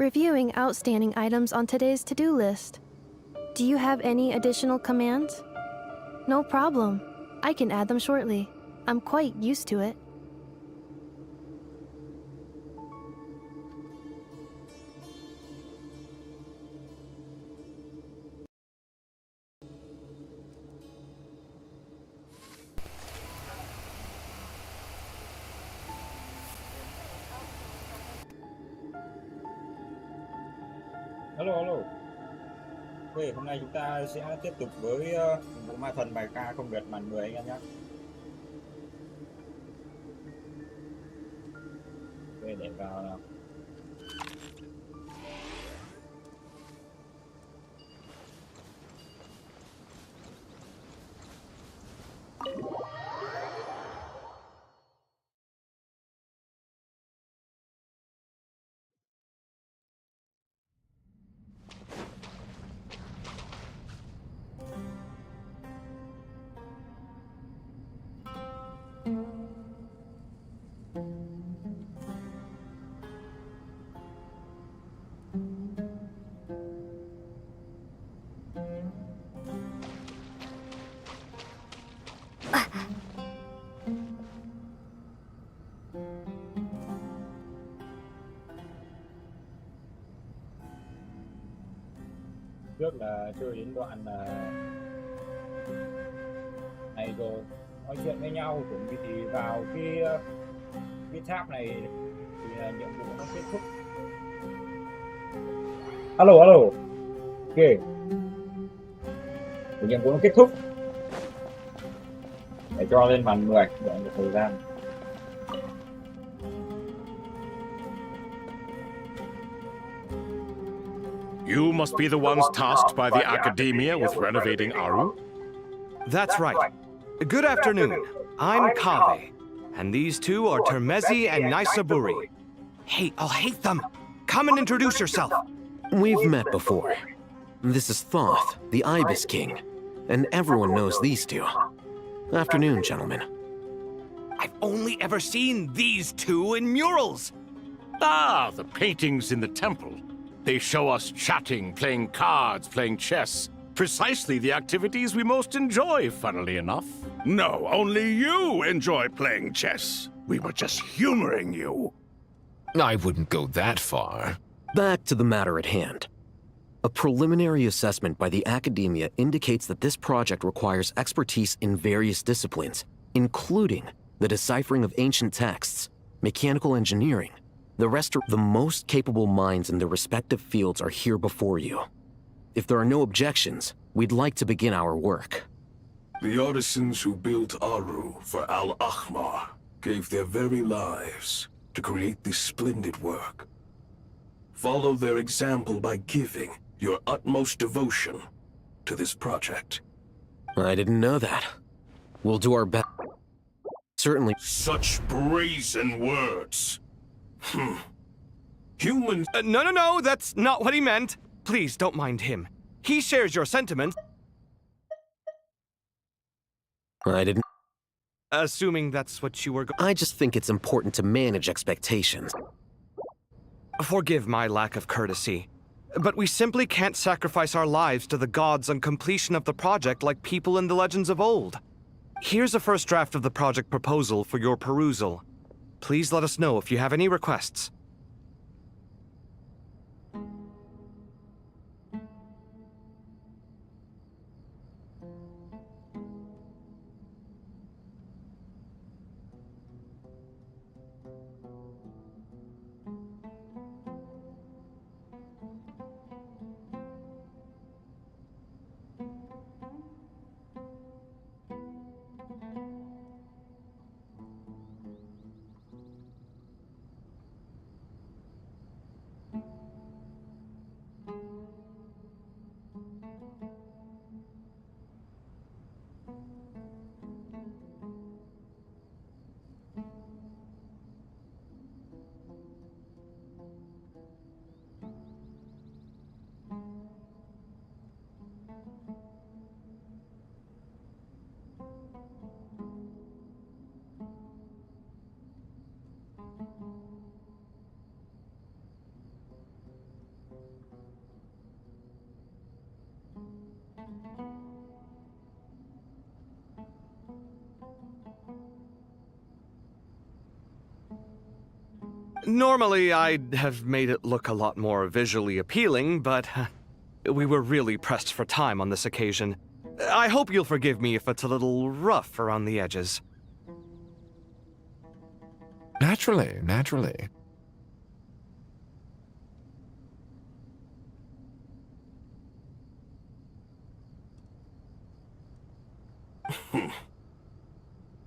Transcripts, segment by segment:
Reviewing outstanding items on today's to-do list. Do you have any additional commands? No problem. I can add them shortly. I'm quite used to it. Alo, alo. Ok, hôm nay chúng ta sẽ tiếp tục với bộ Ma Thần bài ca không biệt màn 10 anh em nhé. Ok, để vào nào. Trước là chơi đến đoạn này rồi nói chuyện với nhau chuẩn bị thì vào cái tháp này thì là nhiệm vụ nó kết thúc. Alo, alo. Ok, thì nhiệm vụ nó kết thúc để cho lên màn 10 để một thời gian. You must be the ones tasked by the Academia with renovating Aru? That's right. Good afternoon. I'm Kave, and these two are Termezi and Naisaburi. Hey, I'll hate them. Come and introduce yourself. We've met before. This is Thoth, the Ibis King, and everyone knows these two. Afternoon, gentlemen. I've only ever seen these two in murals. Ah, the paintings in the temple. They show us chatting, playing cards, playing chess. Precisely the activities we most enjoy, funnily enough. No, only you enjoy playing chess. We were just humoring you. I wouldn't go that far. Back to the matter at hand. A preliminary assessment by the Academia indicates that this project requires expertise in various disciplines, including the deciphering of ancient texts, mechanical engineering. The most capable minds in their respective fields are here before you. If there are no objections, we'd like to begin our work. The artisans who built Aru for Al-Ahmar gave their very lives to create this splendid work. Follow their example by giving your utmost devotion to this project. I didn't know that. We'll do our best. Certainly. Such brazen words. Humans... No, that's not what he meant. Please don't mind him. He shares your sentiments. I didn't. Assuming that's what you were I just think it's important to manage expectations. Forgive my lack of courtesy, but we simply can't sacrifice our lives to the gods on completion of the project like people in the legends of old. Here's a first draft of the project proposal for your perusal. Please let us know if you have any requests. Normally, I'd have made it look a lot more visually appealing, but we were really pressed for time on this occasion. I hope you'll forgive me if it's a little rough around the edges. Naturally, naturally.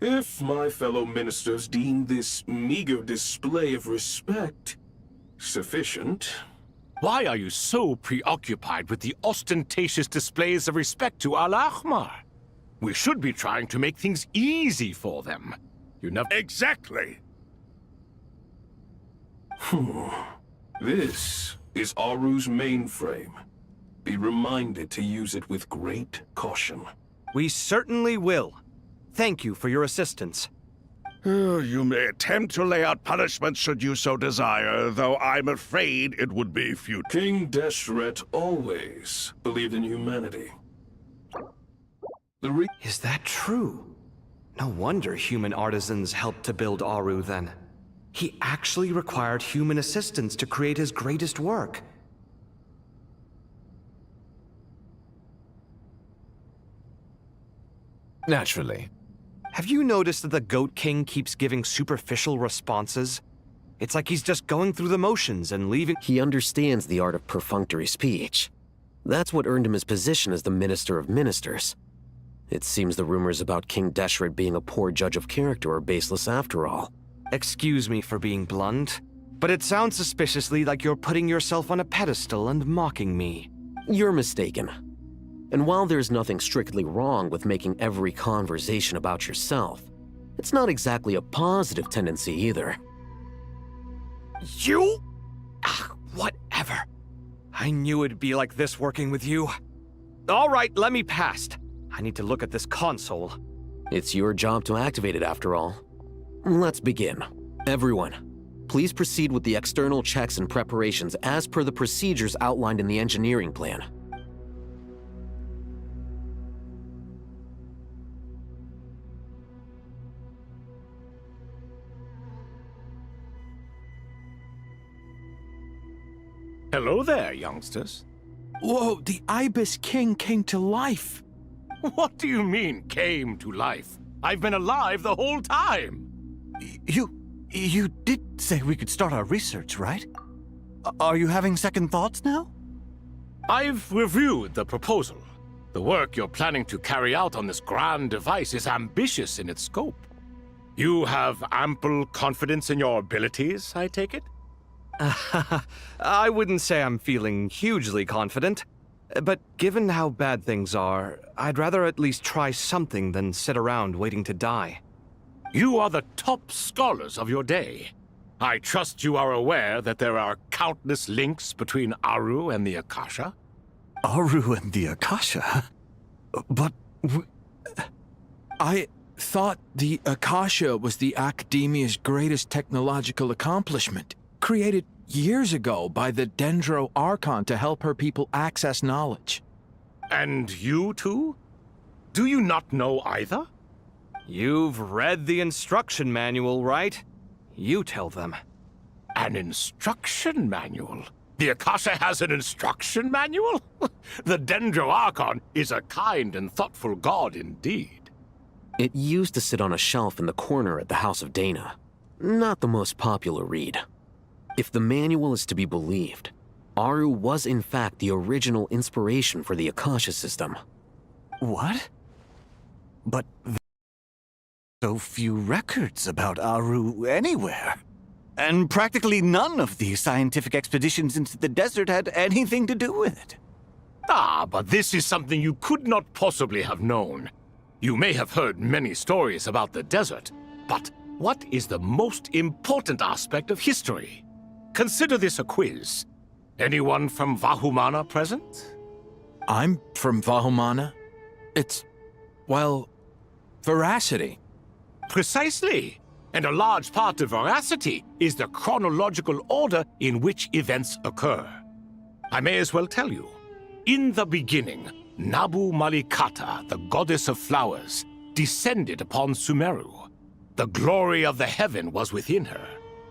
If my fellow ministers deem this meager display of respect sufficient... Why are you so preoccupied with the ostentatious displays of respect to Al-Ahmar? We should be trying to make things easy for them. You never... Exactly. This is Aru's mainframe. Be reminded to use it with great caution. We certainly will. Thank you for your assistance. You may attempt to lay out punishment should you so desire, though I'm afraid it would be futile. King Deshret always believed in humanity. Is that true? No wonder human artisans helped to build Aru then. He actually required human assistance to create his greatest work. Naturally. Have you noticed that the Goat King keeps giving superficial responses? It's like he's just going through the motions and leaving— He understands the art of perfunctory speech. That's what earned him his position as the Minister of Ministers. It seems the rumors about King Deshret being a poor judge of character are baseless after all. Excuse me for being blunt, but it sounds suspiciously like you're putting yourself on a pedestal and mocking me. You're mistaken. And while there's nothing strictly wrong with making every conversation about yourself, it's not exactly a positive tendency either. You? Whatever. I knew it'd be like this working with you. All right, let me past. I need to look at this console. It's your job to activate it after all. Let's begin. Everyone, please proceed with the external checks and preparations as per the procedures outlined in the engineering plan. Hello there, youngsters. Whoa, the Ibis King came to life. What do you mean, came to life? I've been alive the whole time. You did say we could start our research, right? Are you having second thoughts now? I've reviewed the proposal. The work you're planning to carry out on this grand device is ambitious in its scope. You have ample confidence in your abilities, I take it? I wouldn't say I'm feeling hugely confident, but given how bad things are, I'd rather at least try something than sit around waiting to die. You are the top scholars of your day. I trust you are aware that there are countless links between Aru and the Akasha? Aru and the Akasha? But I thought the Akasha was the Academia's greatest technological accomplishment, created years ago by the Dendro Archon to help her people access knowledge. And you too? Do you not know either? You've read the instruction manual, right? You tell them. An instruction manual? The Akasha has an instruction manual? The Dendro Archon is a kind and thoughtful god indeed. It used to sit on a shelf in the corner at the House of Dana. Not the most popular read. If the manual is to be believed, Aru was in fact the original inspiration for the Akasha system. What? But there's so few records about Aru anywhere. And practically none of the scientific expeditions into the desert had anything to do with it. Ah, but this is something you could not possibly have known. You may have heard many stories about the desert, but what is the most important aspect of history? Consider this a quiz. Anyone from Vahumana present? I'm from Vahumana. It's, well, veracity. Precisely. And a large part of veracity is the chronological order in which events occur. I may as well tell you. In the beginning, Nabu Malikata, the goddess of flowers, descended upon Sumeru. The glory of the heaven was within her.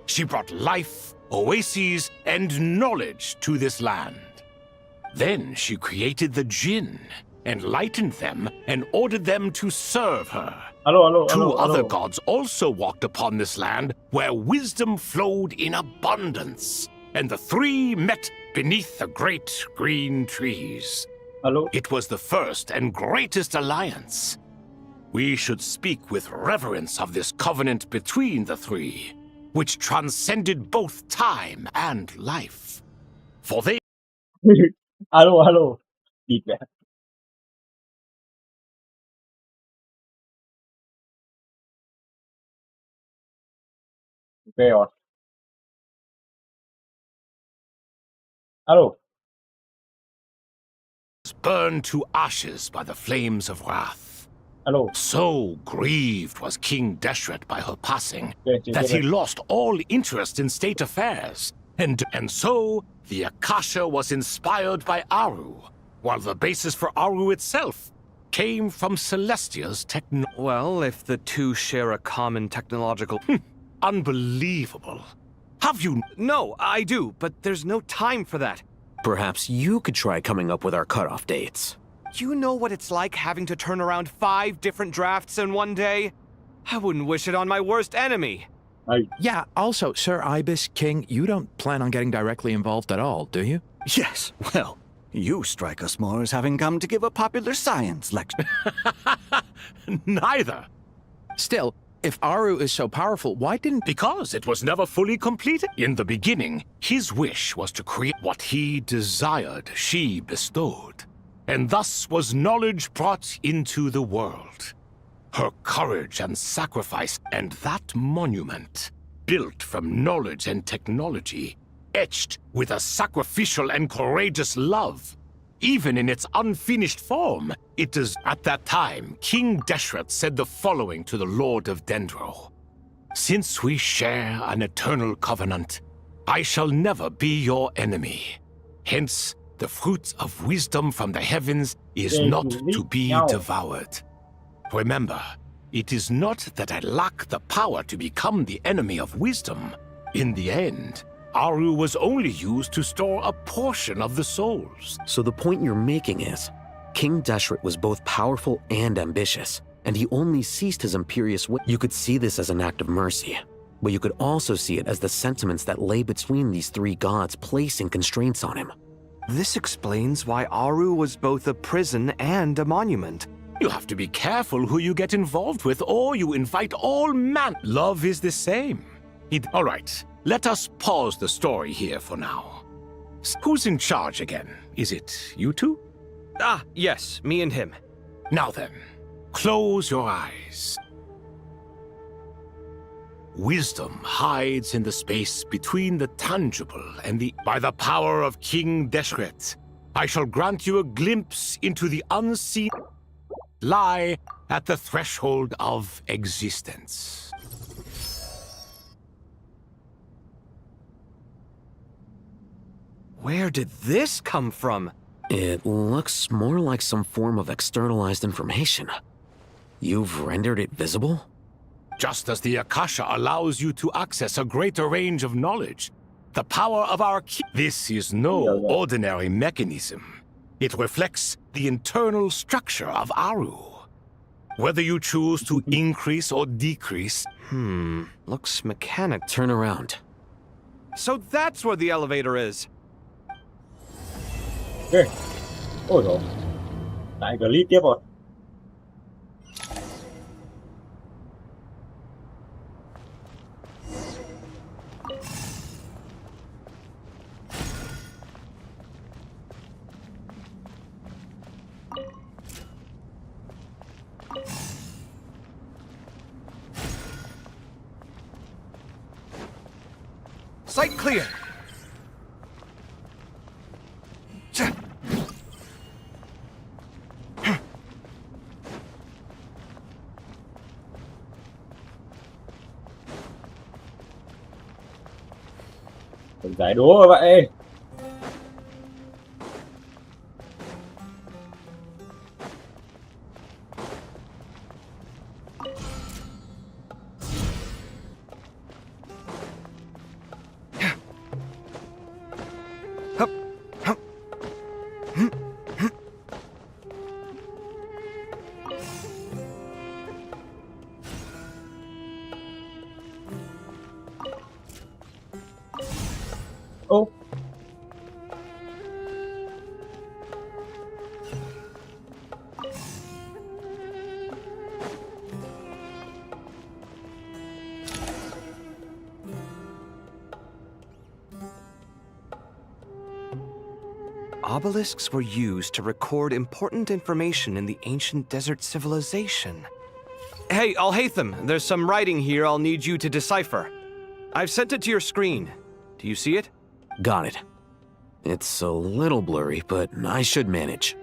She brought life, oases, and knowledge to this land. Then she created the Jinn, enlightened them, and ordered them to serve her. Two other gods also walked upon this land where wisdom flowed in abundance, and the three met beneath the great green trees. It was the first and greatest alliance. We should speak with reverence of this covenant between the three, which transcended both time and life. For they... Alo. Kịp vậy. Ok rồi. Alo. burned to ashes by the flames of wrath. Alo. So grieved was King Deshret by her passing Okay, that he lost all interest in state affairs. And so the Akasha was inspired by Aru, while the basis for Aru itself came from Celestia's technology. Well, if the two share a common technological... Unbelievable. Have you... No, I do, but there's no time for that. Perhaps you could try coming up with our cutoff dates. You know what it's like having to turn around 5 different drafts in one day? I wouldn't wish it on my worst enemy. Yeah, also, Sir Ibis, King, you don't plan on getting directly involved at all, do you? Yes, well, you strike us more as having come to give a popular science lecture. Neither. Still, if Aru is so powerful, why didn't... Because it was never fully completed. In the beginning, his wish was to create what he desired, she bestowed. And thus was knowledge brought into the world. Her courage and sacrifice, and that monument, built from knowledge and technology, etched with a sacrificial and courageous love. Even in its unfinished form, it is... At that time, King Deshret said the following to the Lord of Dendro. Since we share an eternal covenant, I shall never be your enemy. Hence, the fruit of wisdom from the heavens is not to be devoured. Remember, it is not that I lack the power to become the enemy of wisdom. In the end, Aru was only used to store a portion of the souls. So the point you're making is, King Deshret was both powerful and ambitious, and he only ceased his imperious way. You could see this as an act of mercy, but you could also see it as the sentiments that lay between these three gods placing constraints on him. This explains why Aru was both a prison and a monument. You have to be careful who you get involved with, or you invite all man. Love is the same. All right, let us pause the story here for now. Who's in charge again? Is it you two? Ah, yes, me and him. Now then, close your eyes. Wisdom hides in the space between the tangible and the... By the power of King Deshret, I shall grant you a glimpse into the unseen... lie at the threshold of existence. Where did this come from? It looks more like some form of externalized information. You've rendered it visible? Just as the Akasha allows you to access a greater range of knowledge, the power of our key... This is no ordinary mechanism. It reflects the internal structure of Aru. Whether you choose to increase or decrease... Looks mechanic. Turn around. So that's where the elevator is. Ok. Ôi dồi. Lại glitch tiếp rồi. Sight clear. Đừng giải đố vậy. Obelisks were used to record important information in the ancient desert civilization. Hey, Al-Haytham, there's some writing here I'll need you to decipher. I've sent it to your screen. Do you see it? Got it. It's a little blurry, but I should manage.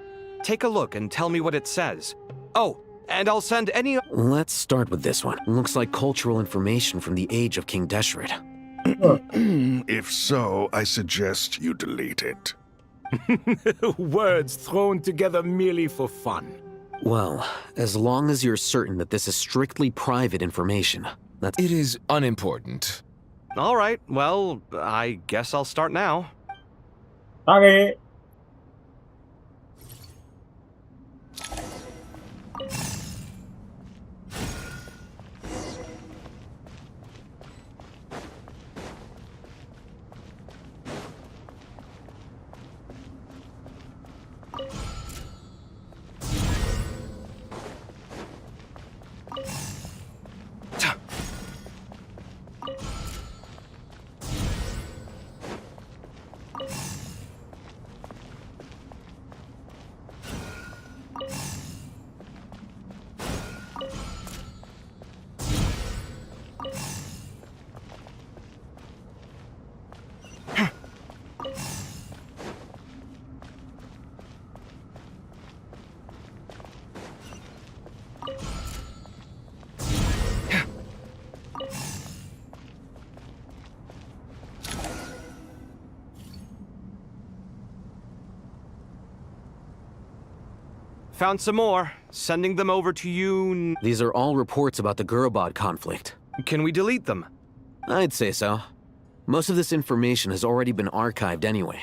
Take a look and tell me what it says. Oh, and I'll send any... Let's start with this one. Looks like cultural information from the age of King Deshret. If so, I suggest you delete it. Words thrown together merely for fun. Well, as long as you're certain that this is strictly private information, that's... It is unimportant. All right, well, I guess I'll start now. Okay. Found some more. Sending them over to you... These are all reports about the Gurubad conflict. Can we delete them? I'd say so. Most of this information has already been archived anyway.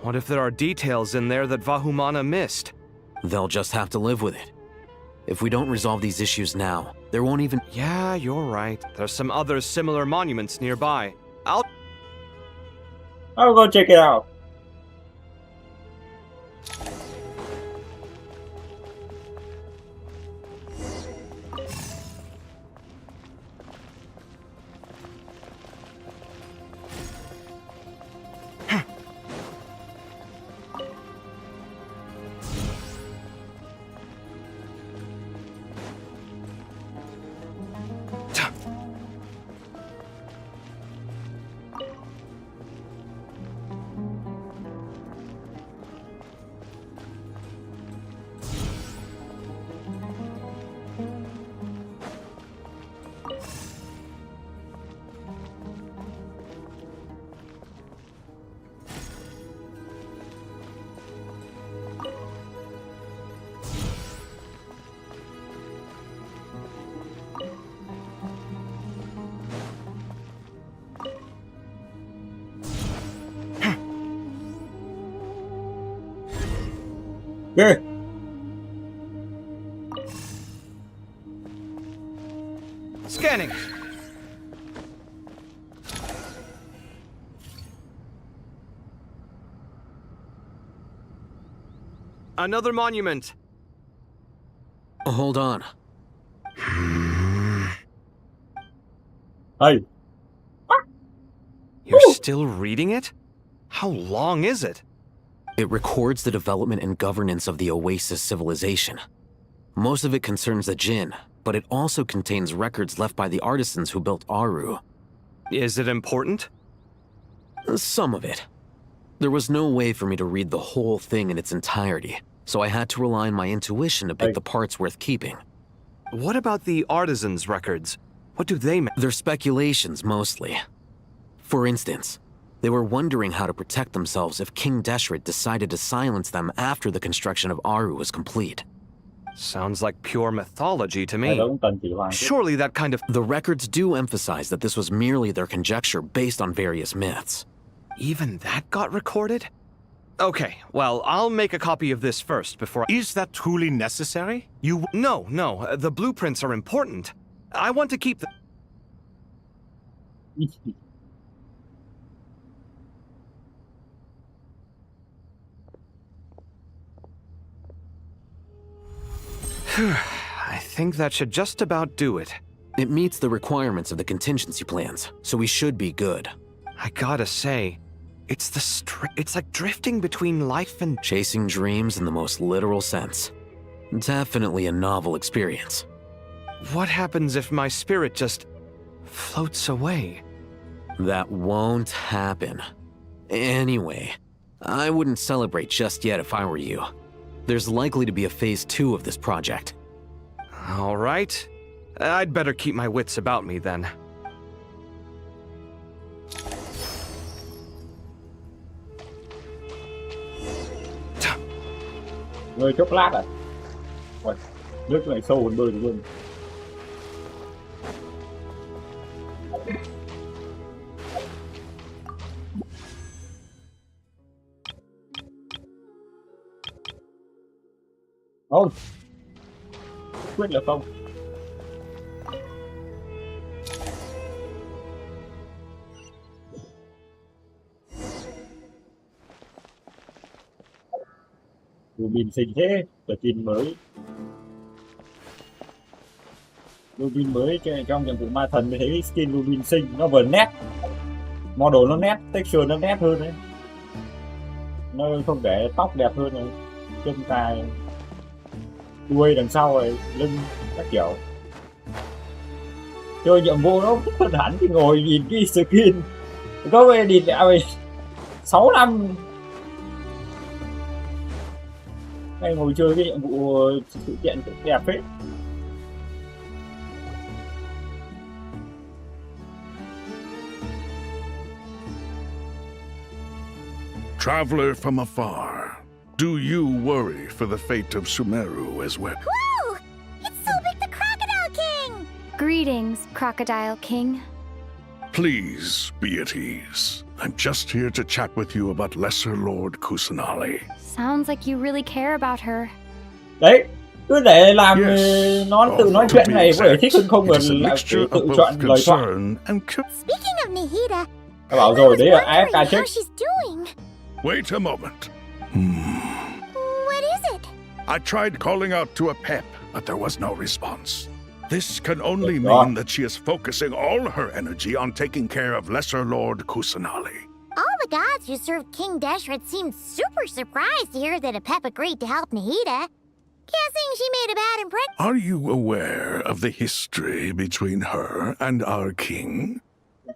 What if there are details in there that Vahumana missed? They'll just have to live with it. If we don't resolve these issues now, there won't even... Yeah, you're right. There's some other similar monuments nearby. I'll go check it out. Good. Scanning. Another monument. Hold on. Hey. You're still reading it? How long is it? It records the development and governance of the Oasis civilization. Most of it concerns the Jinn, but it also contains records left by the artisans who built Aru. Is it important? Some of it. There was no way for me to read the whole thing in its entirety, so I had to rely on my intuition to pick the parts worth keeping. What about the artisans' records? What do they mean? They're speculations, mostly. For instance, they were wondering how to protect themselves if King Deshret decided to silence them after the construction of Aru was complete. Sounds like pure mythology to I me. don't cần chỉ hoàn. Surely that kind of... The records do emphasize that this was merely their conjecture based on various myths. Even that got recorded? Okay, well, I'll make a copy of this first before... Is that truly necessary? No, the blueprints are important. I want to keep the... I think that should just about do it. It meets the requirements of the contingency plans, so we should be good. I gotta say, It's like drifting between life and... Chasing dreams in the most literal sense. Definitely a novel experience. What happens if my spirit just floats away? That won't happen. Anyway, I wouldn't celebrate just yet if I were you. There's likely to be a phase 2 of this project. All right. I'd better keep my wits about me then. Người chốc lát à? Ôi, nước này sâu hơn bơi được luôn. Không. Quyết là không. Rubin xinh thế, skin mới. Rubin mới trong nhiệm vụ Ma Thần mới thấy skin Rubin xinh, nó vừa nét. Model nó nét, texture nó nét hơn đấy. Nó không để tóc đẹp hơn này, chân tài, đuôi đằng sau rồi, lưng các kiểu. Chơi nhiệm vụ nó phân hẳn thì ngồi nhìn cái skin. Có về đi lại 6 năm. Hay ngồi chơi cái nhiệm vụ sự kiện cũng đẹp phết. Traveler from afar, do you worry for the fate of Sumeru as well? Whoa! It's Sobek the Crocodile King! Greetings, Crocodile King. Please be at ease. I'm just here to chat with you about Lesser Lord Kusanali. Sounds like you really care about her. Đấy, cứ để làm nó tự nói chuyện này có thể thích hơn không, là tự chọn lời thoại. Speaking of Nahida, Các bảo rồi đấy là AFK check. Wait a moment. What is it? I tried calling out to a pep, but there was no response. This can only mean that she is focusing all her energy on taking care of Lesser Lord Kusanali. All the gods who served King Deshret seemed super surprised to hear that a pep agreed to help Nahida. Guessing she made a bad impression. Are you aware of the history between her and our king?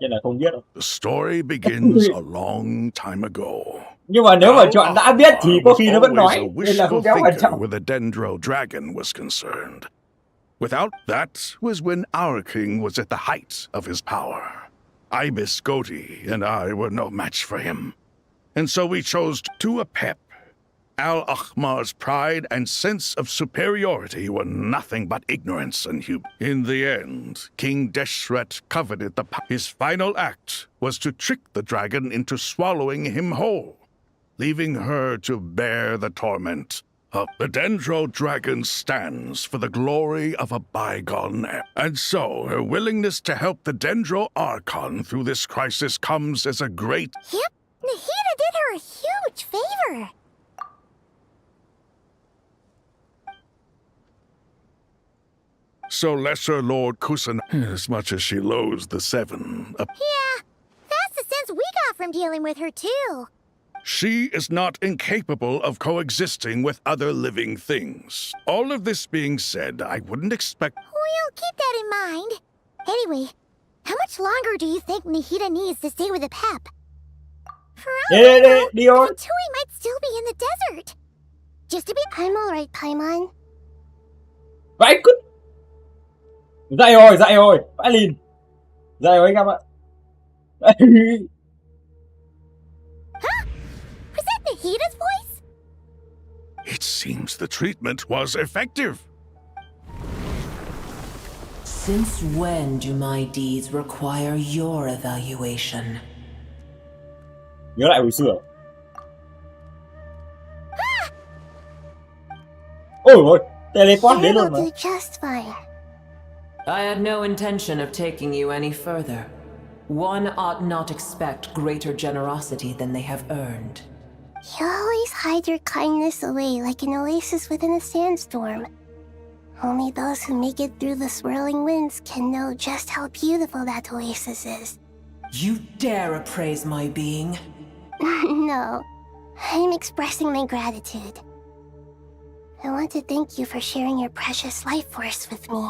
The story begins a long time ago. Nhưng mà nếu mà chọn đã biết thì có khi nó vẫn nói, nên là không kéo quan trọng. Where the Dendro dragon was concerned. Without that was when our king was at the height of his power. Ibis Goti and I were no match for him. And so we chose to a pep. Al-Akhmar's pride and sense of superiority were nothing but ignorance and In the end, King Deshret coveted his final act was to trick the dragon into swallowing him whole, leaving her to bear the torment. The Dendro dragon stands for the glory of a bygone era. And so, her willingness to help the Dendro Archon through this crisis comes as a great... Yep, Nahida did her a huge favor. So Lesser Lord Kusan, as much as she loathes the Seven... Yeah, that's the sense we got from dealing with her too. She is not incapable of coexisting with other living things. All of this being said, I wouldn't expect... We'll keep that in mind. Anyway, how much longer do you think Nahida needs to stay with the pep? For all I know, Tui might still be in the desert. Just to be... I'm alright, Paimon. Vậy cứ... Dậy rồi, phải liền. Dậy rồi anh em ạ. Was that Nahida's voice? It seems the treatment was effective. Since when do my deeds require your evaluation? Nhớ lại hồi xưa. Ôi ôi, teleport đến luôn mà. Just fine. I had no intention of taking you any further. One ought not expect greater generosity than they have earned. You always hide your kindness away like an oasis within a sandstorm. Only those who make it through the swirling winds can know just how beautiful that oasis is. You dare appraise my being? No, I'm expressing my gratitude. I want to thank you for sharing your precious life force with me.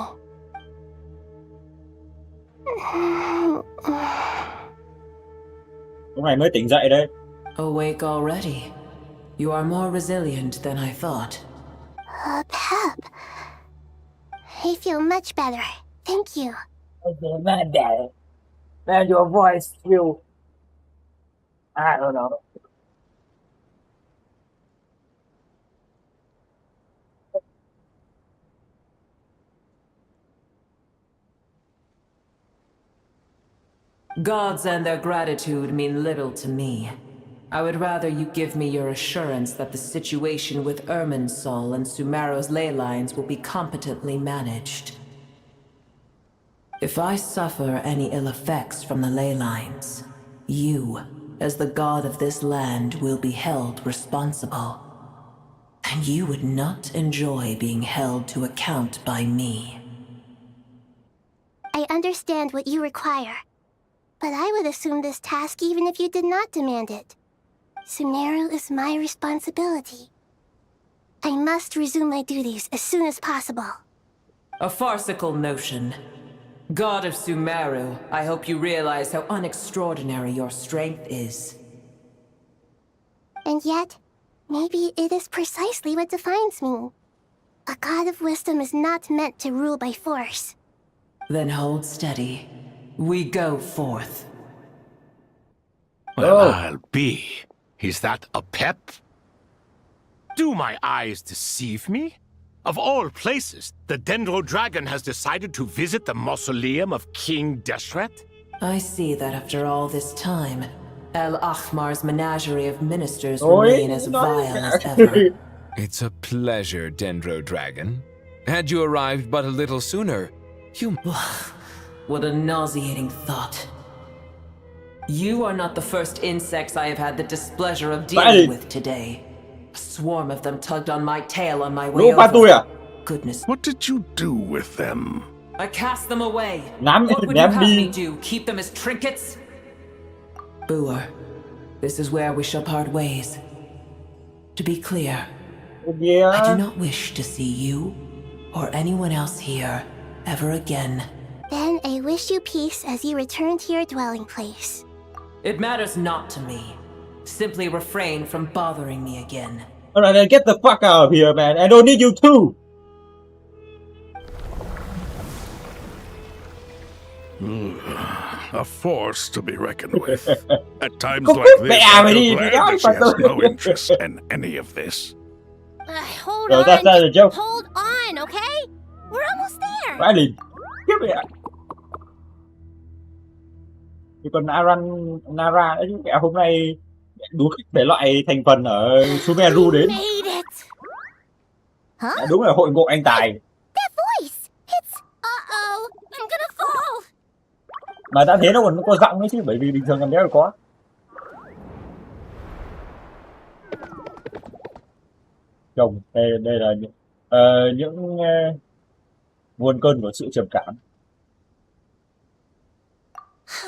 Lúc này mới tỉnh dậy đấy. Awake already. You are more resilient than I thought. Pep. I feel much better. Thank you. Man, your voice feel... I don't know. Gods and their gratitude mean little to me. I would rather you give me your assurance that the situation with Irminsul and Sumeru's ley lines will be competently managed. If I suffer any ill effects from the ley lines, you, as the god of this land, will be held responsible. And you would not enjoy being held to account by me. I understand what you require, but I would assume this task even if you did not demand it. Sumeru is my responsibility. I must resume my duties as soon as possible. A farcical notion. God of Sumeru, I hope you realize how unextraordinary your strength is. And yet, maybe it is precisely what defines me. A god of wisdom is not meant to rule by force. Then hold steady. We go forth. Well, I'll be. Is that a pep? Do my eyes deceive me? Of all places, the Dendro Dragon has decided to visit the mausoleum of King Deshret? I see that after all this time, El Ahmar's menagerie of ministers remain as vile as ever. It's a pleasure, Dendro Dragon. Had you arrived but a little sooner, you... What a nauseating thought. You are not the first insects I have had the displeasure of dealing with today. A swarm of them tugged on my tail on my way over. Goodness. What did you do with them? I cast them away. What would you have me do? Keep them as trinkets? Boer, this is where we shall part ways. To be clear, I do not wish to see you or anyone else here ever again. Then I wish you peace as you return to your dwelling place. It matters not to me. Simply refrain from bothering me again. Alright, then get the fuck out of here, man. I don't need you too. A force to be reckoned with. At times like this, I'm glad that she has no interest in any of this. Hold on. Hold on, okay? We're almost there. Riley, give me that. Thì còn Nara đấy chứ, hôm nay đúng thể loại thành phần ở Sumeru đến. Đúng là hội ngộ anh tài. Mà đã thế nó còn có giọng ấy chứ, bởi vì bình thường làm đéo là có. Chồng, đây là những nguồn cơn của sự trầm cảm.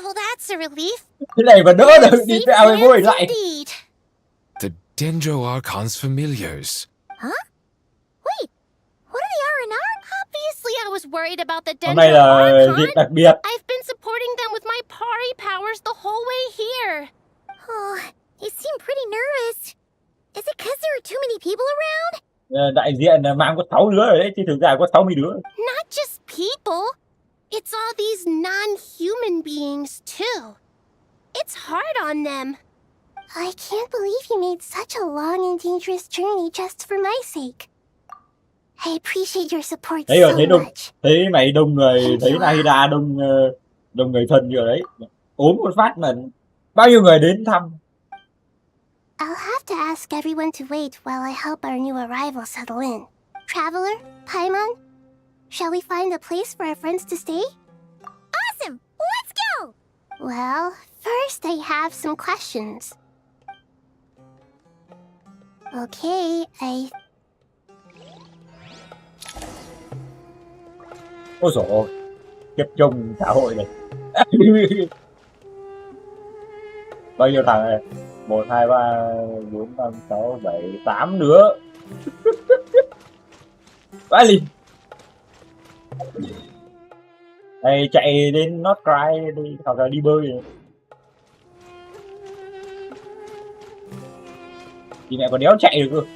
Well, that's a relief. Thế này mà đỡ được đi theo với môi lại. The Dendro Archon's familiars. Huh? Wait, what are the R&R? Obviously, I was worried about the Hôm Dendro nay là Archon. dịp đặc biệt. I've been supporting them with my party powers the whole way here. Oh, you seem pretty nervous. Is it because there are too many people around? Đại diện mang có 6 đứa rồi đấy, chứ thực ra có 60 đứa. Not just people. It's all these non-human beings, too. It's hard on them. I can't believe you made such a long and dangerous journey just for my sake. I appreciate your support so much. Thấy mày đông người, thấy Nahida đông người thân như đấy. Ốm một phát mà bao nhiêu người đến thăm. I'll have to ask everyone to wait while I help our new arrival settle in. Traveler, Paimon, shall we find a place for our friends to stay? Awesome! Let's go! Well, first I have some questions. Okay, Ôi dồi ôi, kiếp trông xã hội này. Bao nhiêu thằng này? 1, 2, 3, 4, 5, 6, 7, 8 đứa. Vãi lì. Này chạy đến Nod-Krai đi, hoặc là đi bơi rồi. Thì mẹ còn đéo chạy được cơ.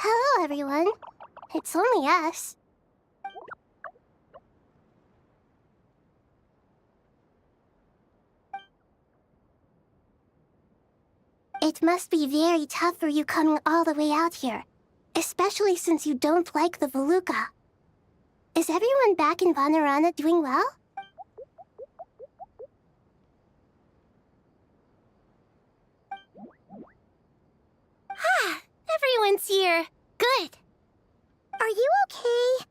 Hello, everyone. It's only us. It must be very tough for you coming all the way out here, especially since you don't like the Voluka. Is everyone back in Vanarana doing well? Ah, everyone's here. Good. Are you okay?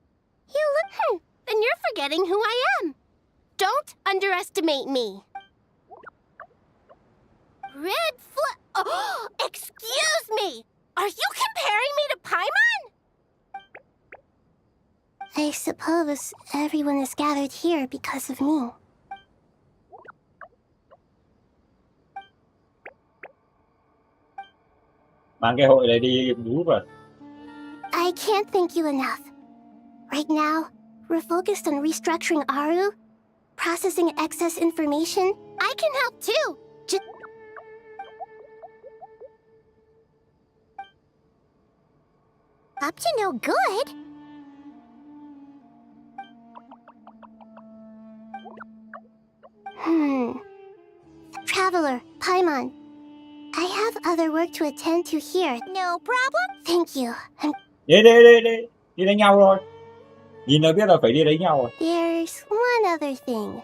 You look... then you're forgetting who I am. Don't underestimate me. Red flag... Oh, excuse me! Are you comparing me to Paimon? I suppose everyone is gathered here because of me. Mang cái hội này đi bú vào. I can't thank you enough. Right now, we're focused on restructuring Aru, processing excess information. I can help too. Just... Up to no good? Traveler, Paimon. I have other work to attend to here. No problem. Thank you. Đi đánh nhau rồi. Nhìn là biết là phải đi đánh nhau rồi. There's one other thing.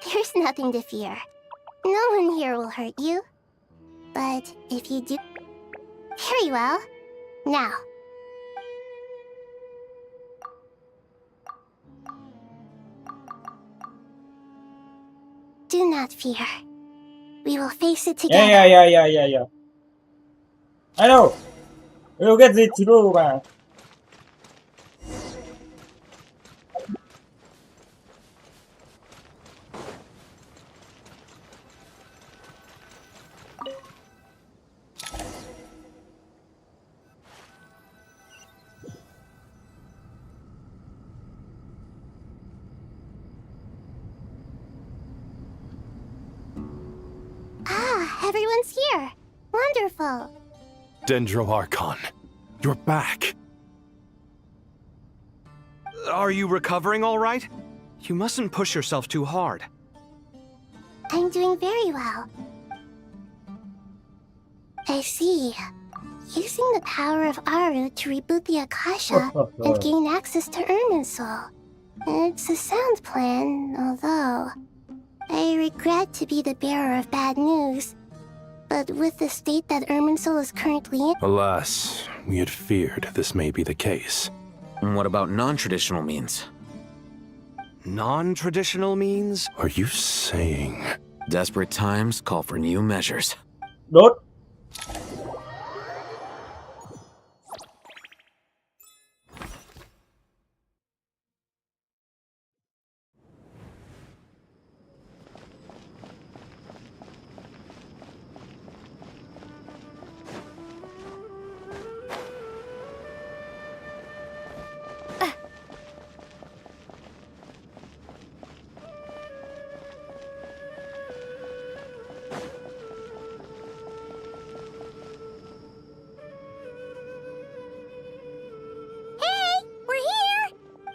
There's nothing to fear. No one here will hurt you. But if you do... Very well. Now. Do not fear. We will face it together. Yeah. I know. We'll get this through, man. Everyone's here. Wonderful. Dendro Archon, you're back. Are you recovering all right? You mustn't push yourself too hard. I'm doing very well. I see. Using the power of Aru to reboot the Akasha and gain access to Irminsul. It's a sound plan, although... I regret to be the bearer of bad news. But with the state that Irminsul is currently in... Alas, we had feared this may be the case. And what about non-traditional means? Non-traditional means? Are you saying... Desperate times call for new measures. Đốt.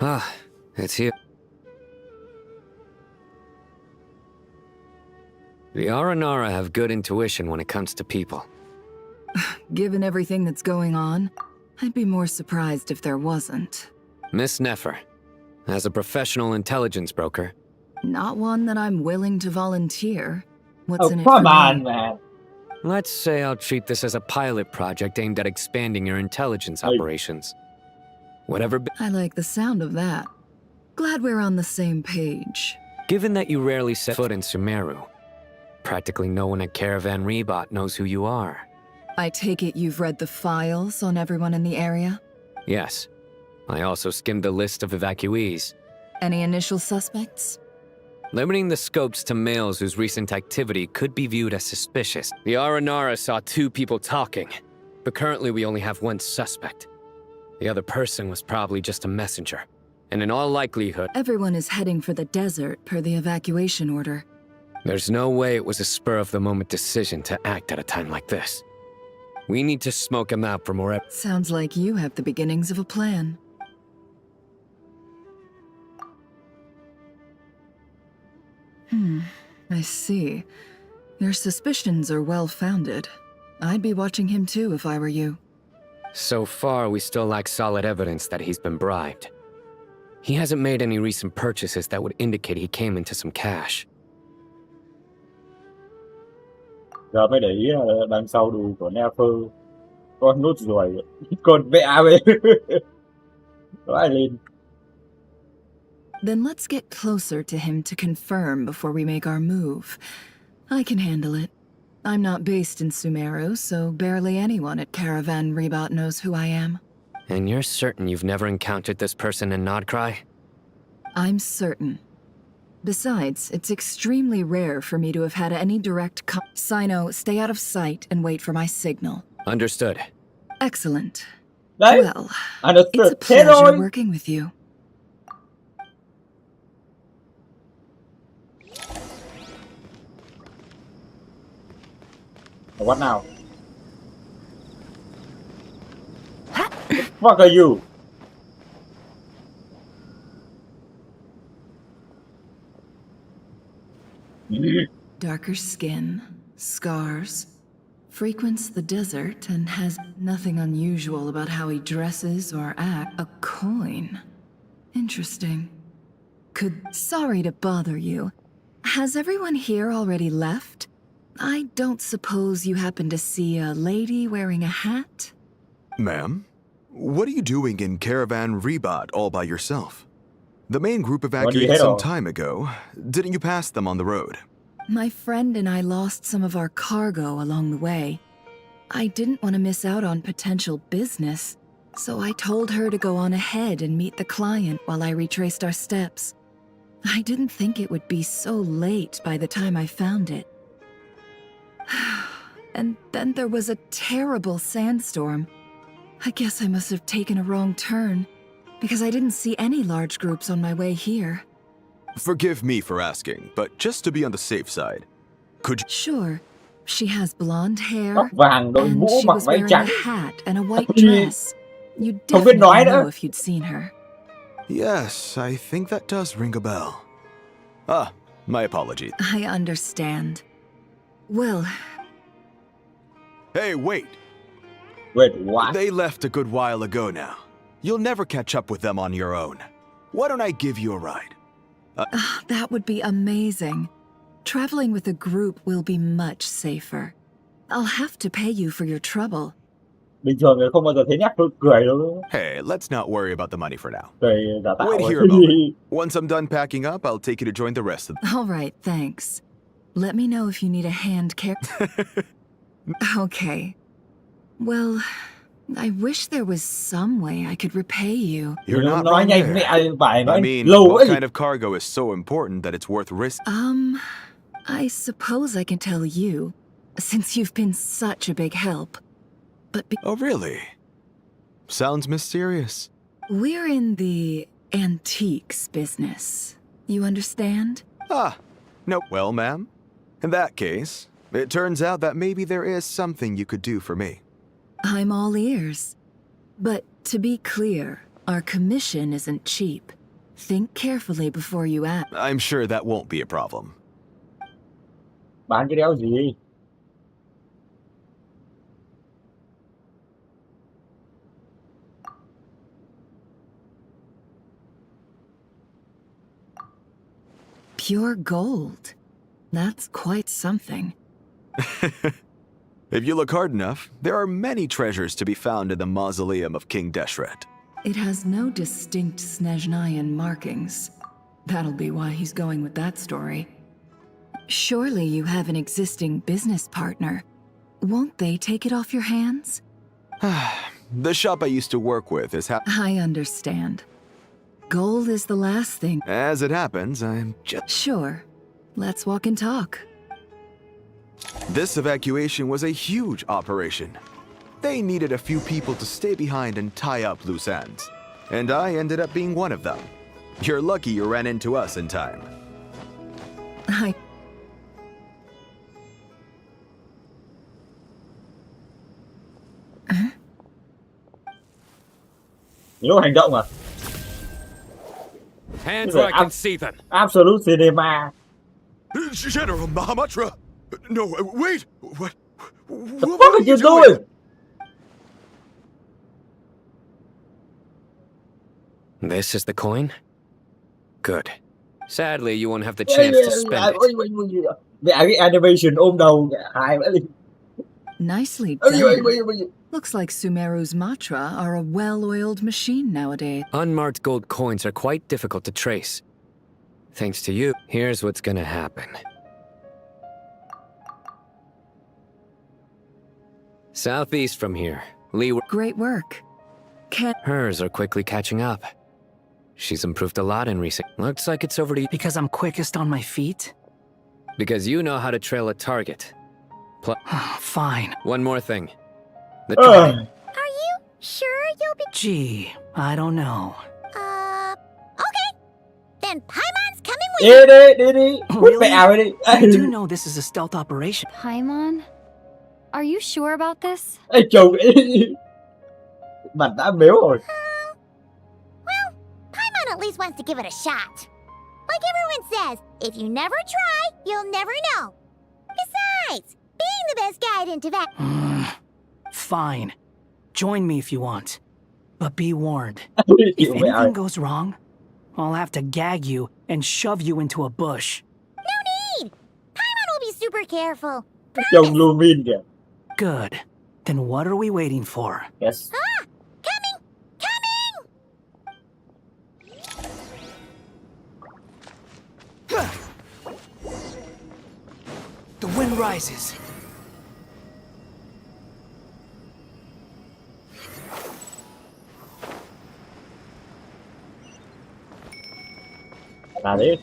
Ah, it's here. The Aranara have good intuition when it comes to people. Given everything that's going on, I'd be more surprised if there wasn't. Miss Nefer, as a professional intelligence broker... Not one that I'm willing to volunteer. What's Oh, in it come for on, me? man. Let's say I'll treat this as a pilot project aimed at expanding your intelligence operations. Whatever... I like the sound of that. Glad we're on the same page. Given that you rarely set foot in Sumeru, practically no one at Caravan Rebot knows who you are. I take it you've read the files on everyone in the area? Yes. I also skimmed the list of evacuees. Any initial suspects? Limiting the scopes to males whose recent activity could be viewed as suspicious. The Aranara saw 2 people talking, but currently we only have 1 suspect. The other person was probably just a messenger, and in all likelihood... Everyone is heading for the desert per the evacuation order. There's no way it was a spur-of-the-moment decision to act at a time like this. We need to smoke him out for more... Sounds like you have the beginnings of a plan. I see. Your suspicions are well-founded. I'd be watching him too if I were you. So far, we still lack solid evidence that he's been bribed. He hasn't made any recent purchases that would indicate he came into some cash. Giờ mới để ý là đằng sau đùi của Nefer con nốt ruồi, con vẽ về. Nói lên. Then let's get closer to him to confirm before we make our move. I can handle it. I'm not based in Sumeru, so barely anyone at Caravan Rebot knows who I am. And you're certain you've never encountered this person in Nod-Krai? I'm certain. Besides, it's extremely rare for me to have had any direct Sino, stay out of sight and wait for my signal. Understood. Excellent. Đấy, Well, understood. it's a pleasure working with you. What now? What the fuck are you? Darker skin, scars, frequents the desert and has nothing unusual about how he dresses or acts. A coin. Interesting. Sorry to bother you. Has everyone here already left? I don't suppose you happen to see a lady wearing a hat? Ma'am, what are you doing in Caravan Rebot all by yourself? The main group evacuated some time ago. Didn't you pass them on the road? My friend and I lost some of our cargo along the way. I didn't want to miss out on potential business, so I told her to go on ahead and meet the client while I retraced our steps. I didn't think it would be so late by the time I found it. And then there was a terrible sandstorm. I guess I must have taken a wrong turn, because I didn't see any large groups on my way here. Forgive me for asking, but just to be on the safe side, could you... Sure. She has blonde hair, Tóc vàng, đội and mũ, she mặc was váy wearing a trắng. hat and a white dress. You'd Không biết nói definitely know nữa. if you'd seen her. Yes, I think that does ring a bell. Ah, my apologies. I understand. Well... Hey, wait! Wait, what? They left a good while ago now. You'll never catch up with them on your own. Why don't I give you a ride? That would be amazing. Traveling with a group will be much safer. I'll have to pay you for your trouble. Bình thường thì không bao giờ thấy Nefer cười đâu. Hey, let's not worry about the money for now. Cười giả tạo. Wait here a moment. Once I'm done packing up, I'll take you to join the rest of them. All right, thanks. Let me know if you need a hand Okay. Well, I wish there was some way I could repay you. You're not nói wrong nhanh there. mẹ phải nói I mean, lâu what ấy. kind of cargo is so important that it's worth risk? I suppose I can tell you, since you've been such a big help. But Oh, really? Sounds mysterious. We're in the antiques business. You understand? Ah, no. Well, ma'am, in that case, it turns out that maybe there is something you could do for me. I'm all ears. But to be clear, Our commission isn't cheap. Think carefully before you act. I'm sure that won't be a problem. Bán cái đéo gì? Pure gold. That's quite something. If you look hard enough, there are many treasures to be found in the mausoleum of King Deshret. It has no distinct Snezhnayan markings. That'll be why he's going with that story. Surely you have an existing business partner. Won't they take it off your hands? The shop I used to work with is I understand. Gold is the last thing. As it happens, I'm just... Sure. Let's walk and talk. This evacuation was a huge operation. They needed a few people to stay behind and tie up loose ends. And I ended up being one of them. You're lucky you ran into us in time. Nếu hành động à? Hands where I can see them. Absolute cinema. General Mahamatra! No, wait! What the fuck are you doing? This is the coin? Good. Sadly, you won't have the chance to spend it. Cái animation ôm đầu hài vậy. Nicely done. Looks like Sumeru's Matra are a well-oiled machine nowadays. Unmarked gold coins are quite difficult to trace. Thanks to you, here's what's gonna happen. Southeast from here, leeward. Great work. Hers are quickly catching up. She's improved a lot in recent. Looks like it's over to you. Because I'm quickest on my feet? Because you know how to trail a target. Fine. One more thing. The target. Are you sure you'll be... Gee, I don't know. Okay. Then Paimon's coming with you. Really? I do know this is a stealth operation. Paimon? Are you sure about this? Ê chồng mặt đã béo rồi. Well, Paimon at least wants to give it a shot. Like everyone says, if you never try, you'll never know. Besides, being the best guide into that... Fine. Join me if you want. But be warned. If anything goes wrong, I'll have to gag you and shove you into a bush. No need! Paimon will be super careful. Chồng Lumin kìa. Good. Then what are we waiting for? Yes. Coming! The wind rises. Là đi.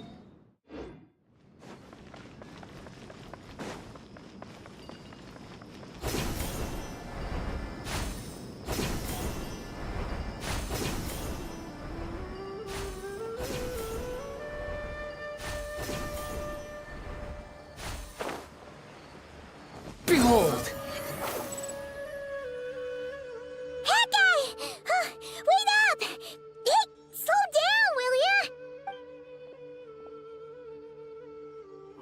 Behold! Heck, wait up! Hey, slow down, will ya?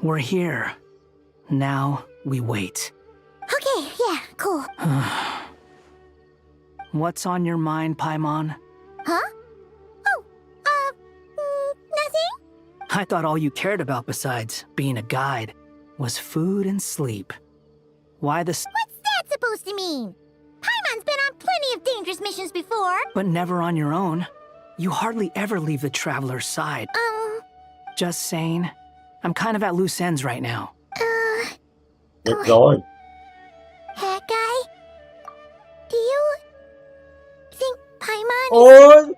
We're here. Now we wait. Okay, yeah, cool. What's on your mind, Paimon? Huh? Oh, nothing? I thought all you cared about besides being a guide was food and sleep. Why the... What's that supposed to mean? Paimon's been on plenty of dangerous missions before. But never on your own. You hardly ever leave the traveler's side. Just saying. I'm kind of at loose ends right now. Được rồi. That guy? Do you think Paimon Ôi,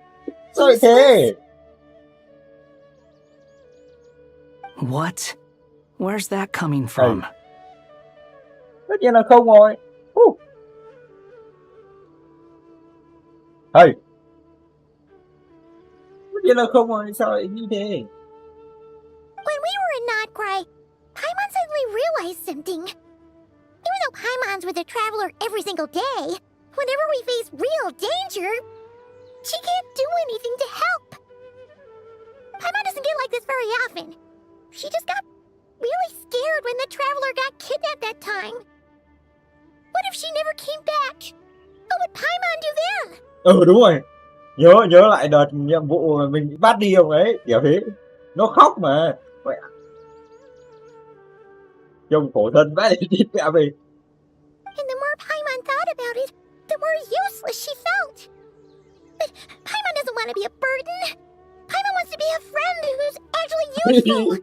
sao lại thế? What? Where's that coming from? Tất nhiên là không rồi. Hey. Tất nhiên là không rồi, sao lại như thế? When we were in Nod-Krai, Paimon suddenly realized something. Even though Paimon's with a traveler every single day, whenever we face real danger, She can't do anything to help. Paimon doesn't get like this very often. She just got really scared when the Traveler got kidnapped that time. What if she never came back? What would Paimon do then? Đúng rồi. Nhớ lại đợt nhiệm vụ mà mình bị bắt đi không ấy, kiểu thế. Nó khóc mà. Trông khổ thân vãi đi mẹ mình. And the more Paimon thought about it, the more useless she felt. But Paimon doesn't want to be a burden. Paimon wants to be a friend who's actually useful.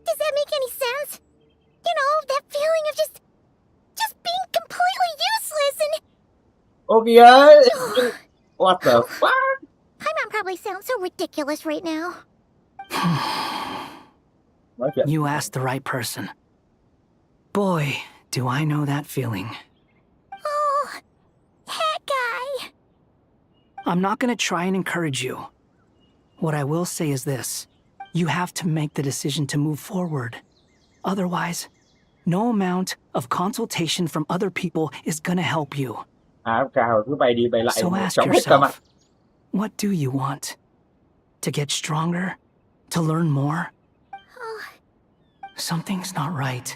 Does that make any sense? You know, that feeling of just being completely useless and... Okay. What the fuck? Paimon probably sounds so ridiculous right now. You asked the right person. Boy, do I know that feeling. Oh, that guy. I'm not gonna try and encourage you. What I will say is this. You have to make the decision to move forward. Otherwise, no amount of consultation from other people is gonna help you. Cứ bay đi bay lại. So ask yourself, what do you want? To get stronger? To learn more? Something's not right.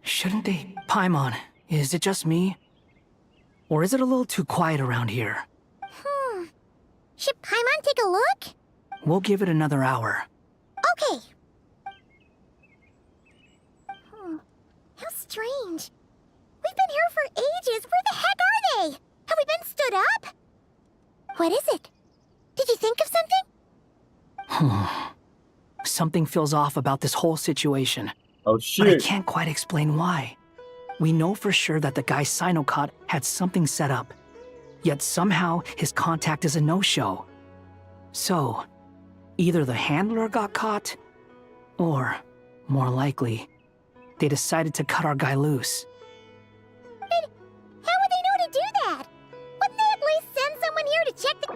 Shouldn't they... Paimon, is it just me? Or is it a little too quiet around here? Should Paimon take a look? We'll give it another hour. Okay. How strange. We've been here for ages. Where the heck are they? Have we been stood up? What is it? Did you think of something? Something feels off about this whole situation. Oh shit. But I can't quite explain why. We know for sure that the guy Sinocot had something set up. Yet somehow his contact is a no-show. So, either the handler got caught, or, more likely, they decided to cut our guy loose. But how would they know to do that? Wouldn't they at least send someone here to check the...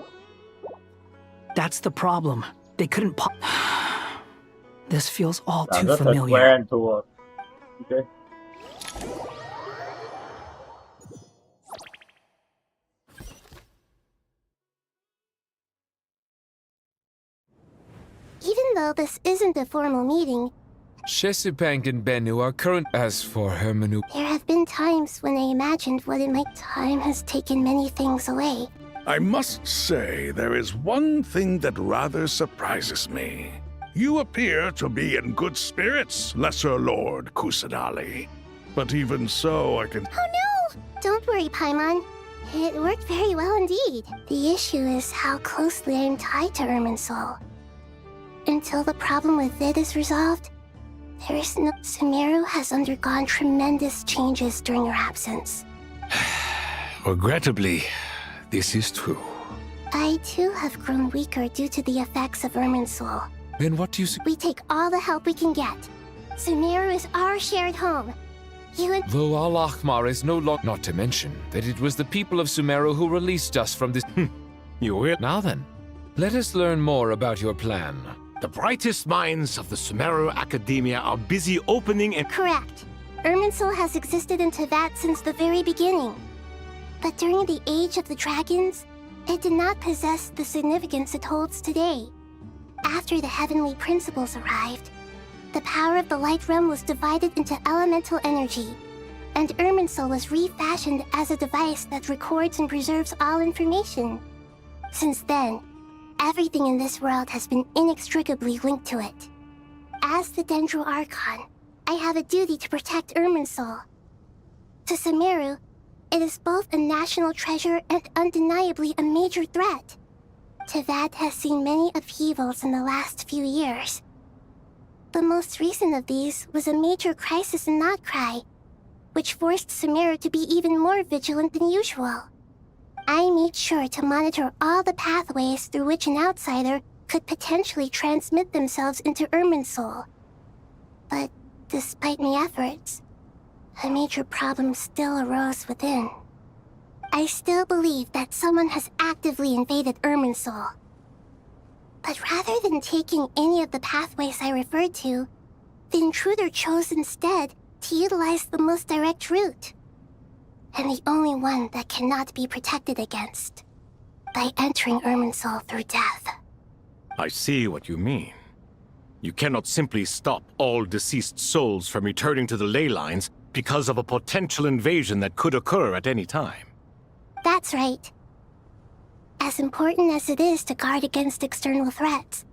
That's the problem. They couldn't This feels all too familiar. Okay. Even though this isn't a formal meeting, Shesipank and Bennu are current. As for her maneuver, there have been times when I imagined what it might. Time has taken many things away. I must say, there is one thing that rather surprises me. You appear to be in good spirits, Lesser Lord Kusanali. But even so, I can... Oh no! Don't worry, Paimon. It worked very well indeed. The issue is how closely I am tied to Irminsul. Until the problem with it is resolved, there is no... Sumeru has undergone tremendous changes during your absence. Regrettably, this is true. I too have grown weaker due to the effects of Irminsul. Then what do you... We take all the help we can get. Sumeru is our shared home. You and... Though Al-Ahmar is no longer... Not to mention that it was the people of Sumeru who released us from this... You will. Now then, let us learn more about your plan. The brightest minds of the Sumeru Academia are busy opening and... Correct. Irminsul has existed in Teyvat since the very beginning. But during the Age of the Dragons, it did not possess the significance it holds today. After the Heavenly Principles arrived, the power of the Light Realm was divided into elemental energy, and Irminsul was refashioned as a device that records and preserves all information. Since then, everything in this world has been inextricably linked to it. As the Dendro Archon, I have a duty to protect Irminsul. To Sumeru, it is both a national treasure and undeniably a major threat. Teyvat has seen many upheavals in the last few years. The most recent of these was a major crisis in Nod-Krai, which forced Sumeru to be even more vigilant than usual. I made sure to monitor all the pathways through which an outsider could potentially transmit themselves into Irminsul. But despite my efforts, a major problem still arose within. I still believe that someone has actively invaded Irminsul. But rather than taking any of the pathways I referred to, the intruder chose instead to utilize the most direct route. and the only one that cannot be protected against, by entering Irminsul through death. I see what you mean. You cannot simply stop all deceased souls from returning to the ley lines because of a potential invasion that could occur at any time. That's right. As important as it is to guard against external threats,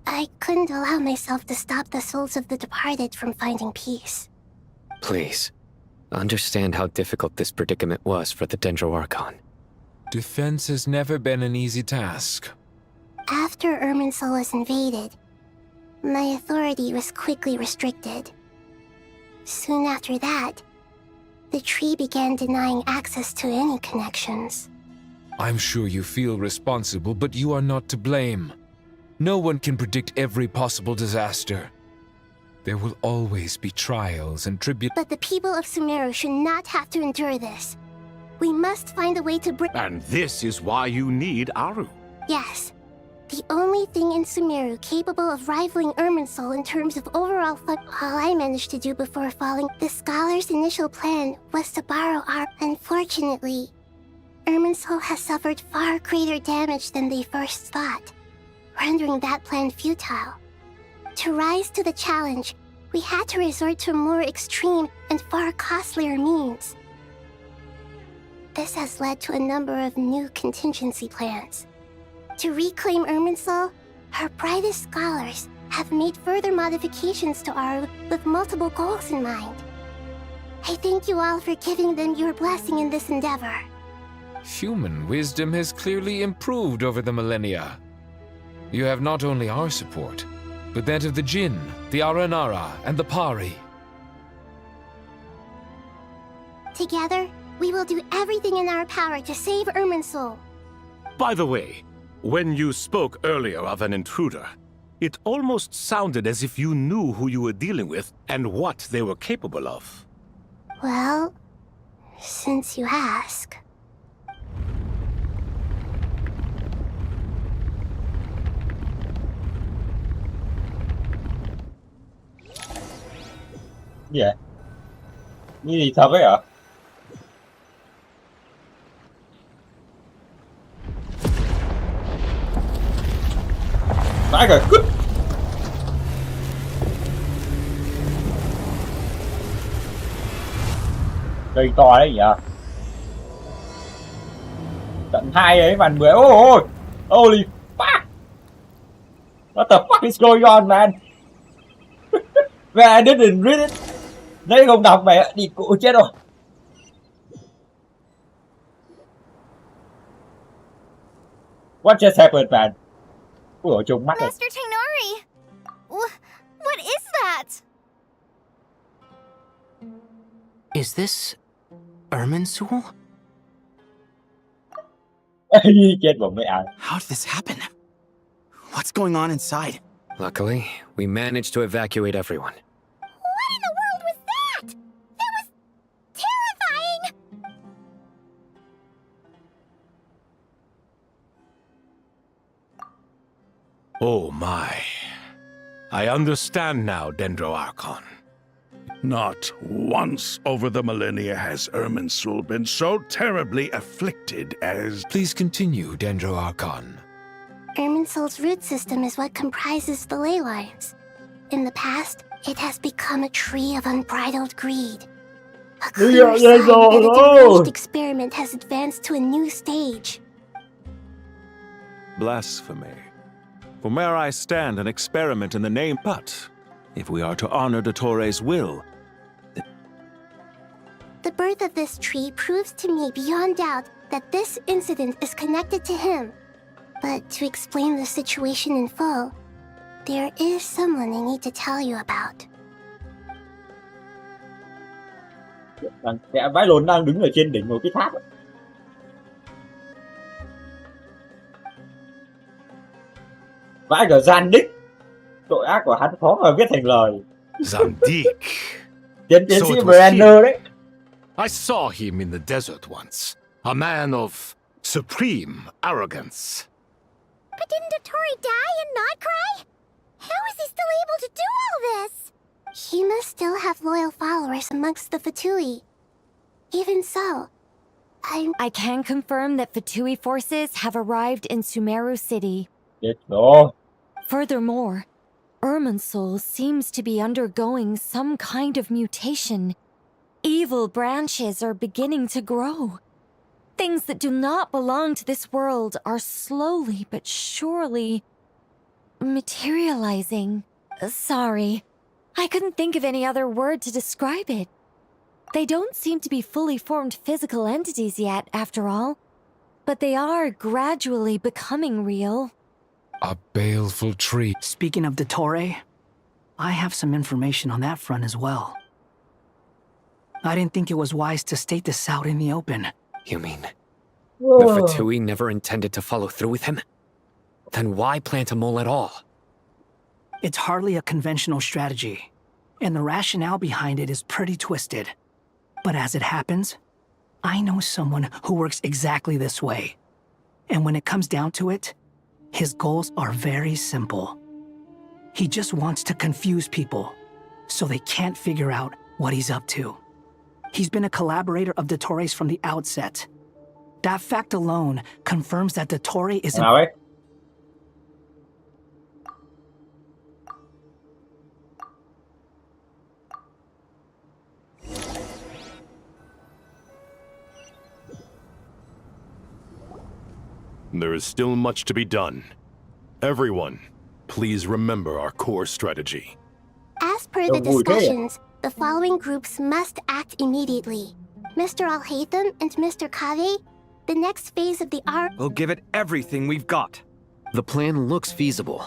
I couldn't allow myself to stop the souls of the departed from finding peace. Please, understand how difficult this predicament was for the Dendro Archon. Defense has never been an easy task. After Irminsul was invaded, my authority was quickly restricted. Soon after that, the tree began denying access to any connections. I'm sure you feel responsible, but you are not to blame. No one can predict every possible disaster. There will always be trials and tribute. But the people of Sumeru should not have to endure this. We must find a way to bring. And this is why you need Aru. Yes. The only thing in Sumeru capable of rivaling Irminsul in terms of overall fun. All I managed to do before falling, the scholar's initial plan was to borrow our. Unfortunately, Irminsul has suffered far greater damage than they first thought, rendering that plan futile. To rise to the challenge, we had to resort to more extreme and far costlier means. This has led to a number of new contingency plans. To reclaim Irminsul, our brightest scholars have made further modifications to Aru with multiple goals in mind. I thank you all for giving them your blessing in this endeavor. Human wisdom has clearly improved over the millennia. You have not only our support, but that of the Jinn, the Aranara, and the Pari. Together, we will do everything in our power to save Irminsul. By the way, when you spoke earlier of an intruder, it almost sounded as if you knew who you were dealing with and what they were capable of. Well, since you ask. Yeah. Như gì thật ấy hả? Vãi cả cứt. Cây to đấy nhỉ? Tận 2 ấy màn 10. Oh, holy fuck. What the fuck is going on, man? Man, I didn't read it. Đấy không đọc mẹ đi cụ chết rồi. What just happened, man? Ủa trùng mắt rồi. Master Tighnari! What is that? Is this Irminsul? Chết bọn mẹ à. How did this happen? What's going on inside? Luckily, we managed to evacuate everyone. What in the world was that? That was terrifying! Oh my. I understand now, Dendro Archon. Not once over the millennia has Irminsul been so terribly afflicted as... Please continue, Dendro Archon. Irminsul's root system is what comprises the ley lines. In the past, it has become a tree of unbridled greed. A clear sign that a deranged experiment has advanced to a new stage. Blasphemy. From where I stand, an experiment in the name, but if we are to honor Dottores' will... The birth of this tree proves to me beyond doubt that this incident is connected to him. But to explain the situation in full, there is someone I need to tell you about. Kẻ vãi lồn đang đứng ở trên đỉnh một cái tháp. Vãi cả gian đích. Tội ác của hắn khó mà viết thành lời. Zandik. Tiến sĩ Brander đấy. I saw him in the desert once. A man of supreme arrogance. But didn't Dottore die in Nod-Krai? How is he still able to do all this? He must still have loyal followers amongst the Fatui. Even so, I can confirm that Fatui forces have arrived in Sumeru City. Chết rồi. Furthermore, Irminsul seems to be undergoing some kind of mutation. Evil branches are beginning to grow. Things that do not belong to this world are slowly but surely materializing. Sorry, I couldn't think of any other word to describe it. They don't seem to be fully formed physical entities yet, after all, but they are gradually becoming real. A baleful tree. Speaking of Dottore, I have some information on that front as well. I didn't think it was wise to state this out in the open. You mean the Fatui never intended to follow through with him? Then why plant a mole at all? It's hardly a conventional strategy, and the rationale behind it is pretty twisted. But as it happens, I know someone who works exactly this way. And when it comes down to it, his goals are very simple. He just wants to confuse people, so they can't figure out what he's up to. He's been a collaborator of Dottore's from the outset. That fact alone confirms that Dottore is There is still much to be done. Everyone, please remember our core strategy. As per the discussions, the following groups must act immediately. Mr. Al-Haytham and Mr. Kave, the next phase of the arc. We'll give it everything we've got. The plan looks feasible,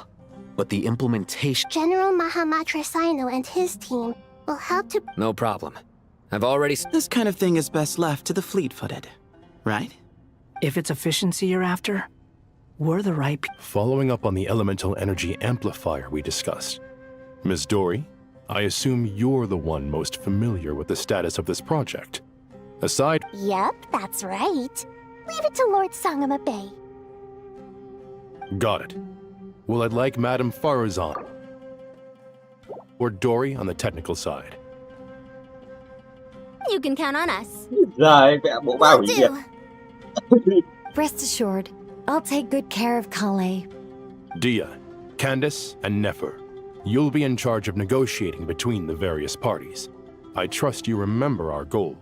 but the implementation... General Mahamatra and his team will help to... No problem. I've already... This kind of thing is best left to the fleet-footed, right? If it's efficiency you're after, we're the right... Following up on the elemental energy amplifier we discussed, Ms. Dory, I assume you're the one most familiar with the status of this project. Aside... Yep, that's right. Leave it to Lord Sangama Bay. Got it. Well, I'd like Madame Farazan or Dory on the technical side. You can count on us. Will do. Rest assured, I'll take good care of Kale. Dia, Candace, and Nefer, you'll be in charge of negotiating between the various parties. I trust you remember our goal.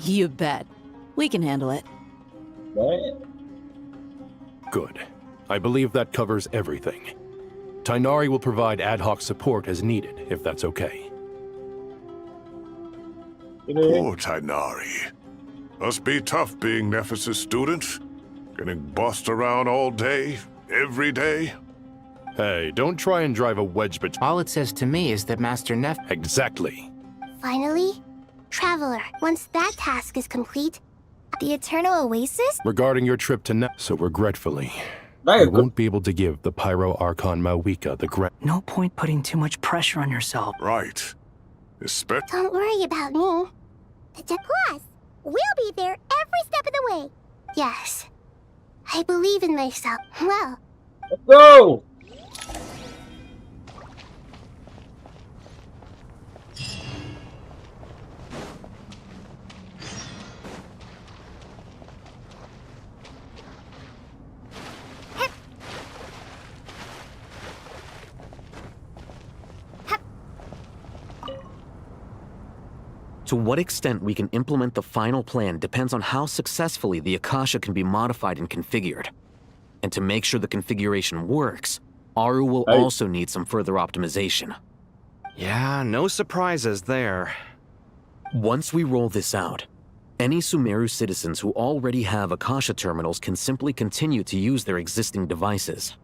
You bet. We can handle it. Good. I believe that covers everything. Tainari will provide ad hoc support as needed, if that's okay. Poor Tainari. Must be tough being Nephis' student. Getting bossed around all day, every day. Hey, don't try and drive a wedge between... All it says to me is that Master Neph... Exactly. Finally, Traveler, once that task is complete, the Eternal Oasis? Regarding your trip to Neph... So regretfully, we won't be able to give the Pyro Archon Mawika the grant... No point putting too much pressure on yourself. Right. Don't worry about me. Plus, we'll be there every step of the way. Yes. I believe in myself. Well. Let's go! To what extent we can implement the final plan depends on how successfully the Akasha can be modified and configured. And to make sure the configuration works, Aru will also need some further optimization. Yeah, no surprises there. Once we roll this out, any Sumeru citizens who already have Akasha terminals can simply continue to use their existing devices.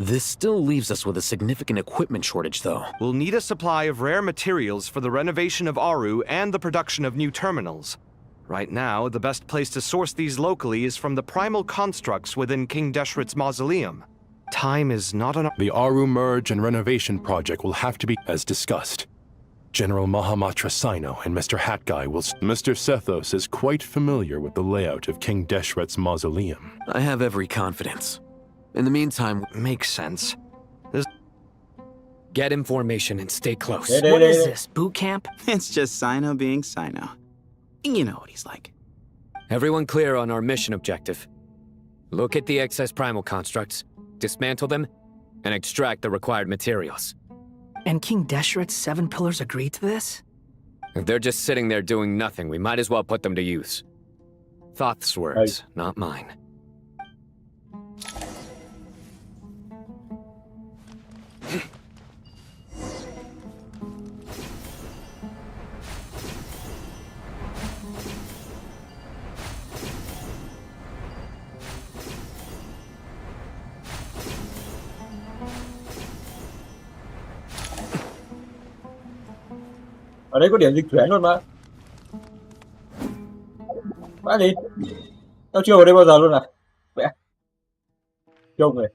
This still leaves us with a significant equipment shortage, though. We'll need a supply of rare materials for the renovation of Aru and the production of new terminals. Right now, the best place to source these locally is from the primal constructs within King Deshret's mausoleum. Time is not enough. The Aru merge and renovation project will have to be, as discussed. General Mahamatra Sino and Mr. Hat Guy will... Mr. Sethos is quite familiar with the layout of King Deshret's mausoleum. I have every confidence. In the meantime... Makes sense. Get information and stay close. What is this, boot camp? It's just Sino being Sino. You know what he's like. Everyone clear on our mission objective. Look at the excess primal constructs, dismantle them, and extract the required materials. And King Deshret's 7 pillars agreed to this? If they're just sitting there doing nothing, we might as well put them to use. Thoth's words, not mine. Ở đây có điểm dịch chuyển luôn mà. Vãi gì? Tao chưa vào đây bao giờ luôn à? Vẽ. Trông này,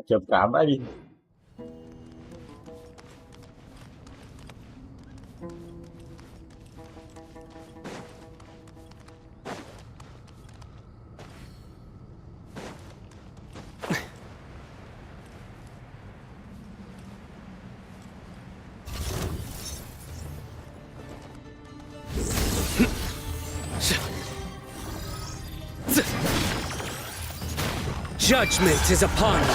trầm cảm vãi đi. Judgment is upon you.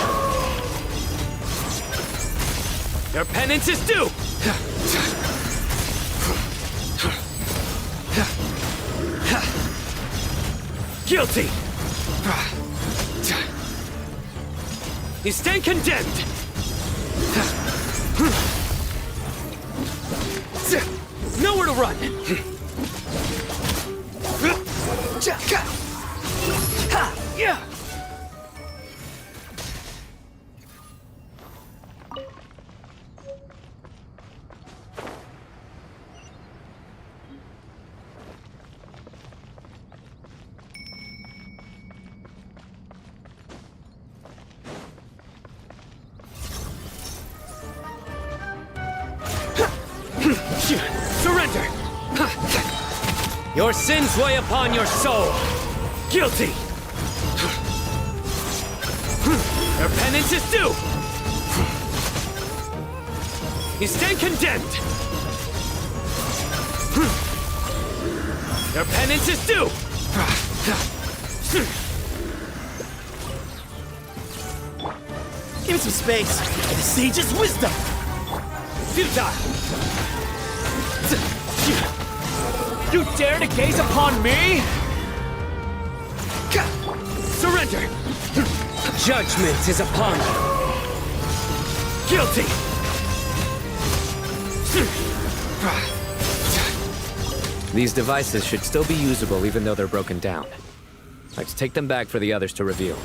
Your penance is due! Guilty! You stand condemned! Nowhere to run! Yeah! Surrender! Your sins weigh upon your soul! Guilty! Your penance is due! You stand condemned! Your penance is due! Give me some space. The sage's wisdom. Futile! You dare to gaze upon me? Surrender! Judgment is upon you! Guilty! These devices should still be usable even though they're broken down. Let's take them back for the others to review.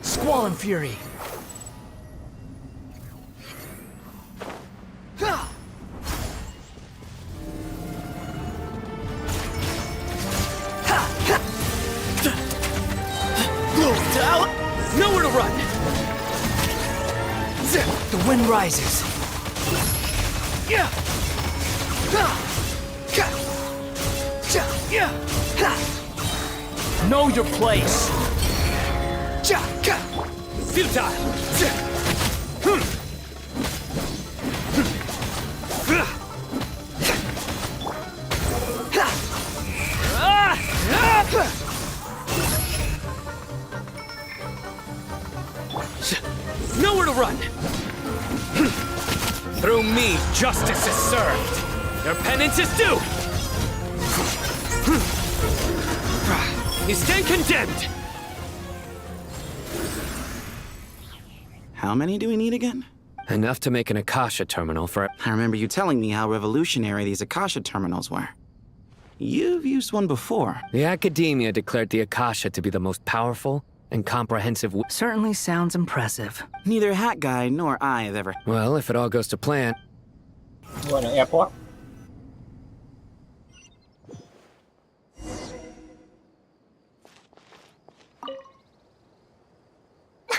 Squall and fury. Down. Nowhere to run. The wind rises. Know your place. Futile! Nowhere to run! Through me, justice is served! Your penance is due! You stand condemned! How many do we need again? Enough to make an Akasha terminal for... I remember you telling me how revolutionary these Akasha terminals were. You've used one before. The Academia declared the Akasha to be the most powerful and comprehensive... Certainly sounds impressive. Neither Hat Guy nor I have ever... Well, if it all goes to plan... Gọi là airport.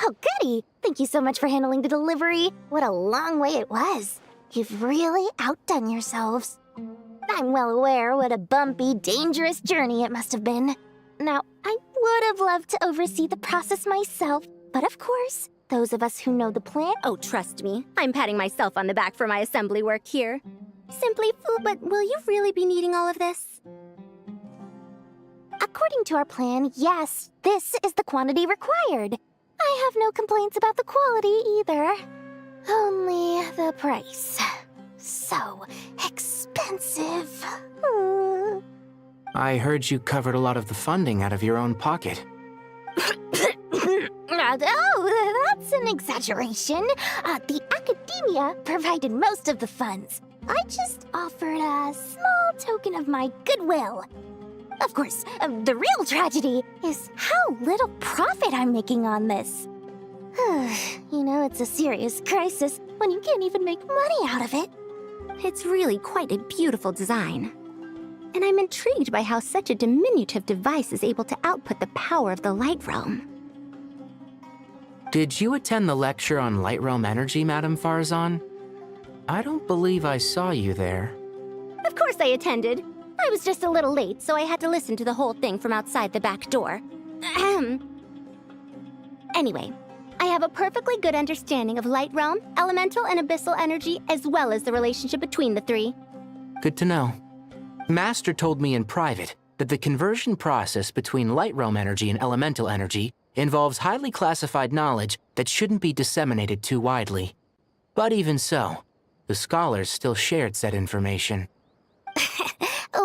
Oh, goody! The Thank you so much for handling the delivery. What a long way it was. You've really outdone yourselves. I'm well aware what a bumpy, dangerous journey it must have been. Now, I would have loved to oversee the process myself, but of course, those of us who know the plan— Oh, trust me, I'm patting myself on the back for my assembly work here. But will you really be needing all of this? According to our plan, yes, this is the quantity required. I have no complaints about the quality either. Only the price. So expensive. I heard you covered a lot of the funding out of your own pocket. Oh, that's an exaggeration. The academia provided most of the funds. I just offered a small token of my goodwill. Of course, the real tragedy is how little profit I'm making on this. You know, it's a serious crisis when you can't even make money out of it. It's really quite a beautiful design. And I'm intrigued by how such a diminutive device is able to output the power of the Light Realm. Did you attend the lecture on Light Realm energy, Madame Farzan? I don't believe I saw you there. Of course I attended. I was just a little late, so I had to listen to the whole thing from outside the back door. Anyway, I have a perfectly good understanding of Light Realm, elemental and abyssal energy, as well as the relationship between the three. Good to know. Master told me in private that the conversion process between Light Realm energy and elemental energy involves highly classified knowledge that shouldn't be disseminated too widely. But even so, the scholars still shared said information.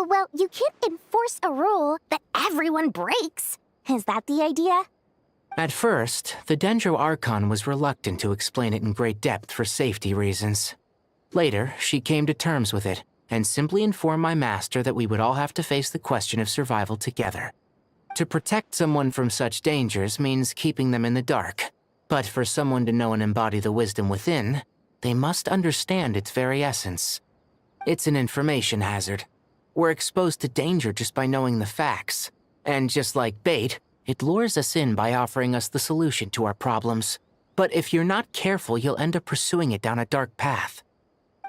Well, you can't enforce a rule that everyone breaks. Is that the idea? At first, the Dendro Archon was reluctant to explain it in great depth for safety reasons. Later, she came to terms with it, and simply informed my master that we would all have to face the question of survival together. To protect someone from such dangers means keeping them in the dark, but for someone to know and embody the wisdom within, they must understand its very essence. It's an information hazard. We're exposed to danger just by knowing the facts, and just like bait, it lures us in by offering us the solution to our problems. But if you're not careful, you'll end up pursuing it down a dark path.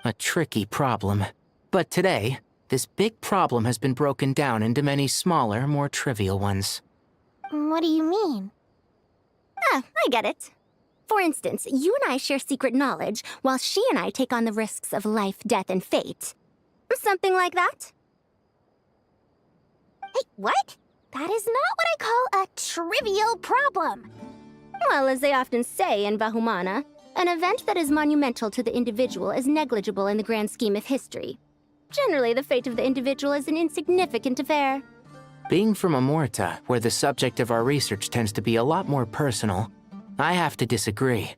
A tricky problem. But today, this big problem has been broken down into many smaller, more trivial ones. What do you mean? I get it. For instance, you and I share secret knowledge, while she and I take on the risks of life, death, and fate. Something like that? Hey, what? That is not what I call a trivial problem. Well, as they often say in Vahumana, an event that is monumental to the individual is negligible in the grand scheme of history. Generally, the fate of the individual is an insignificant affair. Being from Amorta, where the subject of our research tends to be a lot more personal, I have to disagree.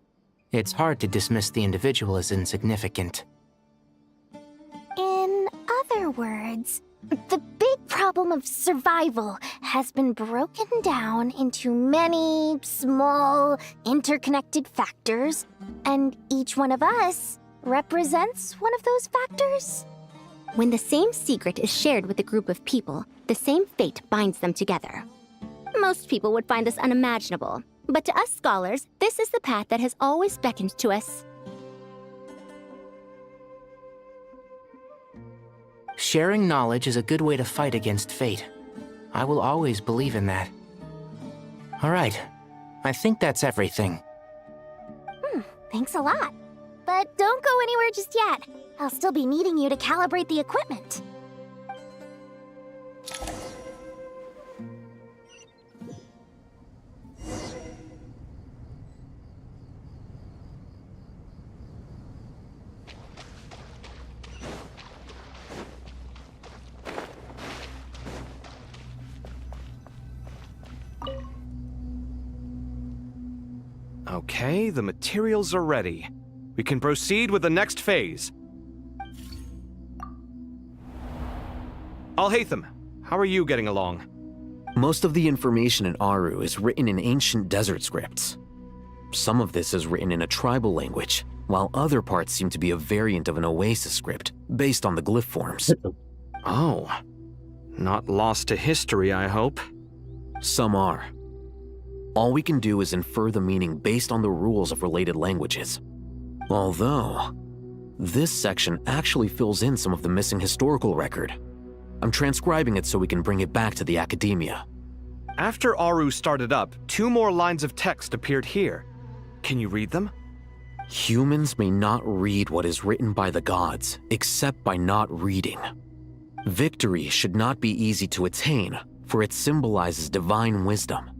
It's hard to dismiss the individual as insignificant. In other words, the big problem of survival has been broken down into many small, interconnected factors, and each one of us represents one of those factors. When the same secret is shared with a group of people, the same fate binds them together. Most people would find this unimaginable, but to us scholars, this is the path that has always beckoned to us. Sharing knowledge is a good way to fight against fate. I will always believe in that. All right, I think that's everything. Thanks a lot. But don't go anywhere just yet. I'll still be needing you to calibrate the equipment. Okay, the materials are ready. We can proceed with the next phase. Al-Haytham, how are you getting along? Most of the information in Aru is written in ancient desert scripts. Some of this is written in a tribal language, while other parts seem to be a variant of an Oasis script, based on the glyph forms. Oh. Not lost to history, I hope. Some are. all we can do is infer the meaning based on the rules of related languages. Although, this section actually fills in some of the missing historical record. I'm transcribing it so we can bring it back to the academia. After Aru started up, 2 more lines of text appeared here. Can you read them? Humans may not read what is written by the gods, except by not reading. Victory should not be easy to attain, for it symbolizes divine wisdom.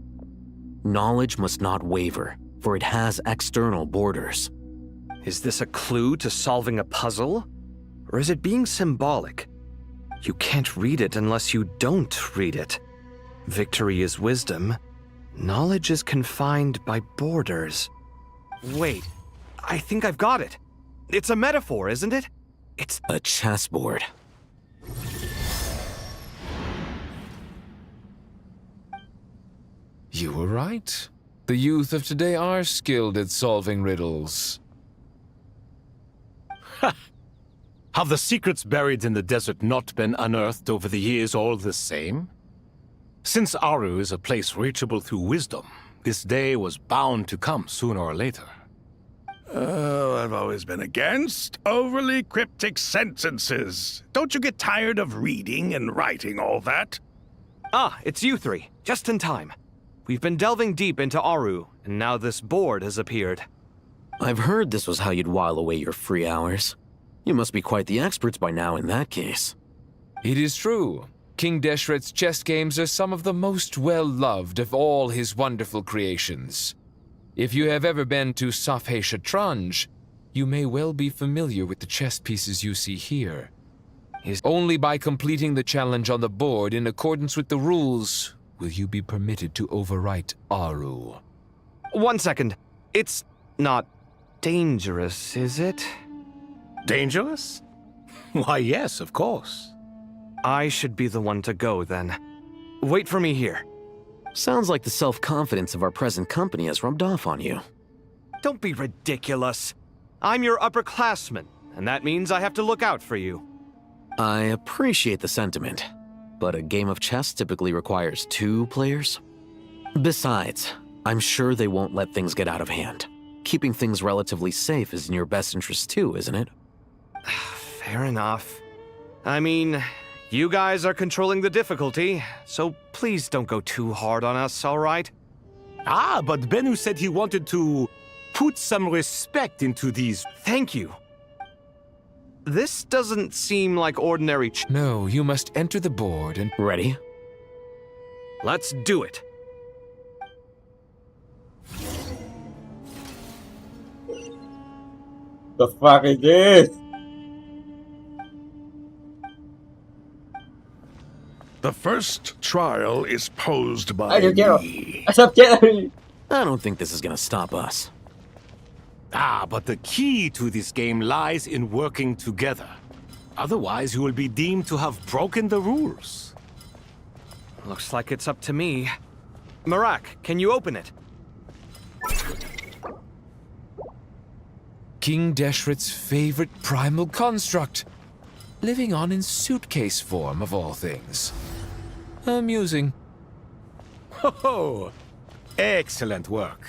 Knowledge must not waver, for it has external borders. Is this a clue to solving a puzzle? Or is it being symbolic? You can't read it unless you don't read it. Victory is wisdom. Knowledge is confined by borders. Wait, I think I've got it. It's a metaphor, isn't it? It's a chessboard. You were right. The youth of today are skilled at solving riddles. Have the secrets buried in the desert not been unearthed over the years all the same? Since Aru is a place reachable through wisdom, this day was bound to come sooner or later. Oh, I've always been against overly cryptic sentences. Don't you get tired of reading and writing all that? Ah, it's you 3. Just in time. We've been delving deep into Aru, and now this board has appeared. I've heard this was how you'd while away your free hours. You must be quite the experts by now in that case. It is true. King Deshret's chess games are some of the most well-loved of all his wonderful creations. If you have ever been to Safhe Shatranj, you may well be familiar with the chess pieces you see here. Only by completing the challenge on the board in accordance with the rules will you be permitted to overwrite Aru. 1 second. It's not dangerous, is it? Dangerous? Why, yes, of course. I should be the one to go, then. Wait for me here. Sounds like the self-confidence of our present company has rubbed off on you. Don't be ridiculous. I'm your upperclassman, and that means I have to look out for you. I appreciate the sentiment, but a game of chess typically requires 2 players. Besides, I'm sure they won't let things get out of hand. Keeping things relatively safe is in your best interest too, isn't it? Fair enough. I mean, you guys are controlling the difficulty, so please don't go too hard on us, all right? Ah, but Bennu said he wanted to put some respect into these... Thank you. This doesn't seem like ordinary No, you must enter the board and... Ready? Let's do it. The fuck is this? The first trial is posed by I me. I don't think this is gonna stop us. Ah, but the key to this game lies in working together. Otherwise, you will be deemed to have broken the rules. Looks like it's up to me. Marak, can you open it? King Deshret's favorite primal construct. Living on in suitcase form, of all things. Amusing. Ho ho! Excellent work.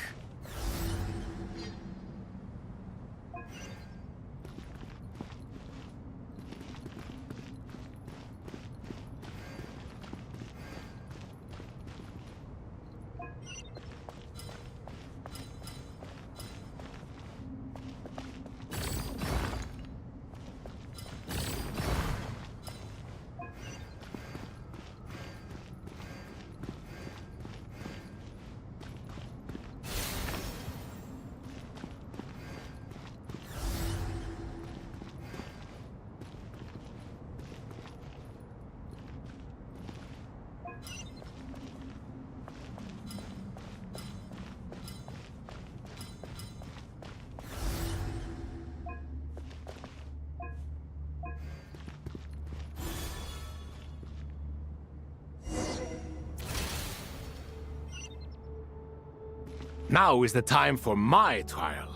Now is the time for my trial.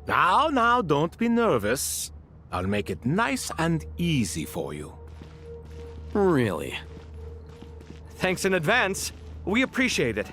Now, don't be nervous. I'll make it nice and easy for you. Really? Thanks in advance. We appreciate it.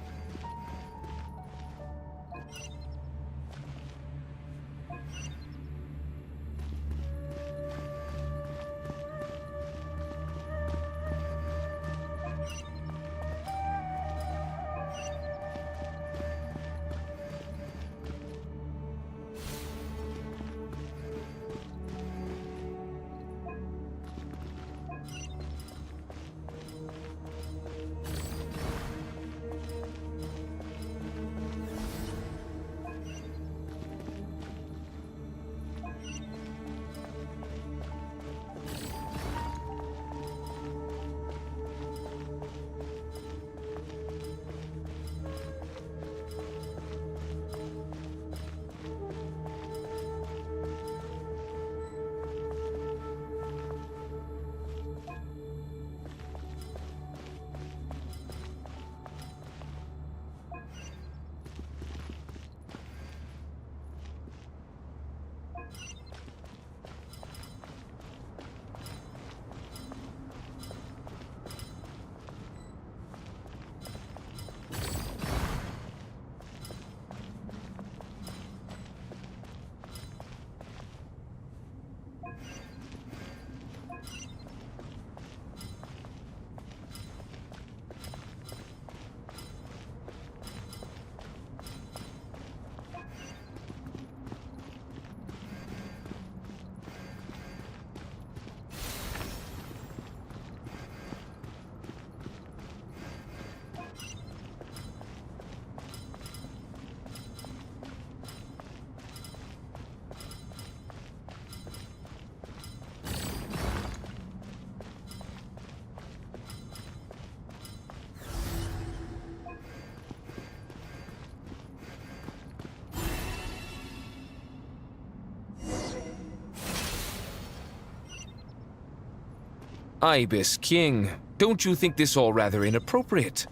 Ibis King, don't you think this all rather inappropriate?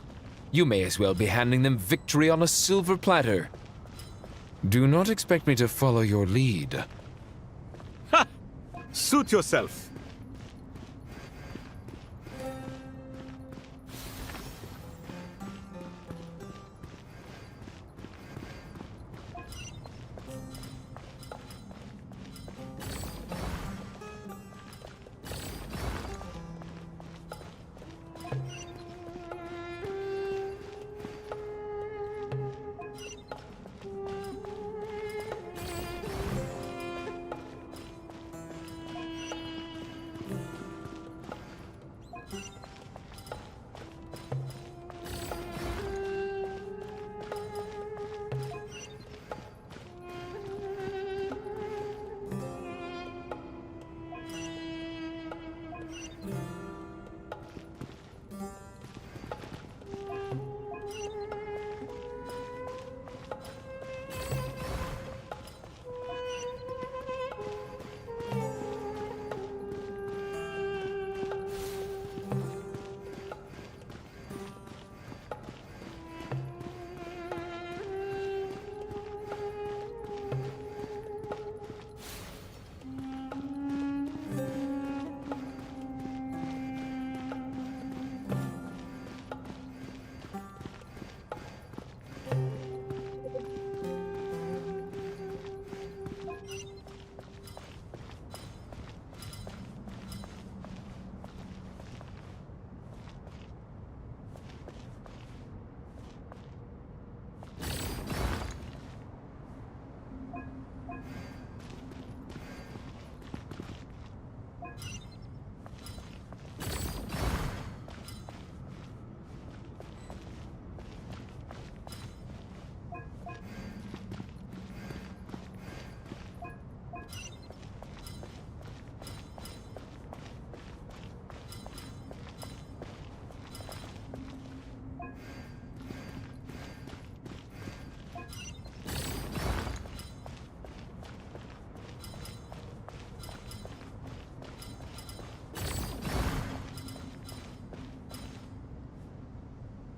You may as well be handing them victory on a silver platter. Do not expect me to follow your lead. Ha! Suit yourself.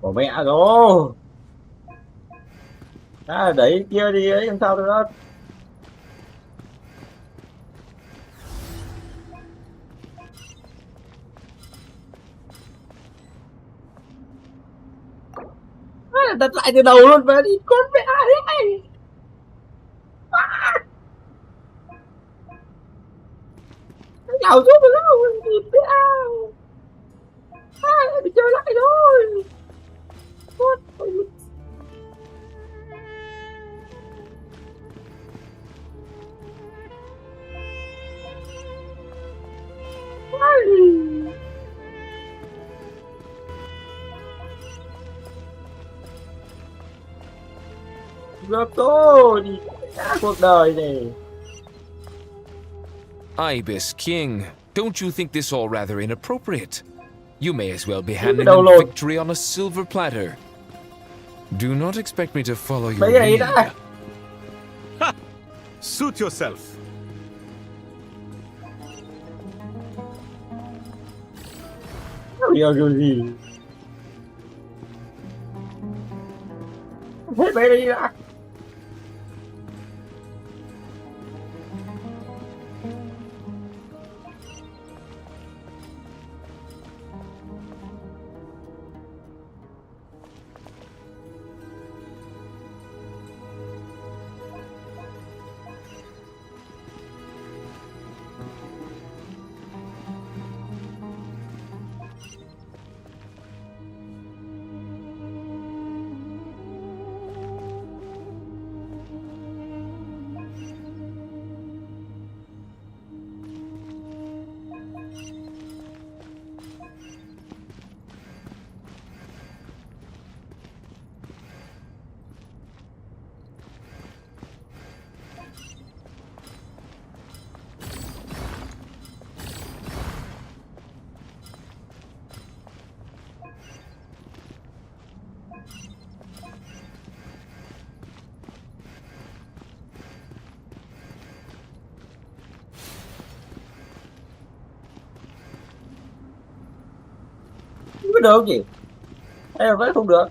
Bỏ mẹ rồi. Đẩy kia đi ấy làm sao được. Đặt lại từ đầu luôn về đi con mẹ đấy. Nào giúp được đâu thì mẹ. Bị chơi lại rồi. Được thôi, đi cuộc đời này. Ibis King, don't you think this all rather inappropriate? You may as well be handing them victory on a silver platter. Do not expect me to follow your lead. Ha! Suit yourself. Hiểu điều gì? Hết bé đi đã. Không có được gì. Em vẫn không được.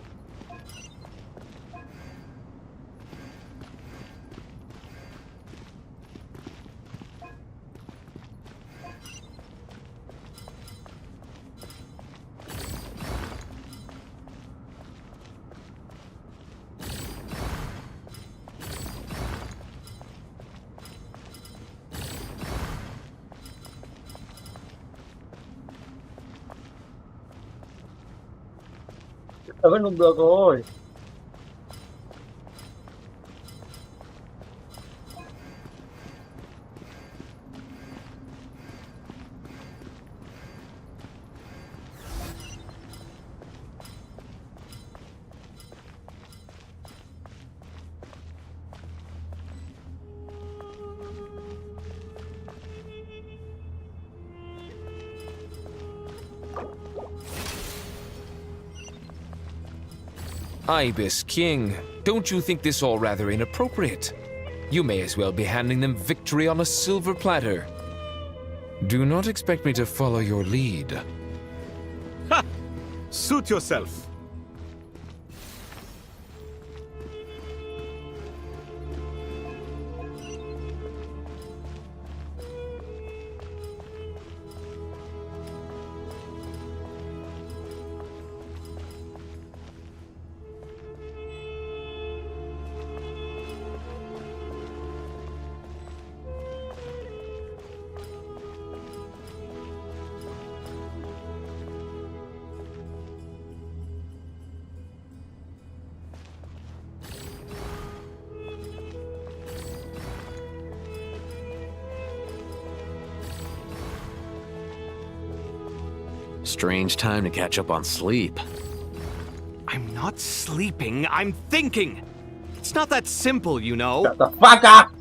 Vẫn không được rồi. Ibis King, don't you think this all rather inappropriate? You may as well be handing them victory on a silver platter. Do not expect me to follow your lead. Ha! Suit yourself. Strange time to catch up on sleep. I'm not sleeping, I'm thinking! It's not that simple, you know. Shut the fuck up!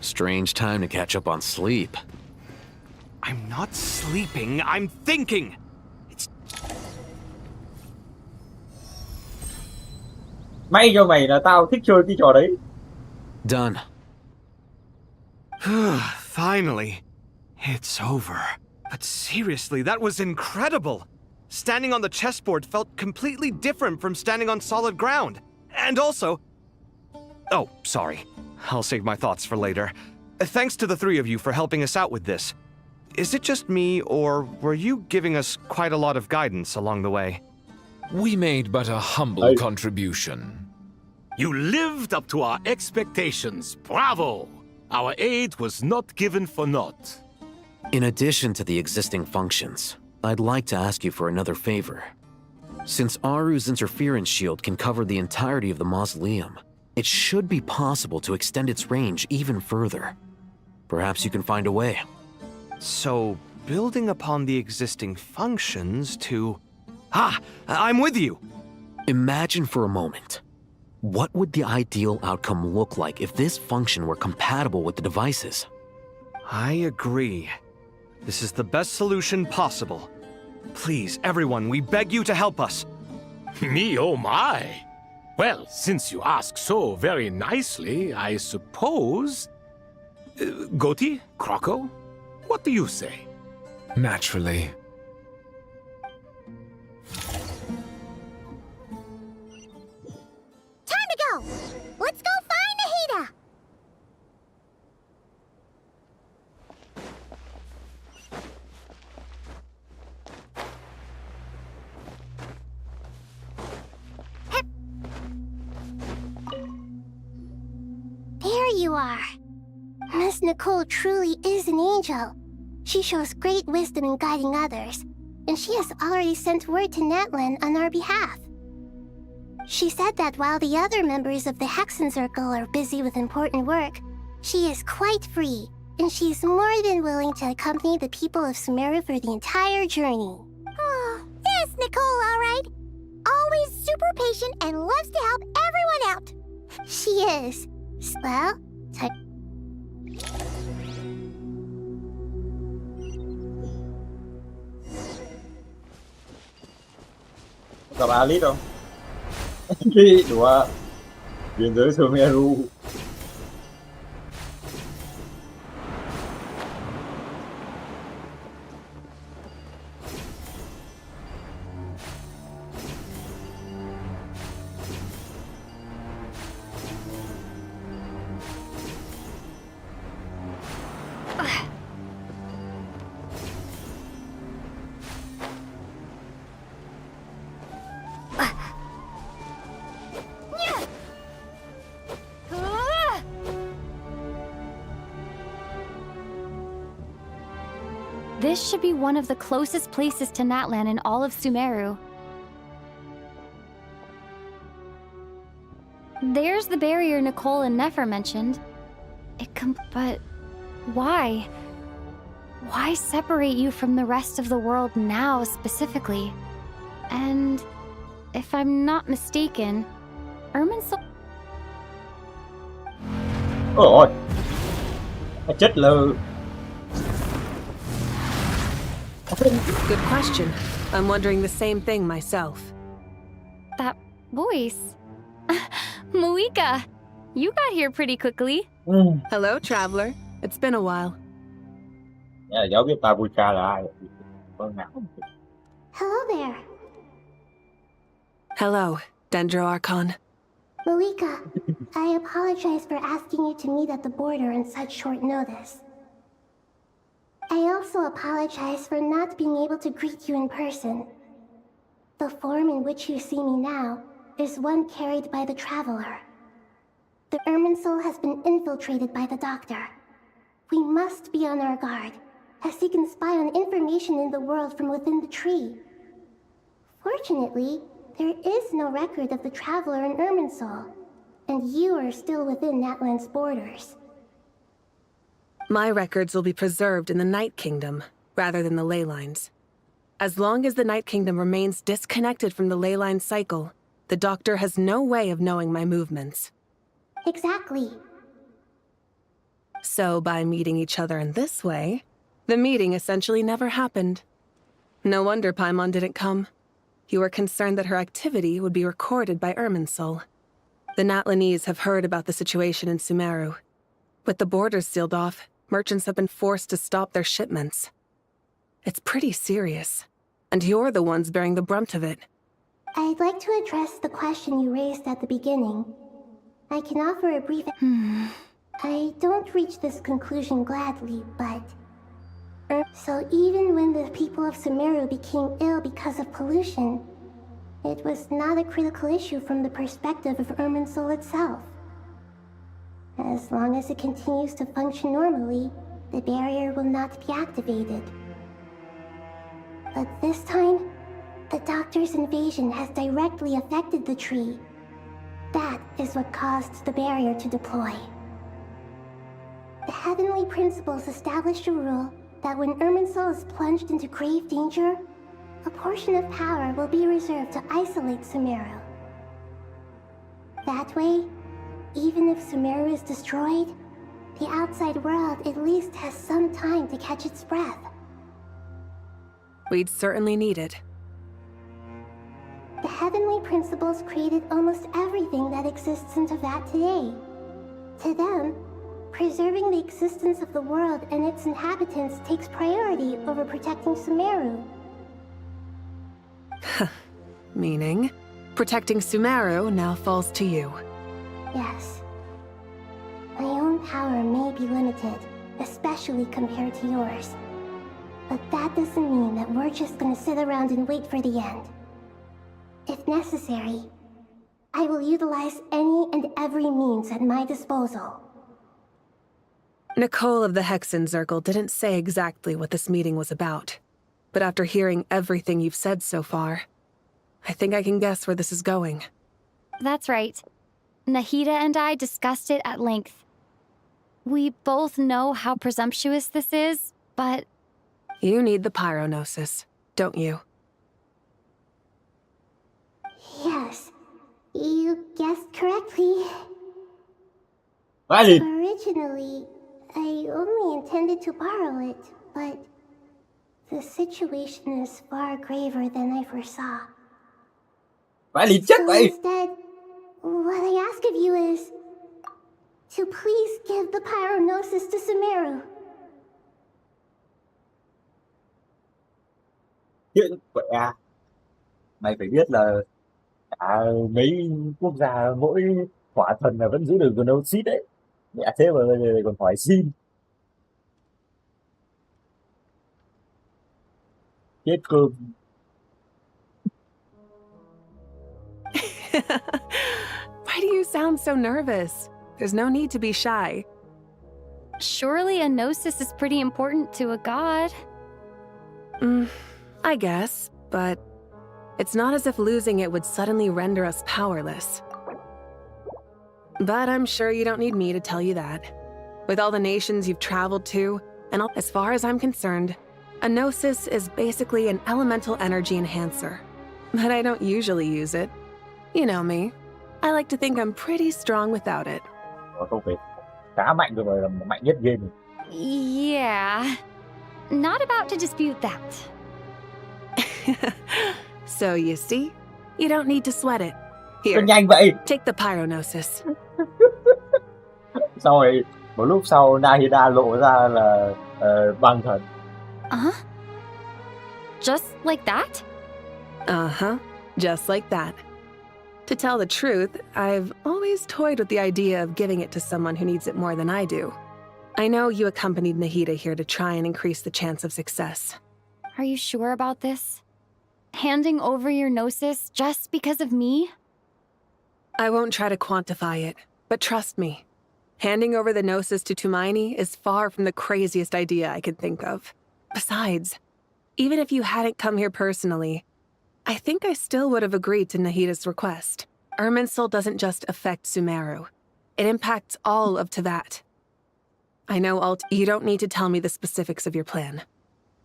Strange time to catch up on sleep. I'm not sleeping, I'm thinking! May cho mày là tao thích chơi cái trò đấy. Done. Finally. It's over. But seriously, that was incredible! Standing on the chessboard felt completely different from standing on solid ground. And also... Oh, sorry. I'll save my thoughts for later. Thanks to the three of you for helping us out with this. Is it just me, or were you giving us quite a lot of guidance along the way? We made but a humble contribution. You lived up to our expectations. Bravo! Our aid was not given for naught. In addition to the existing functions, I'd like to ask you for another favor. Since Aru's interference shield can cover the entirety of the mausoleum, it should be possible to extend its range even further. Perhaps you can find a way. So, building upon the existing functions to... Ah! I'm with you! Imagine for a moment. What would the ideal outcome look like if this function were compatible with the devices? I agree. This is the best solution possible. Please, everyone, we beg you to help us. Me, oh my! Well, since you ask so very nicely, I suppose... Goti? Croco? What do you say? Naturally. Time to go! Let's go find Nahida! you are. Miss Nicole truly is an angel. She shows great wisdom in guiding others, and she has already sent word to Natlan on our behalf. She said that while the other members of the Hexen Circle are busy with important work, she is quite free, and she is more than willing to accompany the people of Sumeru for the entire journey. Oh, yes, Nicole, all right. Always super patient and loves to help everyone out. She is. Well, gặp Alice không? Đi đùa biên giới Sumeru. This should be one of the closest places to Natlan in all of Sumeru. There's the barrier Nicole and Nefer mentioned. But why? Why separate you from the rest of the world now, specifically? And if I'm not mistaken, Irminsul... Ôi ôi, chết lừ. Good question. I'm wondering the same thing myself. That voice... Malika, you got here pretty quickly. Hello, traveler. It's been a while. Dẫu biết ta Malika là ai. Hello there. Hello, Dendro Archon. Malika, I apologize for asking you to meet at the border on such short notice. I also apologize for not being able to greet you in person. The form in which you see me now is one carried by the Traveler. The Irminsul has been infiltrated by the Doctor. We must be on our guard, as he can spy on information in the world from within the tree. Fortunately, there is no record of the Traveler in Irminsul, and you are still within Natlan's borders. My records will be preserved in the Night Kingdom, rather than the ley lines. As long as the Night Kingdom remains disconnected from the ley line cycle, the Doctor has no way of knowing my movements. Exactly. So by meeting each other in this way, the meeting essentially never happened. No wonder Paimon didn't come. You were concerned that her activity would be recorded by Irminsul. The Natlanese have heard about the situation in Sumeru. With the borders sealed off, merchants have been forced to stop their shipments. It's pretty serious, and you're the ones bearing the brunt of it. I'd like to address the question you raised at the beginning. I can offer a brief... I don't reach this conclusion gladly, but... So even when the people of Sumeru became ill because of pollution, it was not a critical issue from the perspective of Irminsul itself. As long as it continues to function normally, the barrier will not be activated. But this time, the Doctor's invasion has directly affected the tree. That is what caused the barrier to deploy. The Heavenly Principles established a rule that when Irminsul is plunged into grave danger, a portion of power will be reserved to isolate Sumeru. That way, even if Sumeru is destroyed, the outside world at least has some time to catch its breath. We'd certainly need it. The Heavenly Principles created almost everything that exists in Teyvat today. To them, preserving the existence of the world and its inhabitants takes priority over protecting Sumeru. Meaning, protecting Sumeru now falls to you. Yes. My own power may be limited, especially compared to yours. But that doesn't mean that we're just gonna sit around and wait for the end. If necessary, I will utilize any and every means at my disposal. Nicole of the Hexen Circle didn't say exactly what this meeting was about. But after hearing everything you've said so far, I think I can guess where this is going. That's right. Nahida and I discussed it at length. We both know how presumptuous this is, but... You need the pyronosis, don't you? Yes, you guessed correctly. Vãi lìn. Originally, I only intended to borrow it, but the situation is far graver than I foresaw. Vãi lìn chết So vậy. instead, what I ask of you is to please give the pyronosis to Sumeru. Chuyện vậy à? Mày phải biết là cả mấy quốc gia mỗi hỏa thần là vẫn giữ được Gnosis đấy. Mẹ thế mà bây giờ còn hỏi xin. Chết cơm. Why do you sound so nervous? There's no need to be shy. Surely a gnosis is pretty important to a god. I guess, but it's not as if losing it would suddenly render us powerless. But I'm sure you don't need me to tell you that. With all the nations you've traveled to, and as far as I'm concerned, a gnosis is basically an elemental energy enhancer. But I don't usually use it. You know me. I like to think I'm pretty strong without it. Không phải khá mạnh rồi mà mạnh nhất game. Yeah. Not about to dispute that. So you see, you don't need to sweat it. Here, Sao nhanh vậy? take the pyronosis. Sau rồi một lúc sau Nahida lộ ra là băng thần. Just like that? Uh-huh, just like that. To tell the truth, I've always toyed with the idea of giving it to someone who needs it more than I do. I know you accompanied Nahida here to try and increase the chance of success. Are you sure about this? Handing over your gnosis just because of me? I won't try to quantify it, but trust me. Handing over the gnosis to Tumaini is far from the craziest idea I could think of. Besides, even if you hadn't come here personally, I think I still would have agreed to Nahida's request. Irminsul doesn't just affect Sumeru. It impacts all of Teyvat. I know you don't need to tell me the specifics of your plan.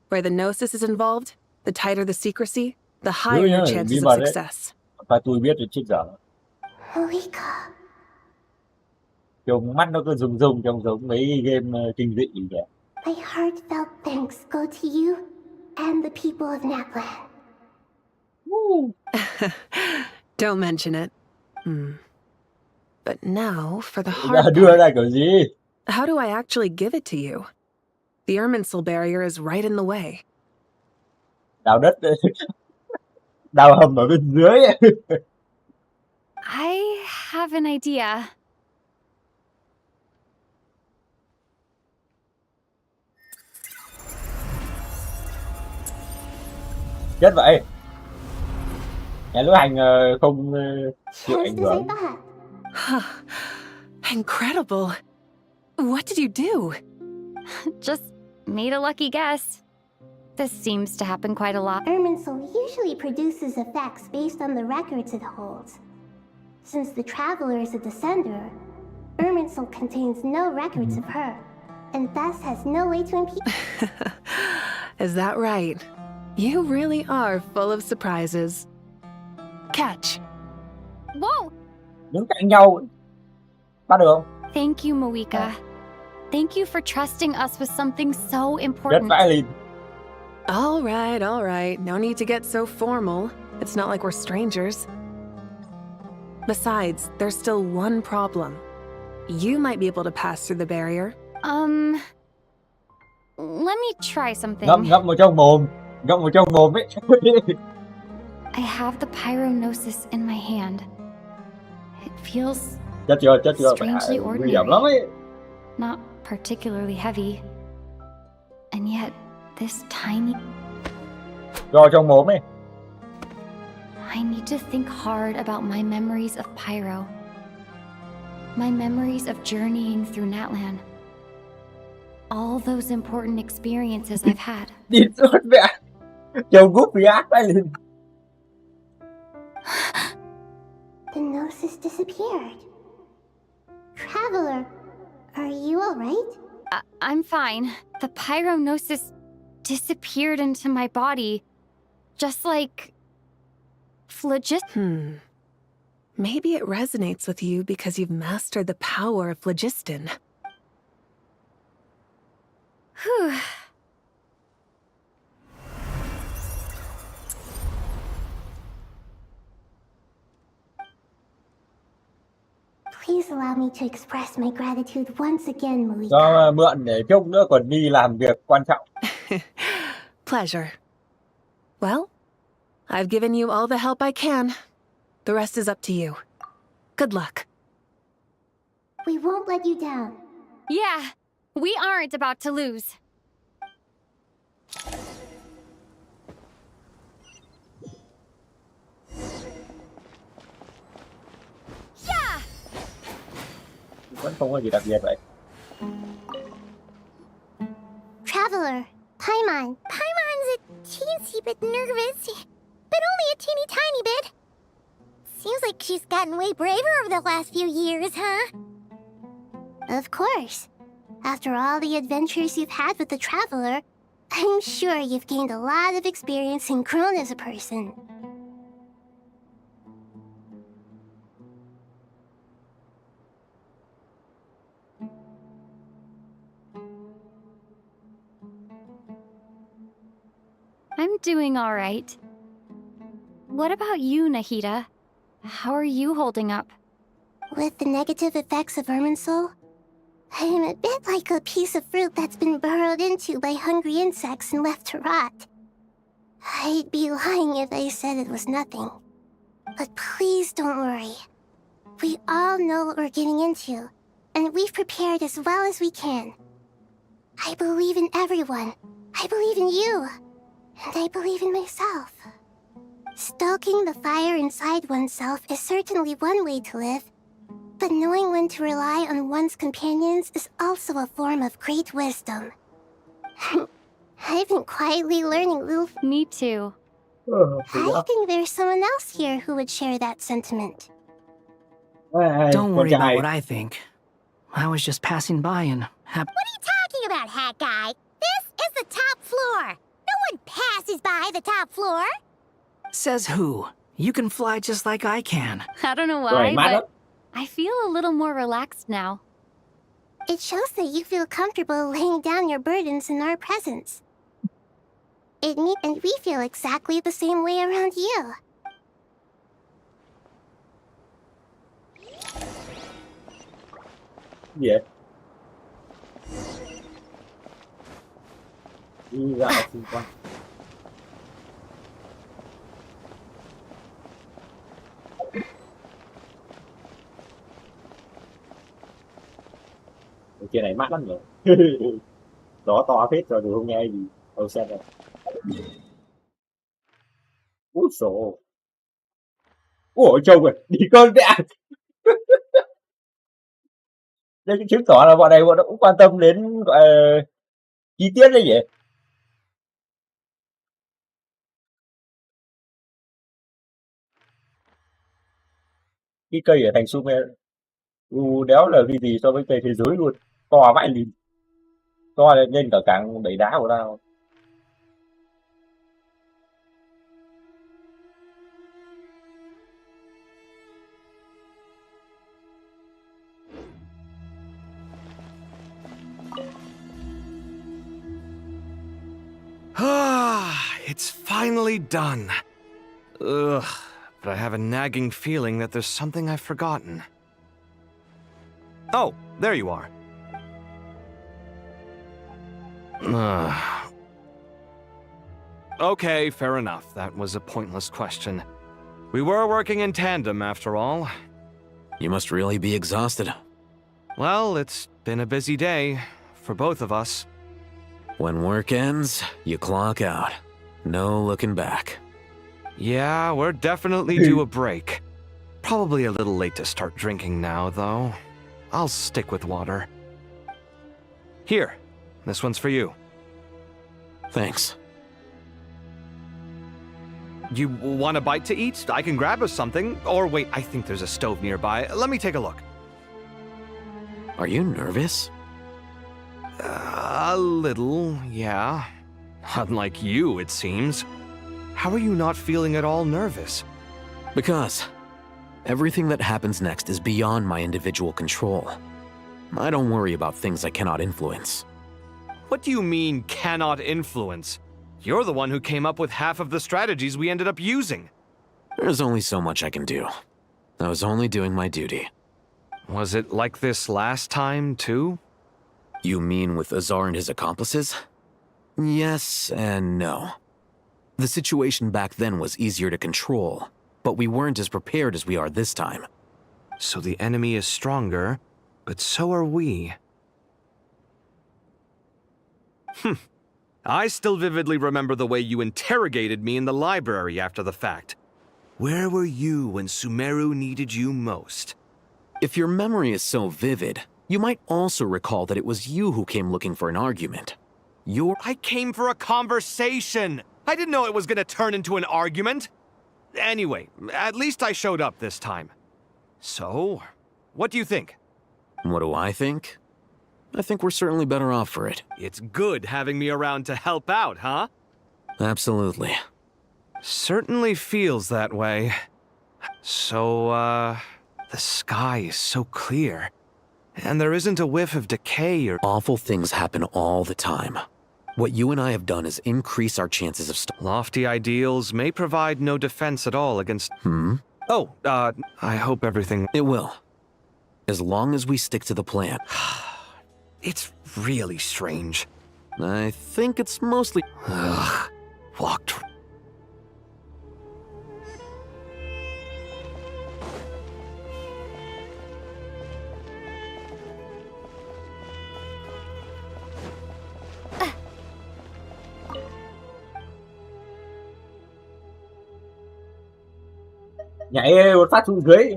Where the gnosis is involved, the tighter the secrecy, the higher your chances of success. Và tôi biết rồi chết dở. Moika. Trông mắt nó cứ rung rung trông giống mấy game kinh dị kìa. My heartfelt thanks go to you and the people of Napland. Don't mention it. But now for the Đưa hard đưa part. ra kiểu gì? How do I actually give it to you? The Irminsul barrier is right in the way. Đào đất, đào hầm ở bên dưới. I have an idea. Chết vậy. Nhà lữ hành không chịu ảnh hưởng. Incredible. What did you do? Just made a lucky guess. This seems to happen quite a lot. Irminsul usually produces effects based on the records it holds. Since the Traveler is a descender, Irminsul contains no records of her, and thus has no way to impede. Is that right? You really are full of surprises. Catch. Whoa! Đứng cạnh nhau. Bắt được không? Thank you, Moika. Thank you for trusting us with something so Rất important. vãi lìn. All right. No need to get so formal. It's not like we're strangers. Besides, there's still one problem. You might be able to pass through the barrier. Let me try something. Ngậm vào trong mồm. Ngậm vào trong mồm ấy. I have the pyronosis in my hand. It feels Chết chưa. strangely Nguy hiểm lắm ordinary. ấy. Not particularly heavy. And yet, this tiny... Cho trong mồm ấy. I need to think hard about my memories of Pyro. My memories of journeying through Natlan. all those important experiences I've had. Đi suốt mẹ. Chồng gúp bị ác phải lên. The gnosis disappeared. Traveler, are you alright? I'm fine. The pyrognosis disappeared into my body. Just like... Maybe it resonates with you because you've mastered the power of phlogiston. Whew. Please allow me to express my gratitude once again, Malika. Cho mượn để chút nữa còn đi làm việc quan trọng. Pleasure. Well, I've given you all the help I can. The rest is up to you. Good luck. We won't let you down. Yeah, we aren't about to lose. Yeah! Vẫn không có gì đặc biệt vậy. Traveler, Paimon. Paimon's a teensy bit nervous, but only a teeny tiny bit. Seems like she's gotten way braver over the last few years, huh? Of course. After all the adventures you've had with the Traveler, I'm sure you've gained a lot of experience and grown as a person. I'm doing all right. What about you, Nahida? How are you holding up? With the negative effects of Irminsul, I'm a bit like a piece of fruit that's been burrowed into by hungry insects and left to rot. I'd be lying if I said it was nothing. But please don't worry. We all know what we're getting into, and we've prepared as well as we can. I believe in everyone. I believe in you. And I believe in myself. Stoking the fire inside oneself is certainly one way to live, but knowing when to rely on one's companions is also a form of great wisdom. I've been quietly learning little... Me too. I think there's someone else here who would share that sentiment. Don't worry about what I think. I was just passing by and What are you talking about, Hat Guy? This is the top floor. No one passes by the top floor. Says who? You can fly just like I can. I don't know why, but I feel a little more relaxed now. It shows that you feel comfortable laying down your burdens in our presence. And we feel exactly the same way around you. Yeah. Đi dạo xung quanh. Ở trên này mát lắm rồi. Gió to phết rồi, không nghe gì. Đâu xem này. Úi sổ. Ủa trông rồi, đi cơn vẽ. Đây chứng tỏ là bọn này bọn nó cũng quan tâm đến gọi là chi tiết đấy vậy. Cái cây ở thành Sumeru đéo là cái gì so với cây thế giới luôn, to vãi lìn, to lên cả cảng đẩy đá của tao. It's finally done. Ugh, but I have a nagging feeling that there's something I've forgotten. Oh, there you are. Okay, fair enough. That was a pointless question. We were working in tandem, after all. You must really be exhausted. Well, it's been a busy day for both of us. When work ends, you clock out. No looking back. Yeah, we're definitely due a break. Probably a little late to start drinking now, though. I'll stick with water. Here, This one's for you. Thanks. You want a bite to eat? I can grab us something. Or wait, I think there's a stove nearby. Let me take a look. Are you nervous? A little, yeah. Unlike you, it seems. How are you not feeling at all nervous? Because everything that happens next is beyond my individual control. I don't worry about things I cannot influence. What do you mean, cannot influence? You're the one who came up with half of the strategies we ended up using. There's only so much I can do. I was only doing my duty. Was it like this last time, too? You mean with Azar and his accomplices? Yes and no. The situation back then was easier to control, but we weren't as prepared as we are this time. So the enemy is stronger, but so are we. I still vividly remember the way you interrogated me in the library after the fact. Where were you when Sumeru needed you most? If your memory is so vivid, you might also recall that it was you who came looking for an argument. I came for a conversation! I didn't know it was gonna turn into an argument! Anyway, at least I showed up this time. So, what do you think? What do I think? I think we're certainly better off for it. It's good having me around to help out, huh? Absolutely. Certainly feels that way. So, the sky is so clear. And there isn't a whiff of decay or... Awful things happen all the time. What you and I have done is increase our chances of... Lofty ideals may provide no defense at all against... Oh, I hope everything... It will. As long as we stick to the plan. It's really strange. I think it's mostly... Walked... Nhảy một phát xuống dưới.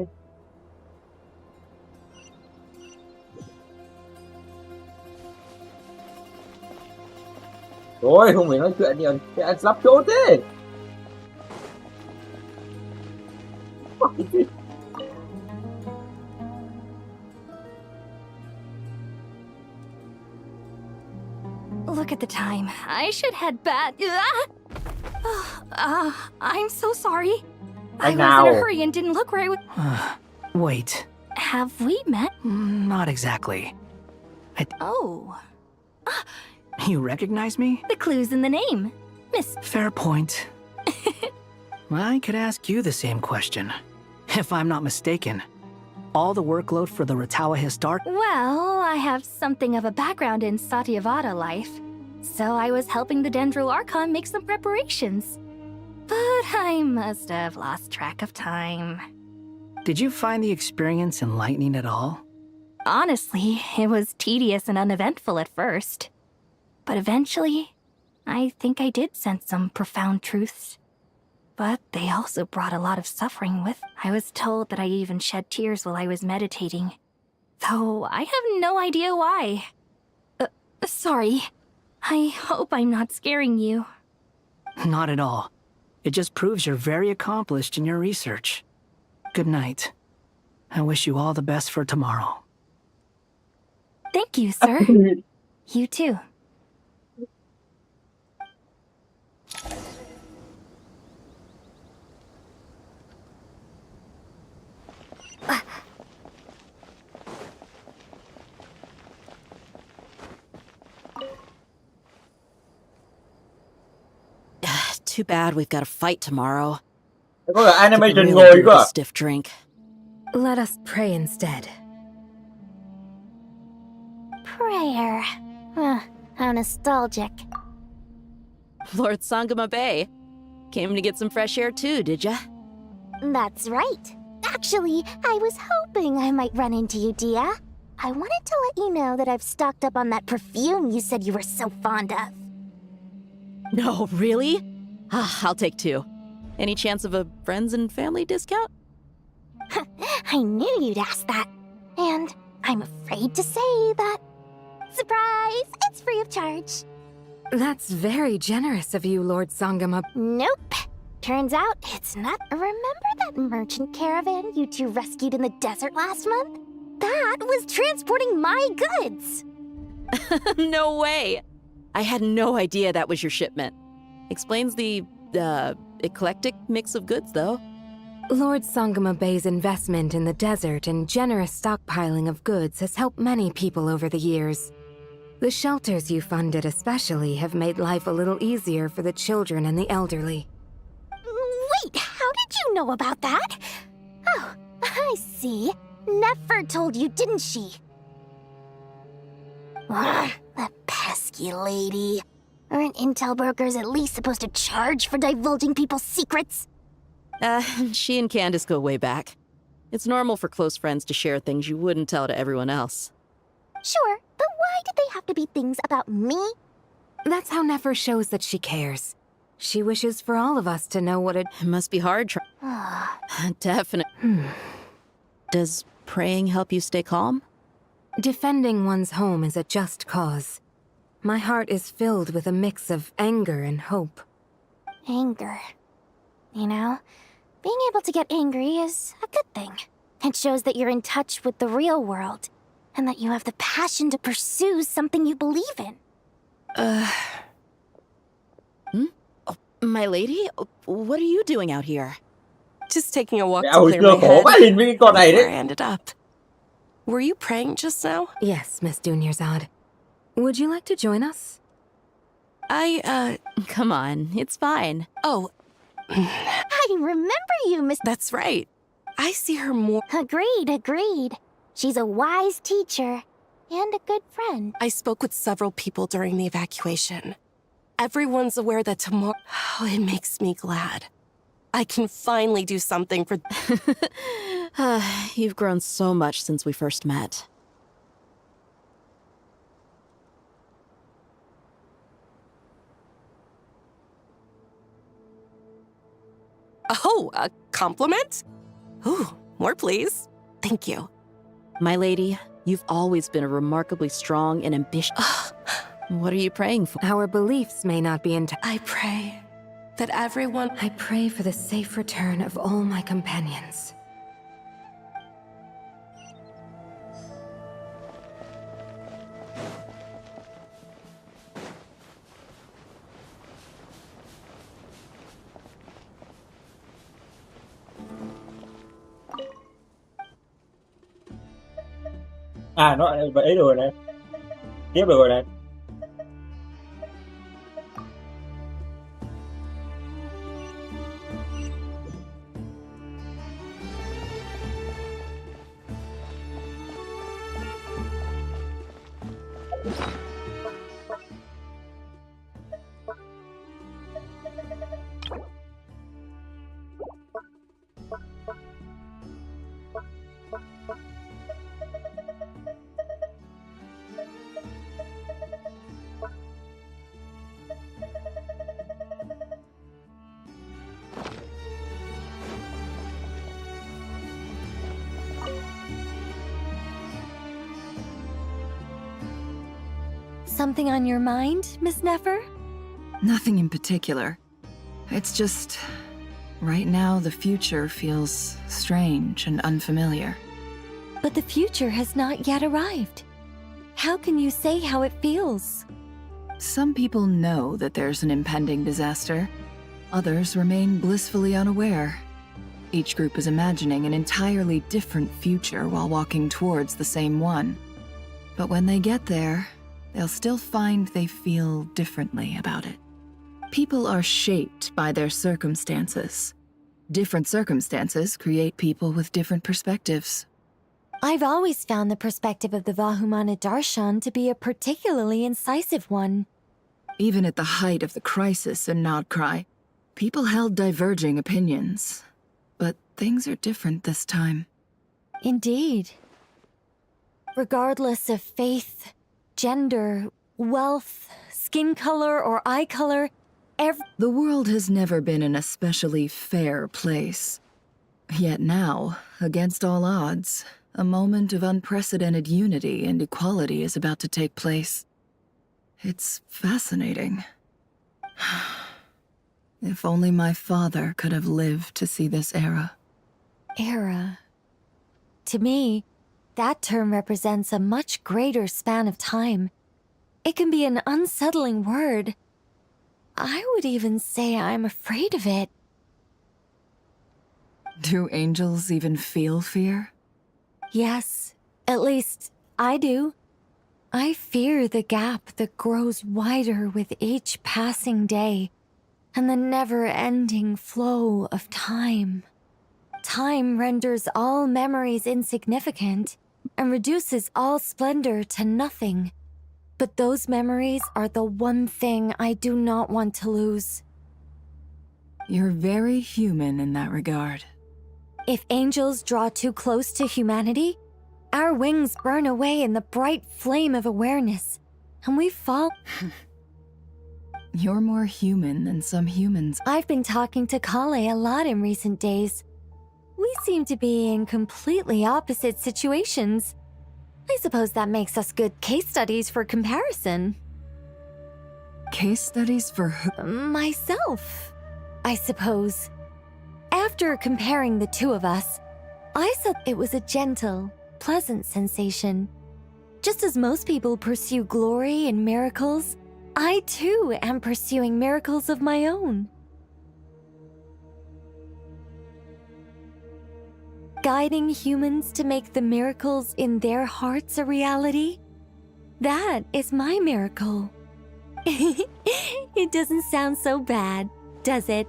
Thôi không phải nói chuyện nhiều, sẽ sắp chỗ thế. Look at the time. I should head back. I'm so sorry. I was in a hurry and didn't look where I was. Wait. Have we met? Not exactly. Oh. You recognize me? The clue's in the name. Miss... Fair point. I could ask you the same question. If I'm not mistaken, all the workload for the Ratawa Historic... Well, I have something of a background in Satyavada life, so I was helping the Dendro Archon make some preparations. But I must have lost track of time. Did you find the experience enlightening at all? Honestly, it was tedious and uneventful at first. But eventually, I think I did sense some profound truths. But they also brought a lot of suffering with. I was told that I even shed tears while I was meditating. Though I have no idea why. Sorry. I hope I'm not scaring you. Not at all. It just proves you're very accomplished in your research. Good night. I wish you all the best for tomorrow. Thank you, sir. You too. Too bad we've got a fight tomorrow. Có cả animation Really ngồi do cơ a à? stiff drink. Let us pray instead. Prayer. How nostalgic. Lord Sangama Bay. Came to get some fresh air too, did ya? That's right. Actually, I was hoping I might run into you, Dia. I wanted to let you know that I've stocked up on that perfume you said you were so fond of. No, really? I'll take 2. Any chance of a friends and family discount? I knew you'd ask that. And I'm afraid to say that Surprise! It's free of charge. That's very generous of you, Lord Sangama. Nope. Turns out it's not. Remember that merchant caravan you two rescued in the desert last month? That was transporting my goods. No way! I had no idea that was your shipment. Explains the, eclectic mix of goods, though. Lord Sangama Bay's investment in the desert and generous stockpiling of goods has helped many people over the years. The shelters you funded especially have made life a little easier for the children and the elderly. Wait, how did you know about that? Oh, I see. Nefer told you, didn't she? Ugh, that pesky lady. Aren't intel brokers at least supposed to charge for divulging people's secrets? She and Candace go way back. It's normal for close friends to share things you wouldn't tell to everyone else. Sure, but why did they have to be things about me? That's how Nefer shows that she cares. She wishes for all of us to know what it must be hard. Definitely. Does praying help you stay calm? Defending one's home is a just cause. My heart is filled with a mix of anger and hope. Anger. You know, being able to get angry is a good thing. It shows that you're in touch with the real world, and that you have the passion to pursue something you believe in. My lady, what are you doing out here? Just taking a walk Mẹ to hồi clear xưa my khổ head. quá Linh với cái con này Where I đấy. ended up. Were you praying just now? Yes, Miss Dunyarzad. Would you like to join us? Come on, it's fine. Oh. I remember you, Miss... That's right. I see her more... Agreed. She's a wise teacher and a good friend. I spoke with several people during the evacuation. Everyone's aware that tomorrow... Oh, it makes me glad. I can finally do something for... You've grown so much since we first met. Oh, a compliment? Ooh, more please. Thank you. My lady, you've always been a remarkably strong and ambitious... What are you praying for? Our beliefs may not be in... I pray that everyone... I pray for the safe return of all my companions. À, nó vậy rồi này. Tiếp được rồi này. Something on your mind, Miss Nefer? Nothing in particular. It's just... right now, the future feels strange and unfamiliar. But the future has not yet arrived. How can you say how it feels? Some people know that there's an impending disaster. Others remain blissfully unaware. Each group is imagining an entirely different future while walking towards the same one. But when they get there, they'll still find they feel differently about it. People are shaped by their circumstances. Different circumstances create people with different perspectives. I've always found the perspective of the Vahumana Darshan to be a particularly incisive one. Even at the height of the crisis in Nod-Krai, people held diverging opinions. But things are different this time. Indeed. Regardless of faith, gender, wealth, skin color, or eye color, the world has never been an especially fair place. Yet now, against all odds, A moment of unprecedented unity and equality is about to take place. It's fascinating. If only my father could have lived to see this era. Era. To me, that term represents a much greater span of time. It can be an unsettling word. I would even say I'm afraid of it. Do angels even feel fear? Yes, at least I do. I fear the gap that grows wider with each passing day, and the never-ending flow of time. Time renders all memories insignificant and reduces all splendor to nothing. But those memories are the one thing I do not want to lose. You're very human in that regard. If angels draw too close to humanity, our wings burn away in the bright flame of awareness, and we fall. You're more human than some humans. I've been talking to Kale a lot in recent days. We seem to be in completely opposite situations. I suppose that makes us good case studies for comparison. Case studies for who? Myself, I suppose. After comparing the two of us, I said it was a gentle, pleasant sensation. Just as most people pursue glory and miracles, I too am pursuing miracles of my own. Guiding humans to make the miracles in their hearts a reality? That is my miracle. It doesn't sound so bad, does it?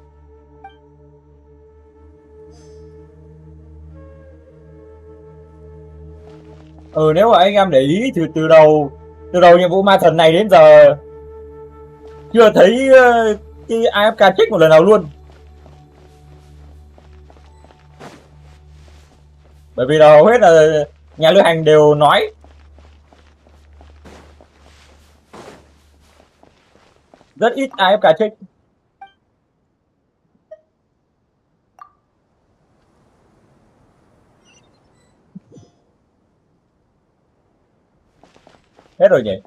Nếu mà anh em để ý thì từ đầu nhiệm vụ ma thần này đến giờ chưa thấy cái AFK check một lần nào luôn. Bởi vì là hầu hết là nhà lữ hành đều nói rất ít AFK check. Hết rồi nhỉ?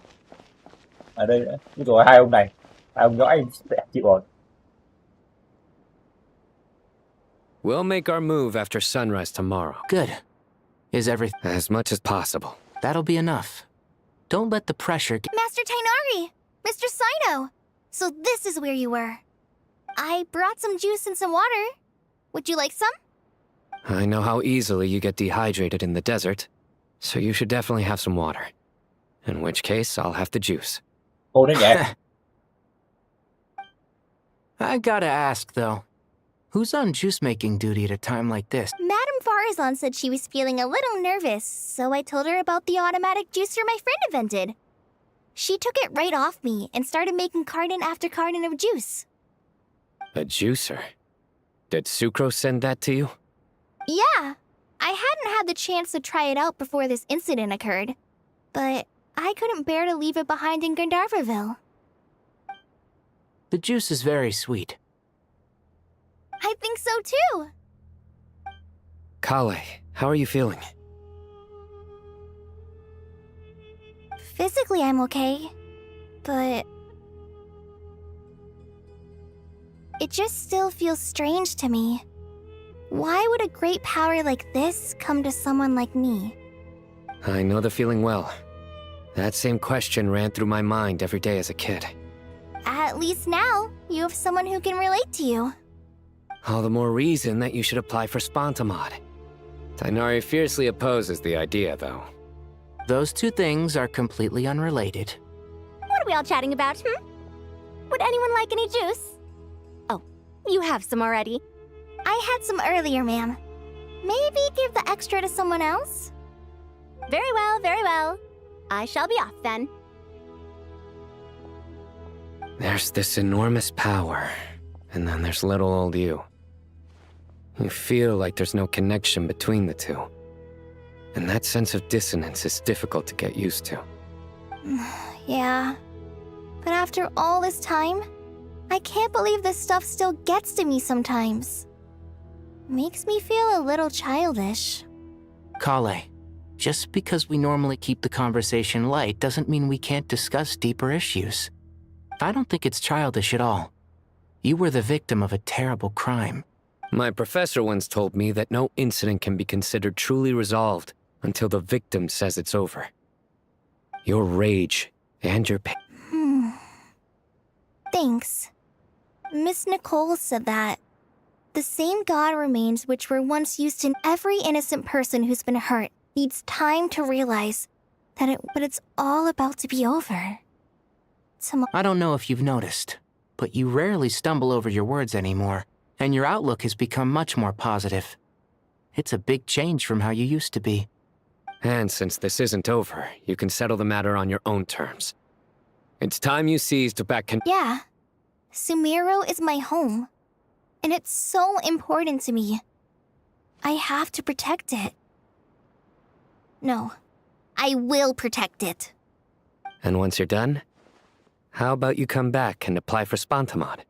Ở đây nữa. Rồi hai ông này, hai ông nhỏ anh sẽ chịu ổn. We'll make our move after sunrise tomorrow. Good. Is everything... As much as possible. That'll be enough. Don't let the pressure get... Master Tainari! Mr. Sino! So this is where you were. I brought some juice and some water. Would you like some? I know how easily you get dehydrated in the desert, so you should definitely have some water. In which case, I'll have the juice. I gotta ask, though. Who's on juice-making duty at a time like this? Madame Farazan said she was feeling a little nervous, so I told her about the automatic juicer my friend invented. She took it right off me and started making carton after carton of juice. A juicer? Did Sucrose send that to you? Yeah. I hadn't had the chance to try it out before this incident occurred, but I couldn't bear to leave it behind in Gandharvaville. The juice is very sweet. I think so too. Kale, how are you feeling? Physically, I'm okay, but it just still feels strange to me. Why would a great power like this come to someone like me? I know the feeling well. That same question ran through my mind every day as a kid. At least now, you have someone who can relate to you. All the more reason that you should apply for Spontamod. Tainari fiercely opposes the idea, though. Those two things are completely unrelated. What are we all chatting about, Would anyone like any juice? Oh, you have some already. I had some earlier, ma'am. Maybe give the extra to someone else? Very well, very well. I shall be off then. There's this enormous power, and then there's little old you. You feel like there's no connection between the two. And that sense of dissonance is difficult to get used to. Yeah. But after all this time, I can't believe this stuff still gets to me sometimes. Makes me feel a little childish. Kale, Just because we normally keep the conversation light doesn't mean we can't discuss deeper issues. I don't think it's childish at all. You were the victim of a terrible crime. My professor once told me that no incident can be considered truly resolved until the victim says it's over. Your rage and your pain. Thanks. Miss Nicole said that the same God remains which were once used in every innocent person who's been hurt needs time to realize that it's all about to be over. I don't know if you've noticed, but you rarely stumble over your words anymore, and your outlook has become much more positive. It's a big change from how you used to be. And since this isn't over, you can settle the matter on your own terms. It's time you seized back Yeah. Sumeru is my home. And it's so important to me. I have to protect it. No. I will protect it. And once you're done, how about you come back and apply for Spantamod?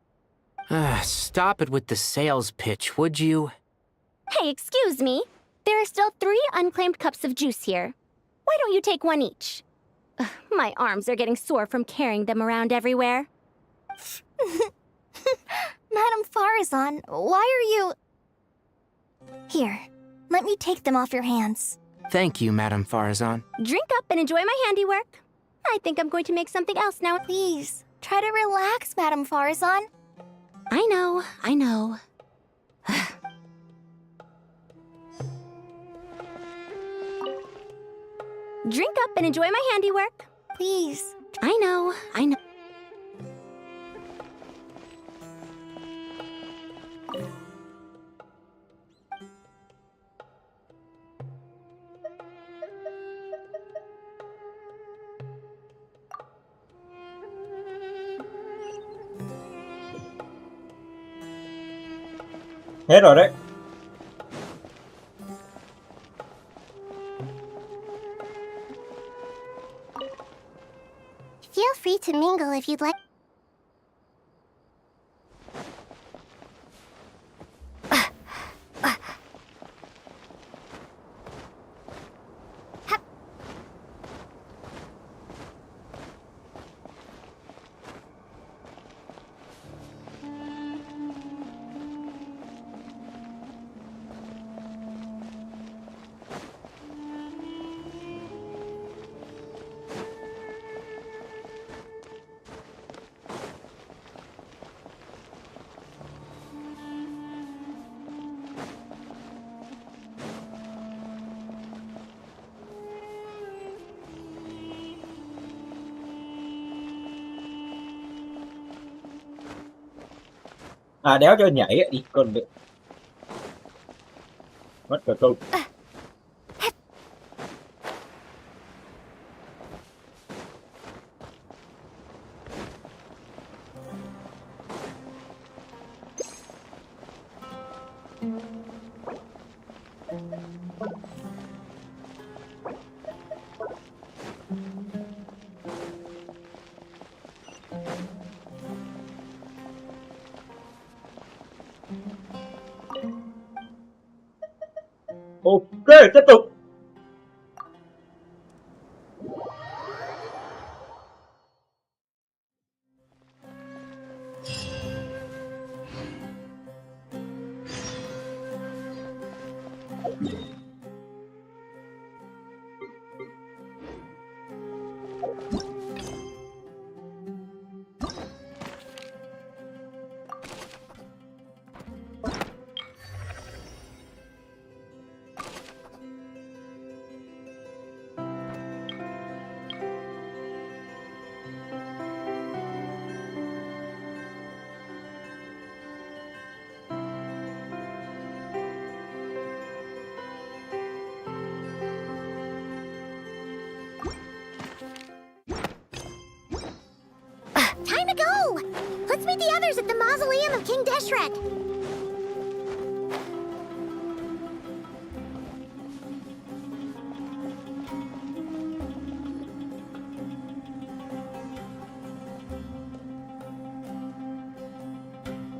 Stop it with the sales pitch, would you? Hey, excuse me. There are still 3 unclaimed cups of juice here. Why don't you take one each? Ugh, my arms are getting sore from carrying them around everywhere. Madame Farazan, why are you... Here, let me take them off your hands. Thank you, Madame Farazan. Drink up and enjoy my handiwork. I think I'm going to make something else now. Please, try to relax, Madame Farazan. I know. Drink up and enjoy my handiwork. Please. I know. Hết rồi đấy. Feel free to mingle if you'd like. À đéo cho nhảy đi còn được. Mất cả câu. Ok, tiếp tục. Time to go! Let's meet the others at the mausoleum of King Deshret.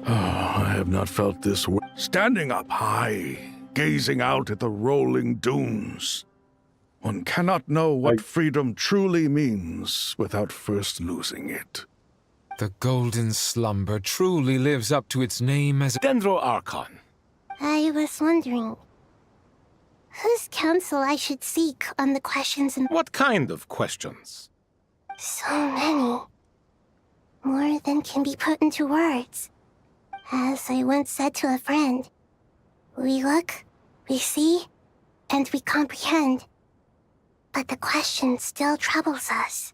I have not felt this way. Standing up high, gazing out at the rolling dunes. One cannot know what freedom truly means without first losing it. The golden slumber truly lives up to its name as Dendro Archon. I was wondering whose counsel I should seek on the questions and... What kind of questions? So many. More than can be put into words. As I once said to a friend, we look, we see, and we comprehend. But the question still troubles us.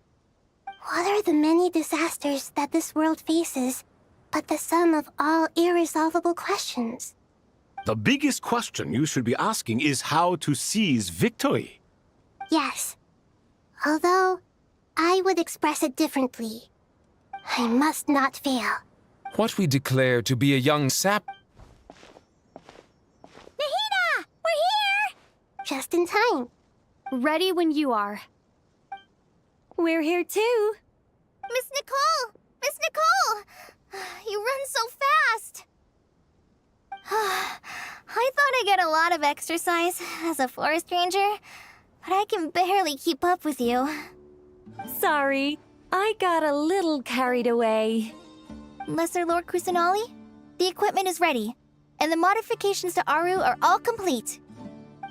What are the many disasters that this world faces, but the sum of all irresolvable questions? The biggest question you should be asking is how to seize victory. Yes. Although, I would express it differently. I must not fail. what we declare to be a young sap. Nahida! We're here! Just in time. Ready when you are. We're here too. Miss Nicole! Miss Nicole! You run so fast! I thought I'd get a lot of exercise as a forest ranger, but I can barely keep up with you. Sorry, I got a little carried away. Lesser Lord Kusanali, the equipment is ready, and the modifications to Aru are all complete.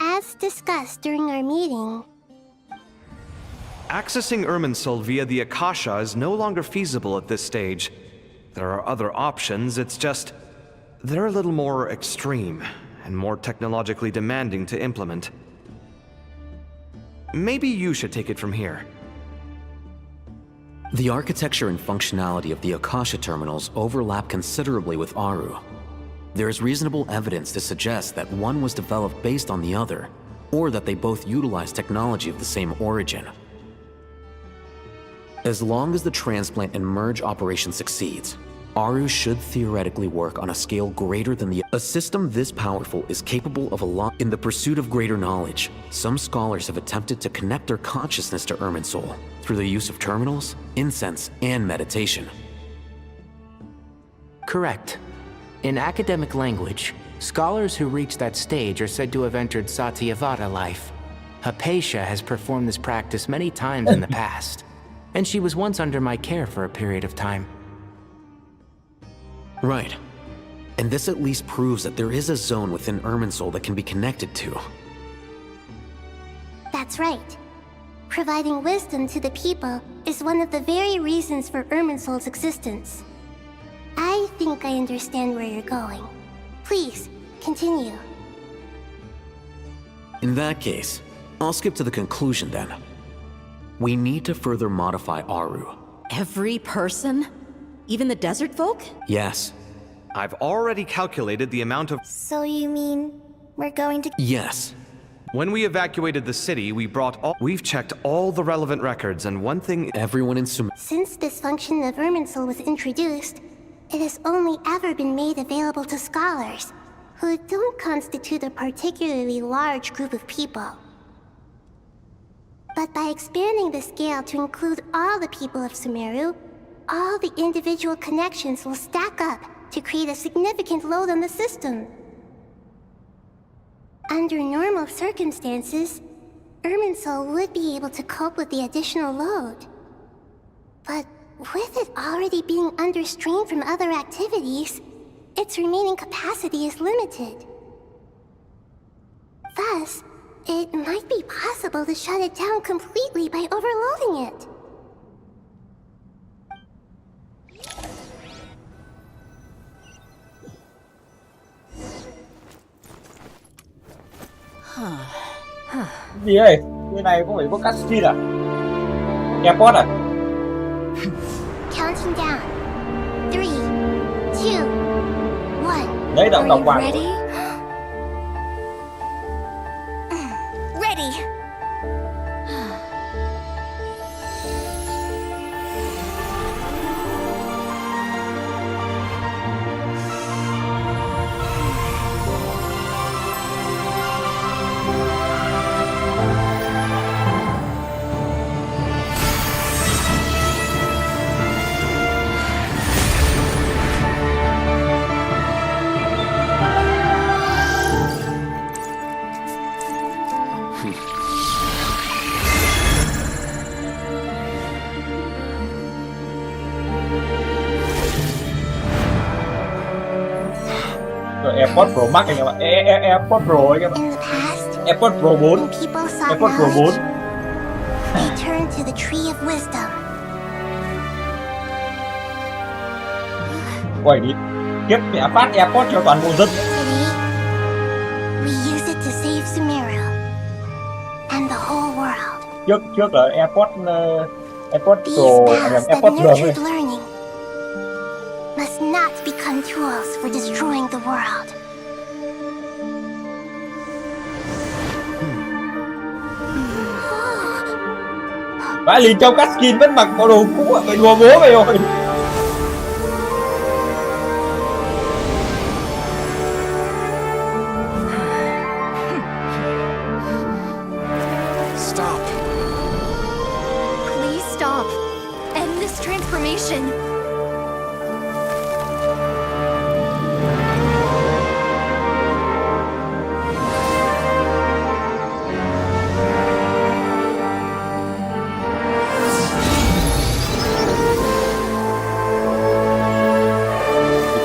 As discussed during our meeting, Accessing Irminsul via the Akasha is no longer feasible at this stage. There are other options, it's just... they're a little more extreme, and more technologically demanding to implement. Maybe you should take it from here. The architecture and functionality of the Akasha terminals overlap considerably with Aru. There is reasonable evidence to suggest that one was developed based on the other, or that they both utilize technology of the same origin. As long as the transplant and merge operation succeeds, Aru should theoretically work on a scale greater than the... A system this powerful is capable of a lot. In the pursuit of greater knowledge, some scholars have attempted to connect their consciousness to Irminsul through the use of terminals, incense, and meditation. Correct. In academic language, scholars who reach that stage are said to have entered Satyavada life. Hypatia has performed this practice many times in the past, and she was once under my care for a period of time. Right. And this at least proves that there is a zone within Irminsul that can be connected to. that's right. Providing wisdom to the people is one of the very reasons for Irminsul's existence. I think I understand where you're going. Please, continue. In that case, I'll skip to the conclusion then. We need to further modify Aru. Every person? Even the desert folk? Yes. I've already calculated the amount of... So you mean we're going to... Yes. When we evacuated the city, we've checked all the relevant records, and one thing... Everyone in Sumeru... Since this function of Irminsul was introduced, it has only ever been made available to scholars, who don't constitute a particularly large group of people. But by expanding the scale to include all the people of Sumeru, all the individual connections will stack up to create a significant load on the system. Under normal circumstances, Irminsul would be able to cope with the additional load. But with it already being under strain from other activities, its remaining capacity is limited. Thus, it might be possible to shut it down completely by overloading it. Gì ơi? Cái này có phải có cutscene à? Airport à? Counting down. 3, 2, 1. Đấy, đọc hoàng. Ready? Ready. AirPods Pro Max anh em ạ. AirPods Pro anh em ạ. AirPods Pro 4. AirPods Pro 4. They turned to the Tree of Wisdom. Quay đi. Tiếp mẹ phát AirPods cho toàn bộ dân. We use it to save Sumeru and the whole world. Trước là AirPods These Pro, paths that AirPods Pro nurtured learning must not become tools for destroying the world. Vãi lìn trong các skin vẫn mặc bộ đồ cũ ạ, mày đùa bố mày rồi. Stop. Please stop. End this transformation.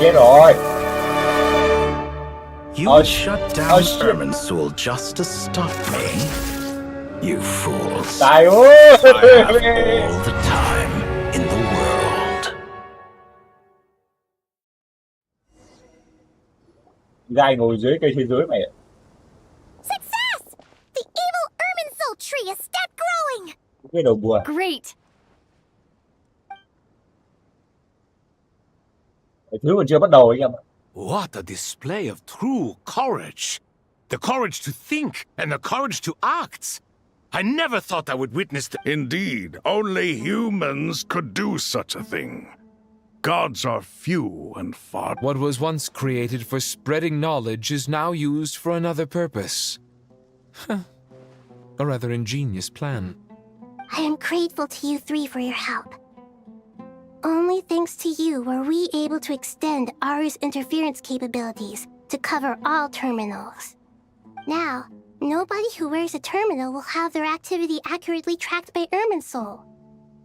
Chết rồi. You would shut down Irminsul just to stop me? You fools. Tài I ơi. have all the time in the world. Gai ngồi dưới cây thế giới mày ạ. Success! The evil Irminsul tree has stopped growing! Cái đầu bùa. Great. Thứ còn chưa bắt đầu anh em ạ. What a display of true courage. The courage to think and the courage to act. I never thought I would witness the... Indeed, only humans could do such a thing. Gods are few and far. What was once created for spreading knowledge is now used for another purpose. A rather ingenious plan. I am grateful to you three for your help. Only thanks to you were we able to extend Aru's interference capabilities to cover all terminals. Now, nobody who wears a terminal will have their activity accurately tracked by Irminsul.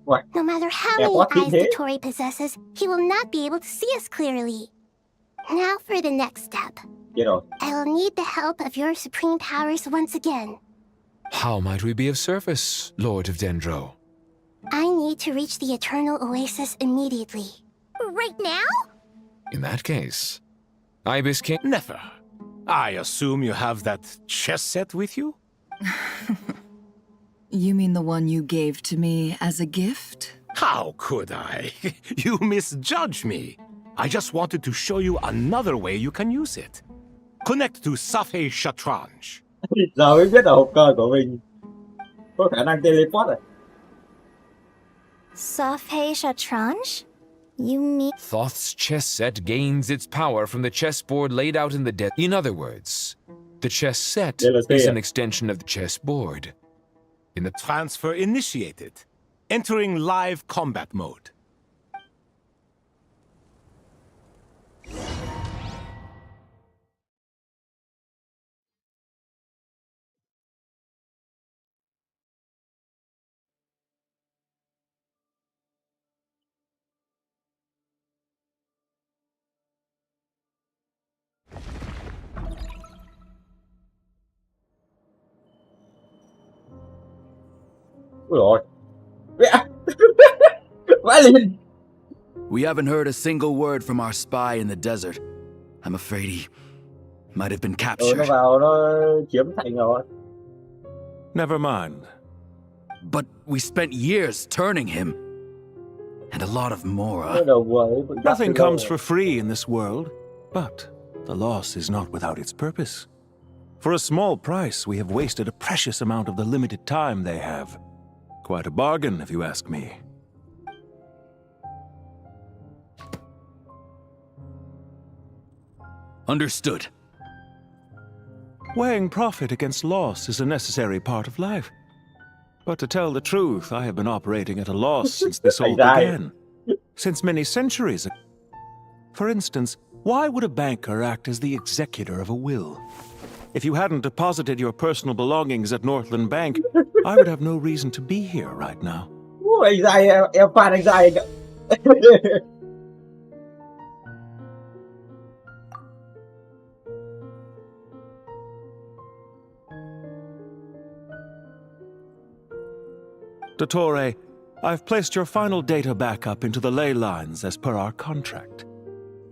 What? No matter how Yeah, many what eyes is the it? Tory possesses, he will not be able to see us clearly. Now for the next step. Chết rồi. I will need the help of your supreme powers once again. How might we be of service, Lord of Dendro? I need to reach the Eternal Oasis immediately. Right now? In that case, Ibis King... Never. I assume you have that chess set with you? You mean the one you gave to me as a gift? How could I? You misjudge me. I just wanted to show you another way you can use it. Connect to Safei Shatranj. Giờ mới biết là hộp cờ của mình có khả năng teleport rồi. Safei Shatranj? You mean... Thoth's chess set gains its power from the chessboard laid out in the desert. In other words, the chess set is an extension of the chessboard. In the transfer initiated, entering live combat mode. Ôi rồi. Vãi lìn. We haven't heard a single word from our spy in the desert. I'm afraid he might have been Nó captured. vào nó chiếm thành rồi. Never mind. But we spent years turning him. And a lot of Mora. Cái đầu bùa ấy cũng Nothing chắc từ comes lâu for free in this world, but the loss is not without its purpose. For a small price, we have wasted a precious amount of the limited time they have. Quite a bargain, if you ask me. Understood. Weighing profit against loss is a necessary part of life. But to tell the truth, I have been operating at a loss since this all began. Since many centuries ago. For instance, why would a banker act as the executor of a will? If you hadn't deposited your personal belongings at Northland Bank, I would have no reason to be here right now. Anh dai em phạt anh dai. Dottore, I've placed your final data backup into the ley lines as per our contract.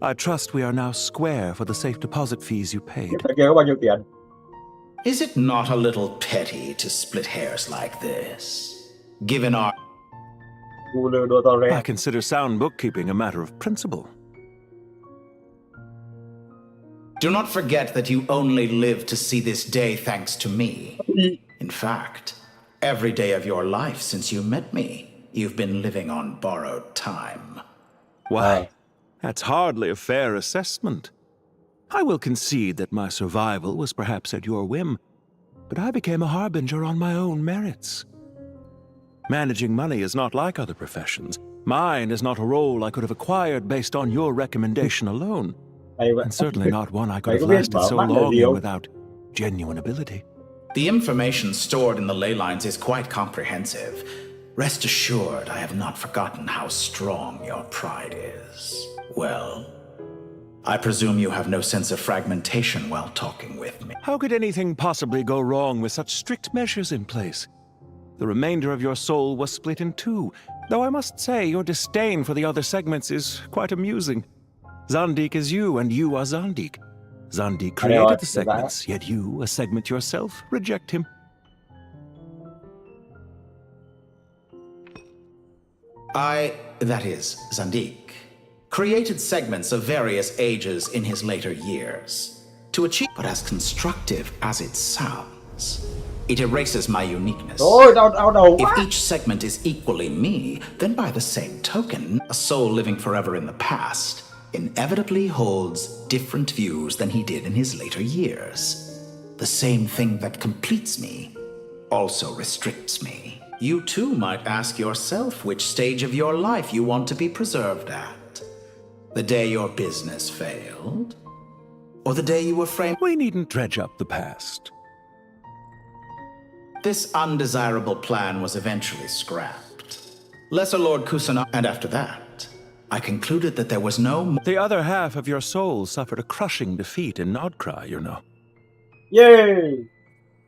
I trust we are now square for the safe deposit fees you paid. Phải kêu có bao nhiêu tiền? Is it not a little petty to split hairs like this? Given our... I consider sound bookkeeping a matter of principle. Do not forget that you only live to see this day thanks to me. In fact, every day of your life since you met me, you've been living on borrowed time. Why, that's hardly a fair assessment. I will concede that my survival was perhaps at your whim, but I became a harbinger on my own merits. Managing money is not like other professions. Mine is not a role I could have acquired based on your recommendation alone. And certainly not one I could have lasted so long in without genuine ability. The information stored in the ley lines is quite comprehensive. Rest assured, I have not forgotten how strong your pride is. Well, I presume you have no sense of fragmentation while talking with me. How could anything possibly go wrong with such strict measures in place? The remainder of your soul was split in two, though I must say your disdain for the other segments is quite amusing. Zandik is you, and you are Zandik. Zandik created the segments, yet you, a segment yourself, reject him. That is, Zandik, created segments of various ages in his later years to achieve, but as constructive as it sounds, it erases my uniqueness. If each segment is equally me, then by the same token, a soul living forever in the past inevitably holds different views than he did in his later years. The same thing that completes me also restricts me. You too might ask yourself which stage of your life you want to be preserved at. The day your business failed? Or the day you were framed? We needn't dredge up the past. This undesirable plan was eventually scrapped. Lesser Lord Kusana, and after that, I concluded that there was no... The other half of your soul suffered a crushing defeat in Nod-Krai, you know. Yay!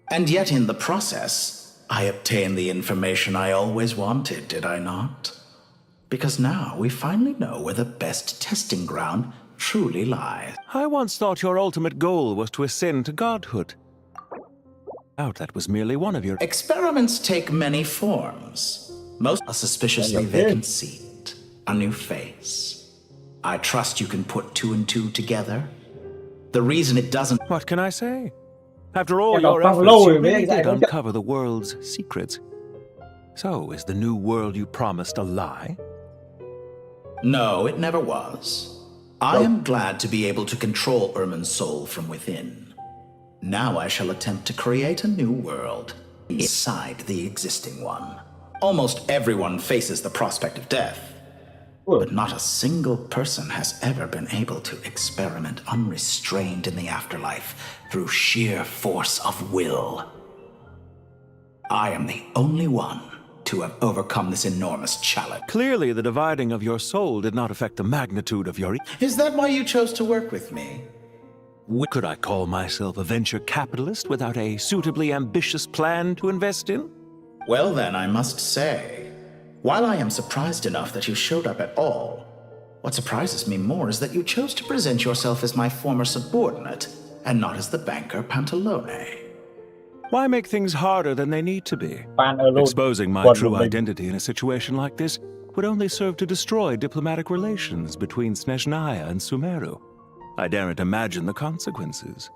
And yet in the process, I obtained the information I always wanted, did I not? Because now we finally know where the best testing ground truly lies. I once thought your ultimate goal was to ascend to godhood. Doubt that was merely one of your... Experiments take many forms. Most a suspiciously vacant seat. A new face. I trust you can put two and two together. The reason it doesn't... What can I say? After all your efforts, you really did uncover the world's secrets. So, is the new world you promised a lie? No, it never was. I am glad to be able to control Irmin's soul from within. Now I shall attempt to create a new world inside the existing one. Almost everyone faces the prospect of death. But not a single person has ever been able to experiment unrestrained in the afterlife through sheer force of will. I am the only one to have overcome this enormous challenge. Clearly, the dividing of your soul did not affect the magnitude of your... Is that why you chose to work with me? Could I call myself a venture capitalist without a suitably ambitious plan to invest in? Well then, I must say, while I am surprised enough that you showed up at all, what surprises me more is that you chose to present yourself as my former subordinate, and not as the banker Pantalone. Why make things harder than they need to be? Exposing my true identity in a situation like this would only serve to destroy diplomatic relations between Snezhnaya and Sumeru. I daren't imagine the consequences.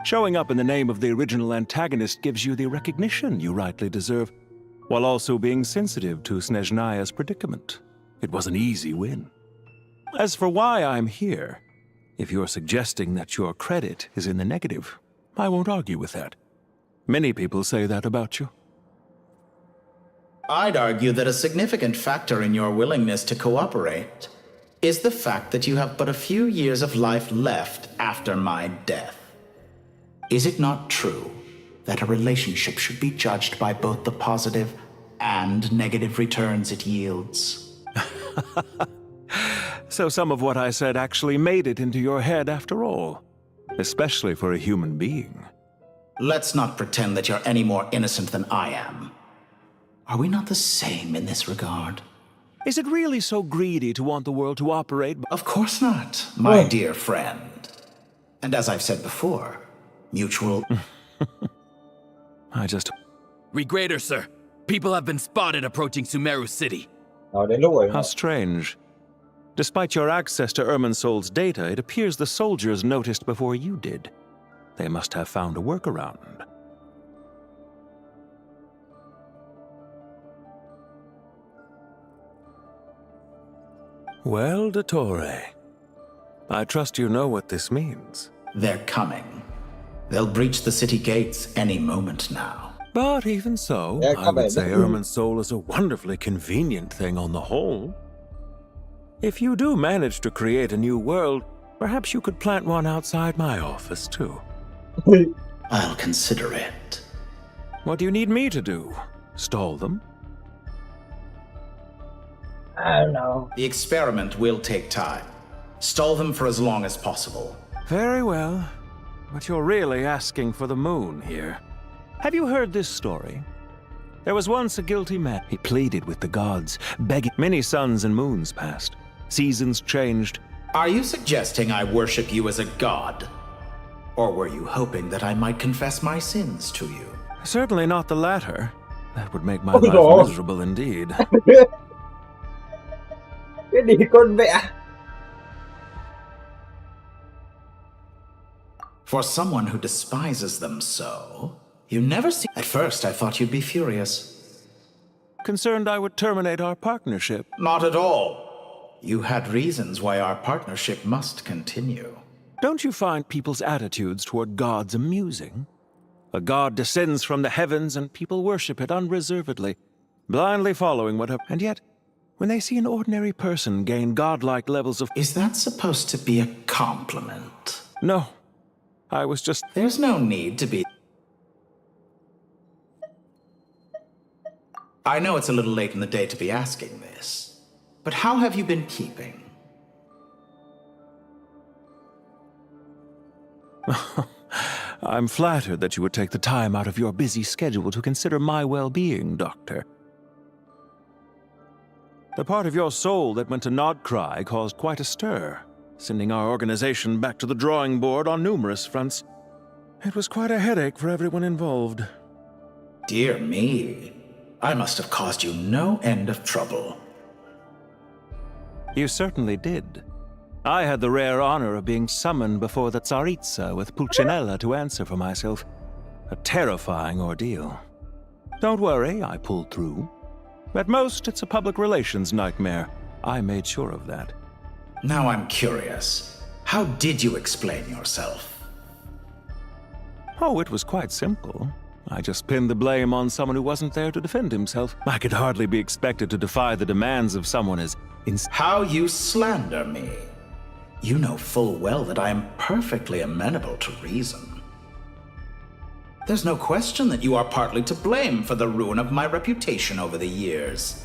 Showing up in the name of the original antagonist gives you the recognition you rightly deserve, while also being sensitive to Snezhnaya's predicament. It was an easy win. As for why I'm here, if you're suggesting that your credit is in the negative, I won't argue with that. Many people say that about you. I'd argue that a significant factor in your willingness to cooperate is the fact that you have but a few years of life left after my death. Is it not true that a relationship should be judged by both the positive and negative returns it yields? So some of what I said actually made it into your head after all, especially for a human being. Let's not pretend that you're any more innocent than I am. Are we not the same in this regard? Is it really so greedy to want the world to operate? Of course not, my dear friend. And as I've said before, mutual... I just... Regrader, sir. People have been spotted approaching Sumeru City. How strange. Despite your access to Irminsol's data, it appears the soldiers noticed before you did. They must have found a workaround. Well, Dottore, I trust you know what this means. They're coming. They'll breach the city gates any moment now. But even so, I would say Irminsol is a wonderfully convenient thing on the whole. If you do manage to create a new world, perhaps you could plant one outside my office, too. I'll consider it. What do you need me to do? Stall them? I don't know. The experiment will take time. Stall them for as long as possible. Very well. But you're really asking for the moon here. Have you heard this story? There was once a guilty man. He pleaded with the gods, begging. Many suns and moons passed. Seasons changed. Are you suggesting I worship you as a god? Or were you hoping that I might confess my sins to you? Certainly not the latter. That would make my life miserable indeed. Cái gì con vẽ? For someone who despises them so, you never see... At first, I thought you'd be furious. Concerned I would terminate our partnership? Not at all. You had reasons why our partnership must continue. Don't you find people's attitudes toward gods amusing? A god descends from the heavens and people worship it unreservedly, blindly following whatever... And yet, when they see an ordinary person gain godlike levels of... Is that supposed to be a compliment? No. I was just... There's no need to be... I know it's a little late in the day to be asking this, but how have you been keeping? I'm flattered that you would take the time out of your busy schedule to consider my well-being, Doctor. The part of your soul that went to Nod-Krai caused quite a stir, sending our organization back to the drawing board on numerous fronts. It was quite a headache for everyone involved. Dear me, I must have caused you no end of trouble. You certainly did. I had the rare honor of being summoned before the Tsaritsa with Pulcinella to answer for myself. A terrifying ordeal. Don't worry, I pulled through. At most, it's a public relations nightmare. I made sure of that. Now I'm curious. How did you explain yourself? Oh, it was quite simple. I just pinned the blame on someone who wasn't there to defend himself. I could hardly be expected to defy the demands of someone as... How you slander me. You know full well that I am perfectly amenable to reason. There's no question that you are partly to blame for the ruin of my reputation over the years.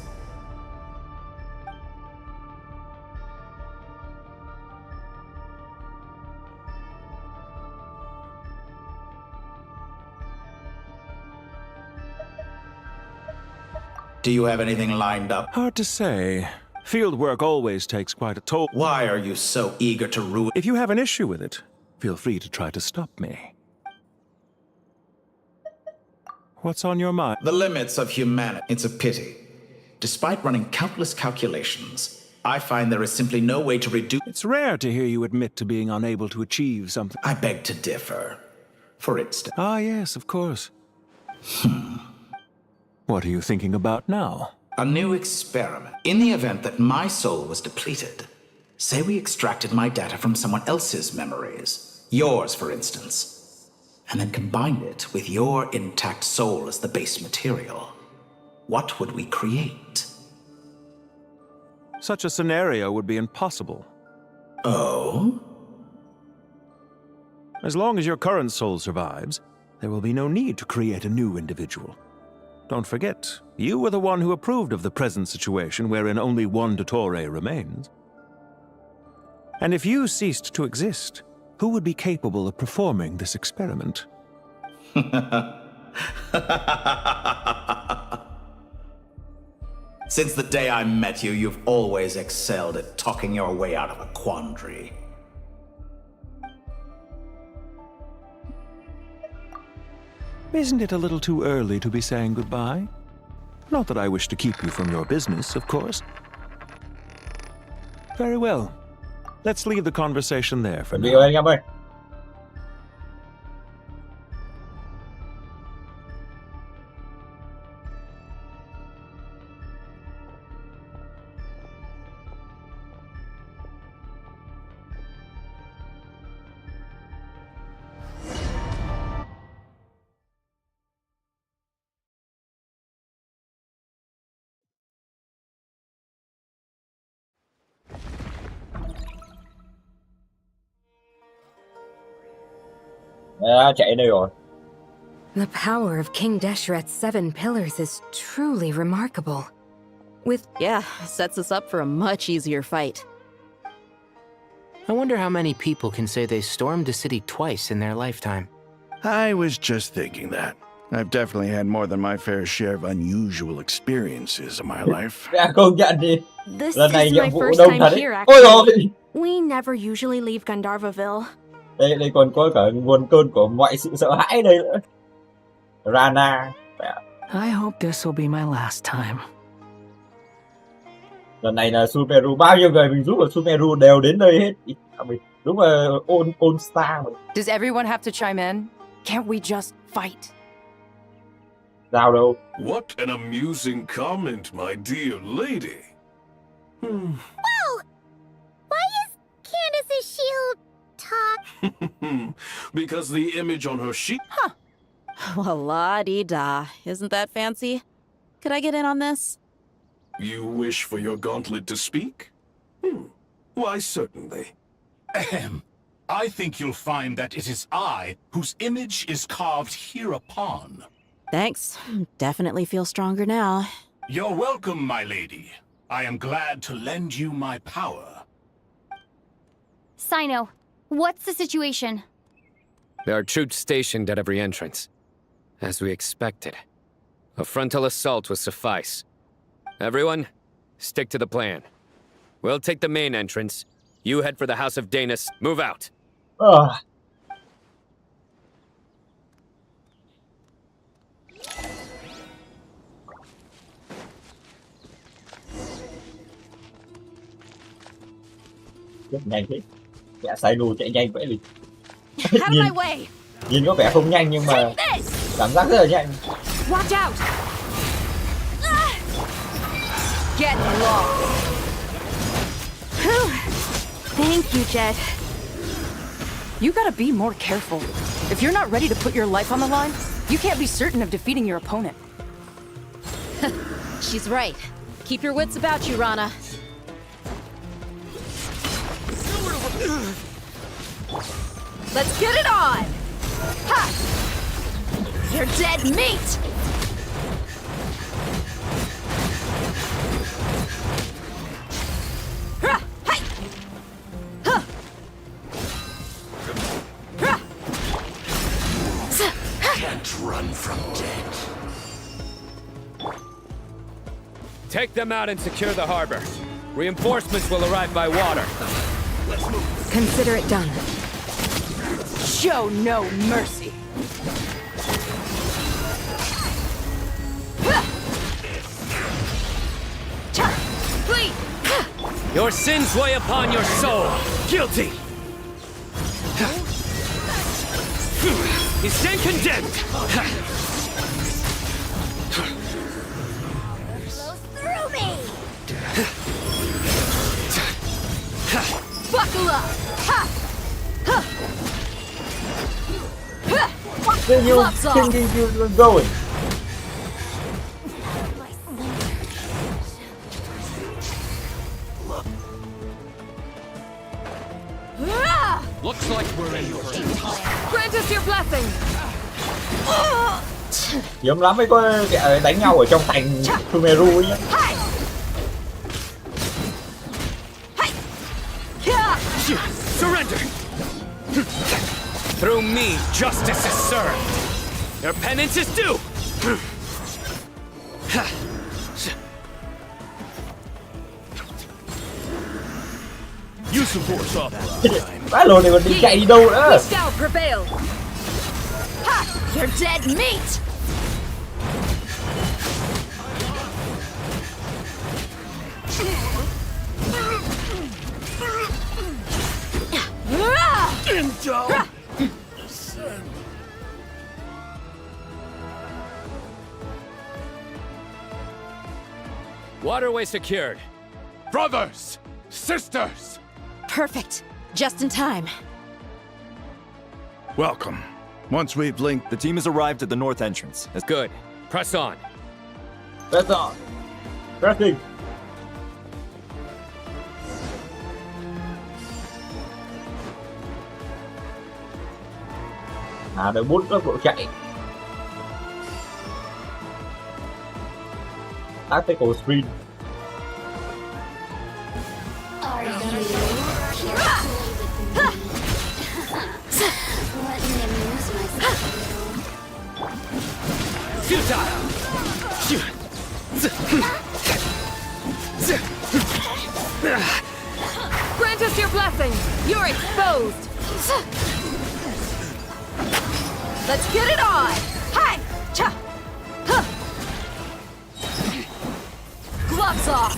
Do you have anything lined up? Hard to say. Field work always takes quite a toll. Why are you so eager to ruin... If you have an issue with it, feel free to try to stop me. What's on your mind? The limits of humanity. It's a pity. Despite running countless calculations, I find there is simply no way to reduce... It's rare to hear you admit to being unable to achieve something. I beg to differ. For instance... Ah, yes, of course. What are you thinking about now? A new experiment. In the event that my soul was depleted, say we extracted my data from someone else's memories, yours for instance, and then combined it with your intact soul as the base material. What would we create? Such a scenario would be impossible. Oh? As long as your current soul survives, there will be no need to create a new individual. Don't forget, you were the one who approved of the present situation wherein only one Dottore remains. And if you ceased to exist, who would be capable of performing this experiment? Since the day I met you, you've always excelled at talking your way out of a quandary. Isn't it a little too early to be saying goodbye? Not that I wish to keep you from your business, of course. Very well. Let's leave the conversation there for now. Anh em ơi. Chạy đây rồi. The power of King Deshret's 7 pillars is truly remarkable. Yeah, sets us up for a much easier fight. I wonder how many people can say they stormed a city twice in their lifetime. I was just thinking that. I've definitely had more than my fair share of unusual experiences in my life. Công nhận đi. This Lần này is nhiệm my vụ first đông time thật here, đấy. Ôi actually. dồi. We never usually leave Gandharvaville. Đây còn có cả nguồn cơn của mọi sự sợ hãi đây nữa. Rana. I hope this will be my last time. Lần này là Sumeru, bao nhiêu người mình giúp ở Sumeru đều đến đây hết. Đúng là All Star. Does everyone have to chime in? Can't we just fight? Sao đâu. What an amusing comment, my dear lady. Whoa! Why is Candace's shield talk? Because the image on her sheet. Huh. Well, la-di-da. Isn't that fancy? Could I get in on this? You wish for your gauntlet to speak? Why, certainly. Ahem. I think you'll find that it is I whose image is carved hereupon. Thanks. Definitely feel stronger now. You're welcome, my lady. I am glad to lend you my power. Sino, what's the situation? There are troops stationed at every entrance. As we expected. A frontal assault will suffice. Everyone, stick to the plan. We'll take the main entrance. You head for the House of Danis. Move out. Rất nhanh thế. Dạ Sino chạy nhanh vậy đi. Out of my way! Nhìn có vẻ không nhanh nhưng mà cảm giác rất là nhanh. Watch out! Get lost! Thank you, Jet. You gotta be more careful. If you're not ready to put your life on the line, you can't be certain of defeating your opponent. She's right. Keep your wits about you, Rana. Let's get it on! Ha! You're dead meat! Can't run from death. Take them out and secure the harbor. Reinforcements will arrive by water. Let's move. Consider it done. Show no mercy. Your sins weigh upon your soul. Guilty. You stand condemned. Through me! Buckle up! Ha! Then you're thinking you're going. Looks like we're in for it. Grant us your blessing! Hiếm lắm mới có kẻ đánh nhau ở trong thành Sumeru ấy nhá. Surrender! Through me, justice is served. Their penance is due! Use of force off. Vãi lồn này còn đi chạy đi đâu nữa. We shall prevail. Ha! You're dead meat. Waterway secured. Brothers! Sisters! Perfect. Just in time. Welcome. Once we've linked... The team has arrived at the north entrance. That's good. Press on. Press on. Pressing. Đợi bút tốc độ chạy. Tactical sprint. Grant us your blessing. You're exposed. Let's get it on. Hi. Cha. Huh. Gloves off.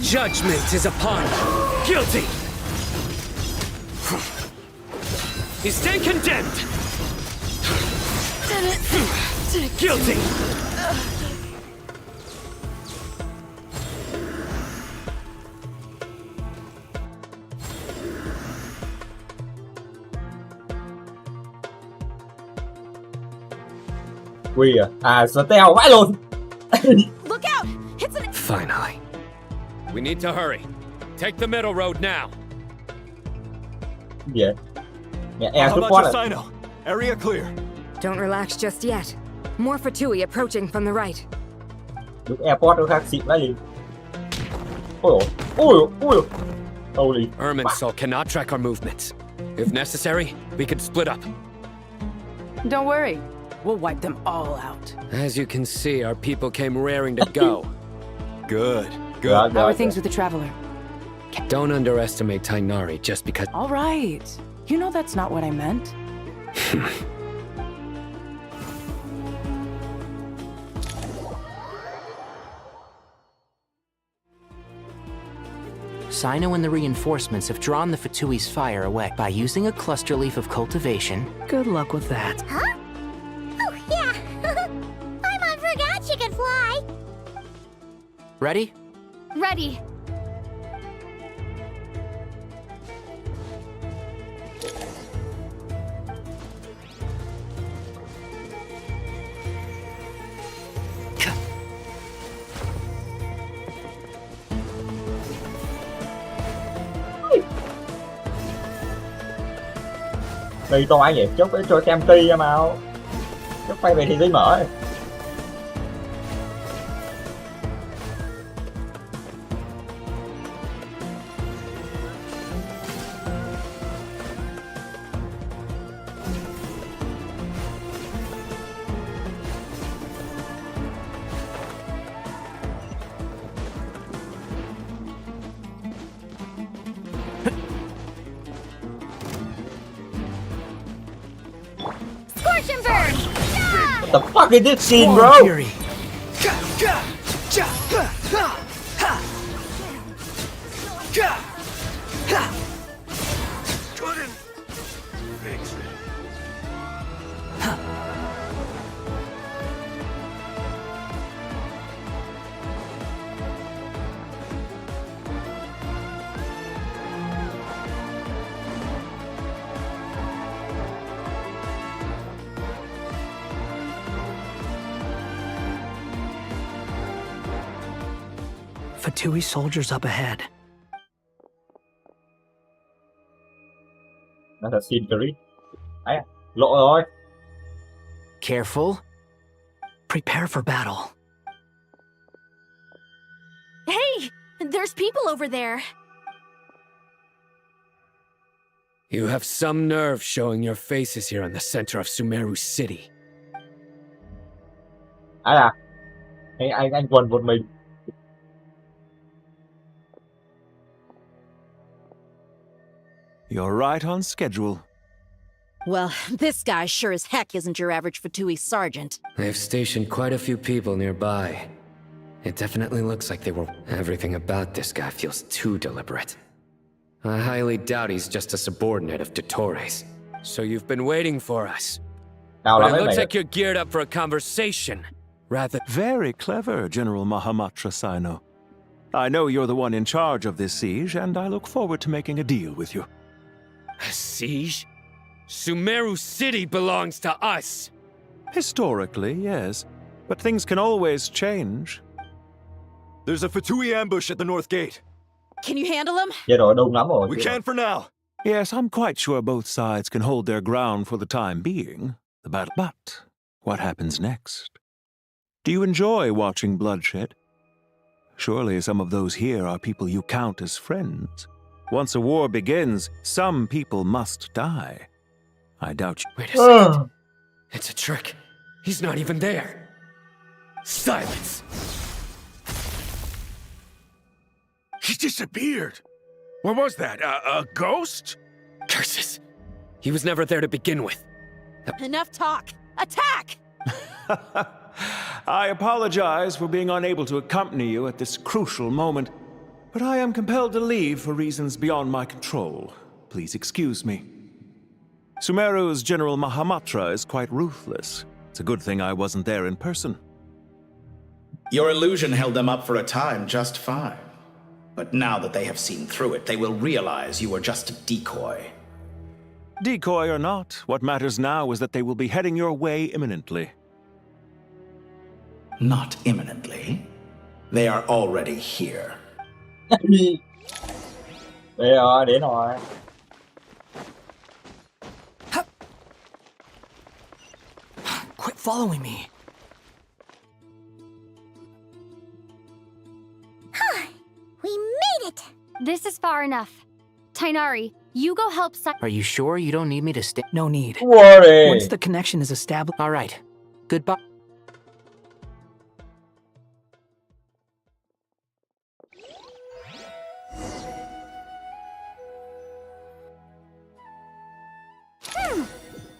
Judgment is upon you. Guilty. You stand condemned. Guilty. Quỳ à? À, Steel vãi lồn. Look out. It's an... Finally. We need to hurry. Take the middle road now. Gì vậy? Mẹ air How about support your à? Sino? Area clear. Don't relax just yet. More Fatui approaching from the right. Lúc airport nó khác xịn quá gì. Ôi ôi ôi ôi. Holy. Irminsul cannot track our movements. If necessary, we could split up. Don't worry. We'll wipe them all out. As you can see, our people came raring to go. Good. Good. How are things with the Traveler? Don't underestimate Tainari just because... All right. You know that's not what I meant. Sino and the reinforcements have drawn the Fatui's fire away by using a cluster leaf of cultivation. Good luck with that. Huh? Oh, yeah. I forgot she could fly. Ready? Ready. Cây to vậy, chốc cho xem cây ra mau. Chốc quay về thì giấy mở. Scorch and burn! What the fuck is this scene, bro? Fury. Fatui soldiers up ahead. That's a scene clip. Đấy, lộ rồi. Careful. Prepare for battle. Hey, there's people over there. You have some nerve showing your faces here in the center of Sumeru City. Ai à? Hay anh quần một mình. You're right on schedule. Well, this guy sure as heck isn't your average Fatui sergeant. They've stationed quite a few people nearby. It definitely looks like they were... Everything about this guy feels too deliberate. I highly doubt he's just a subordinate of Dottores. So you've been waiting for us. But it looks like you're geared up for a conversation, rather... Very clever, General Mahamatra Sino. I know you're the one in charge of this siege, and I look forward to making a deal with you. A siege? Sumeru City belongs to us! Historically, yes. But things can always change. There's a Fatui ambush at the north gate. Can you handle him? We can for now. Yes, I'm quite sure both sides can hold their ground for the time being. The battle. But what happens next? Do you enjoy watching bloodshed? Surely some of those here are people you count as friends. Once a war begins, some people must die. I doubt you. Wait a second. It's a trick. He's not even there. Silence! He disappeared. What was that? A ghost? Curses! He was never there to begin with. Enough talk! Attack! I apologize for being unable to accompany you at this crucial moment, but I am compelled to leave for reasons beyond my control. Please excuse me. Sumeru's General Mahamatra is quite ruthless. It's a good thing I wasn't there in person. Your illusion held them up for a time just fine. But now that they have seen through it, they will realize you were just a decoy. Decoy or not, what matters now is that they will be heading your way imminently. Not imminently. They are already here. Đến rồi. Quit following me. We made it! This is far enough. Tainari, you go help Are you sure you don't need me to stay? No need. Worry. Once the connection is established... All right. Goodbye.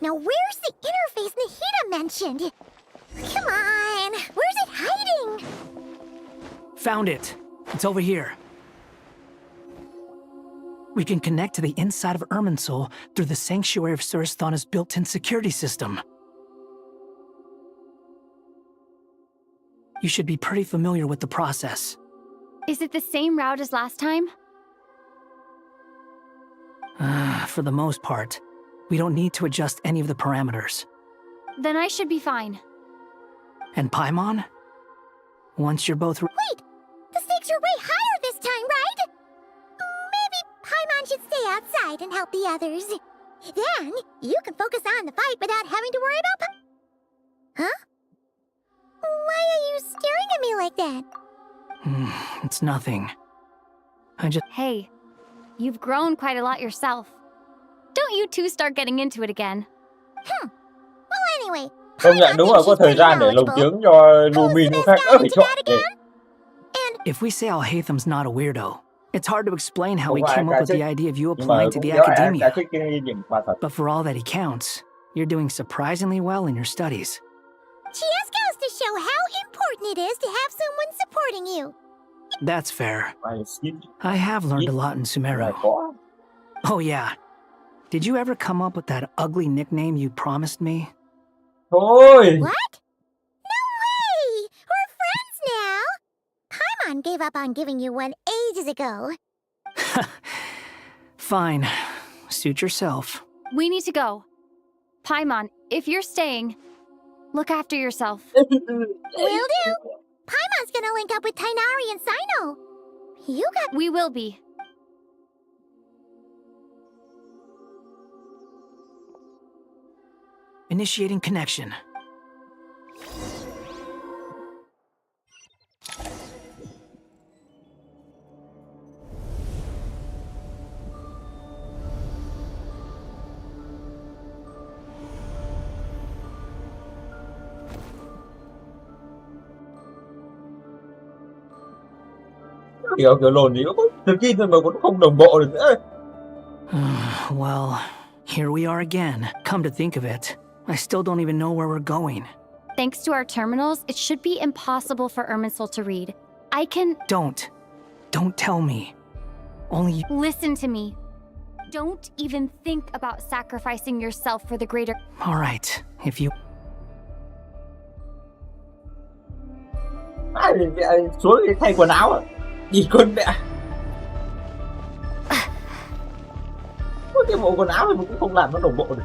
Now where's the interface Nahida mentioned? Come on, where's it hiding? Found it. It's over here. We can connect to the inside of Irminsul through the Sanctuary of Surasthana's built-in security system. You should be pretty familiar with the process. Is it the same route as last time? For the most part. We don't need to adjust any of the parameters. Then I should be fine. And Paimon? Once you're both... Wait! The stakes are way higher this time, right? Maybe Paimon should stay outside and help the others. Then, you can focus on the fight without having to worry about Huh? Why are you staring at me like that? It's nothing. I just... Hey, you've grown quite a lot yourself. Don't you two start getting into it again. Well, anyway, Công nhận đúng là có thời gian để lồng tiếng cho Lumin có khác phải chọn để... If we say Alhatham's not a weirdo, it's hard to explain how he Đúng came rồi, up with the idea of you applying to the academia. But for all that he counts, you're doing surprisingly well in your studies. Just goes to show how important it is to have someone supporting you. That's fair. I have learned a lot in Sumeru. Oh yeah. Did you ever come up with that ugly nickname you promised me? Thôi! What? No way! We're friends now! Paimon gave up on giving you one ages ago. Fine. Suit yourself. We need to go. Paimon, if you're staying, look after yourself. Will do! Paimon's gonna link up with Tainari and Sino. You got... We will be. Initiating connection. Kiểu lồn thì có được kim thôi mà cũng không đồng bộ được nữa. Well, here we are again. Come to think of it, I still don't even know where we're going. Thanks to our terminals, it should be impossible for Irminsul to read. I can... Don't tell me. Only you... Listen to me. Don't even think about sacrificing yourself for the greater... All right, if you... Xuống đi thay quần áo. Nhìn con mẹ. Có cái bộ quần áo thì cũng không làm nó đồng bộ được.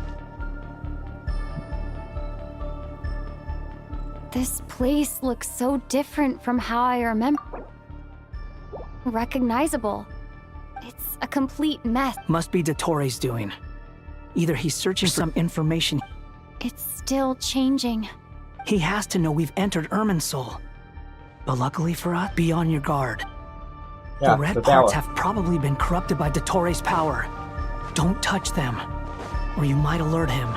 This place looks so different from how I remember. Recognizable. It's a complete mess. Must be Dottore doing. Either he's searching some information... It's still changing. He has to know we've entered Irminsul. But luckily for us, be on your guard. Yeah, the red parts have probably been corrupted by Dottore's power. Don't touch them, or you might alert him.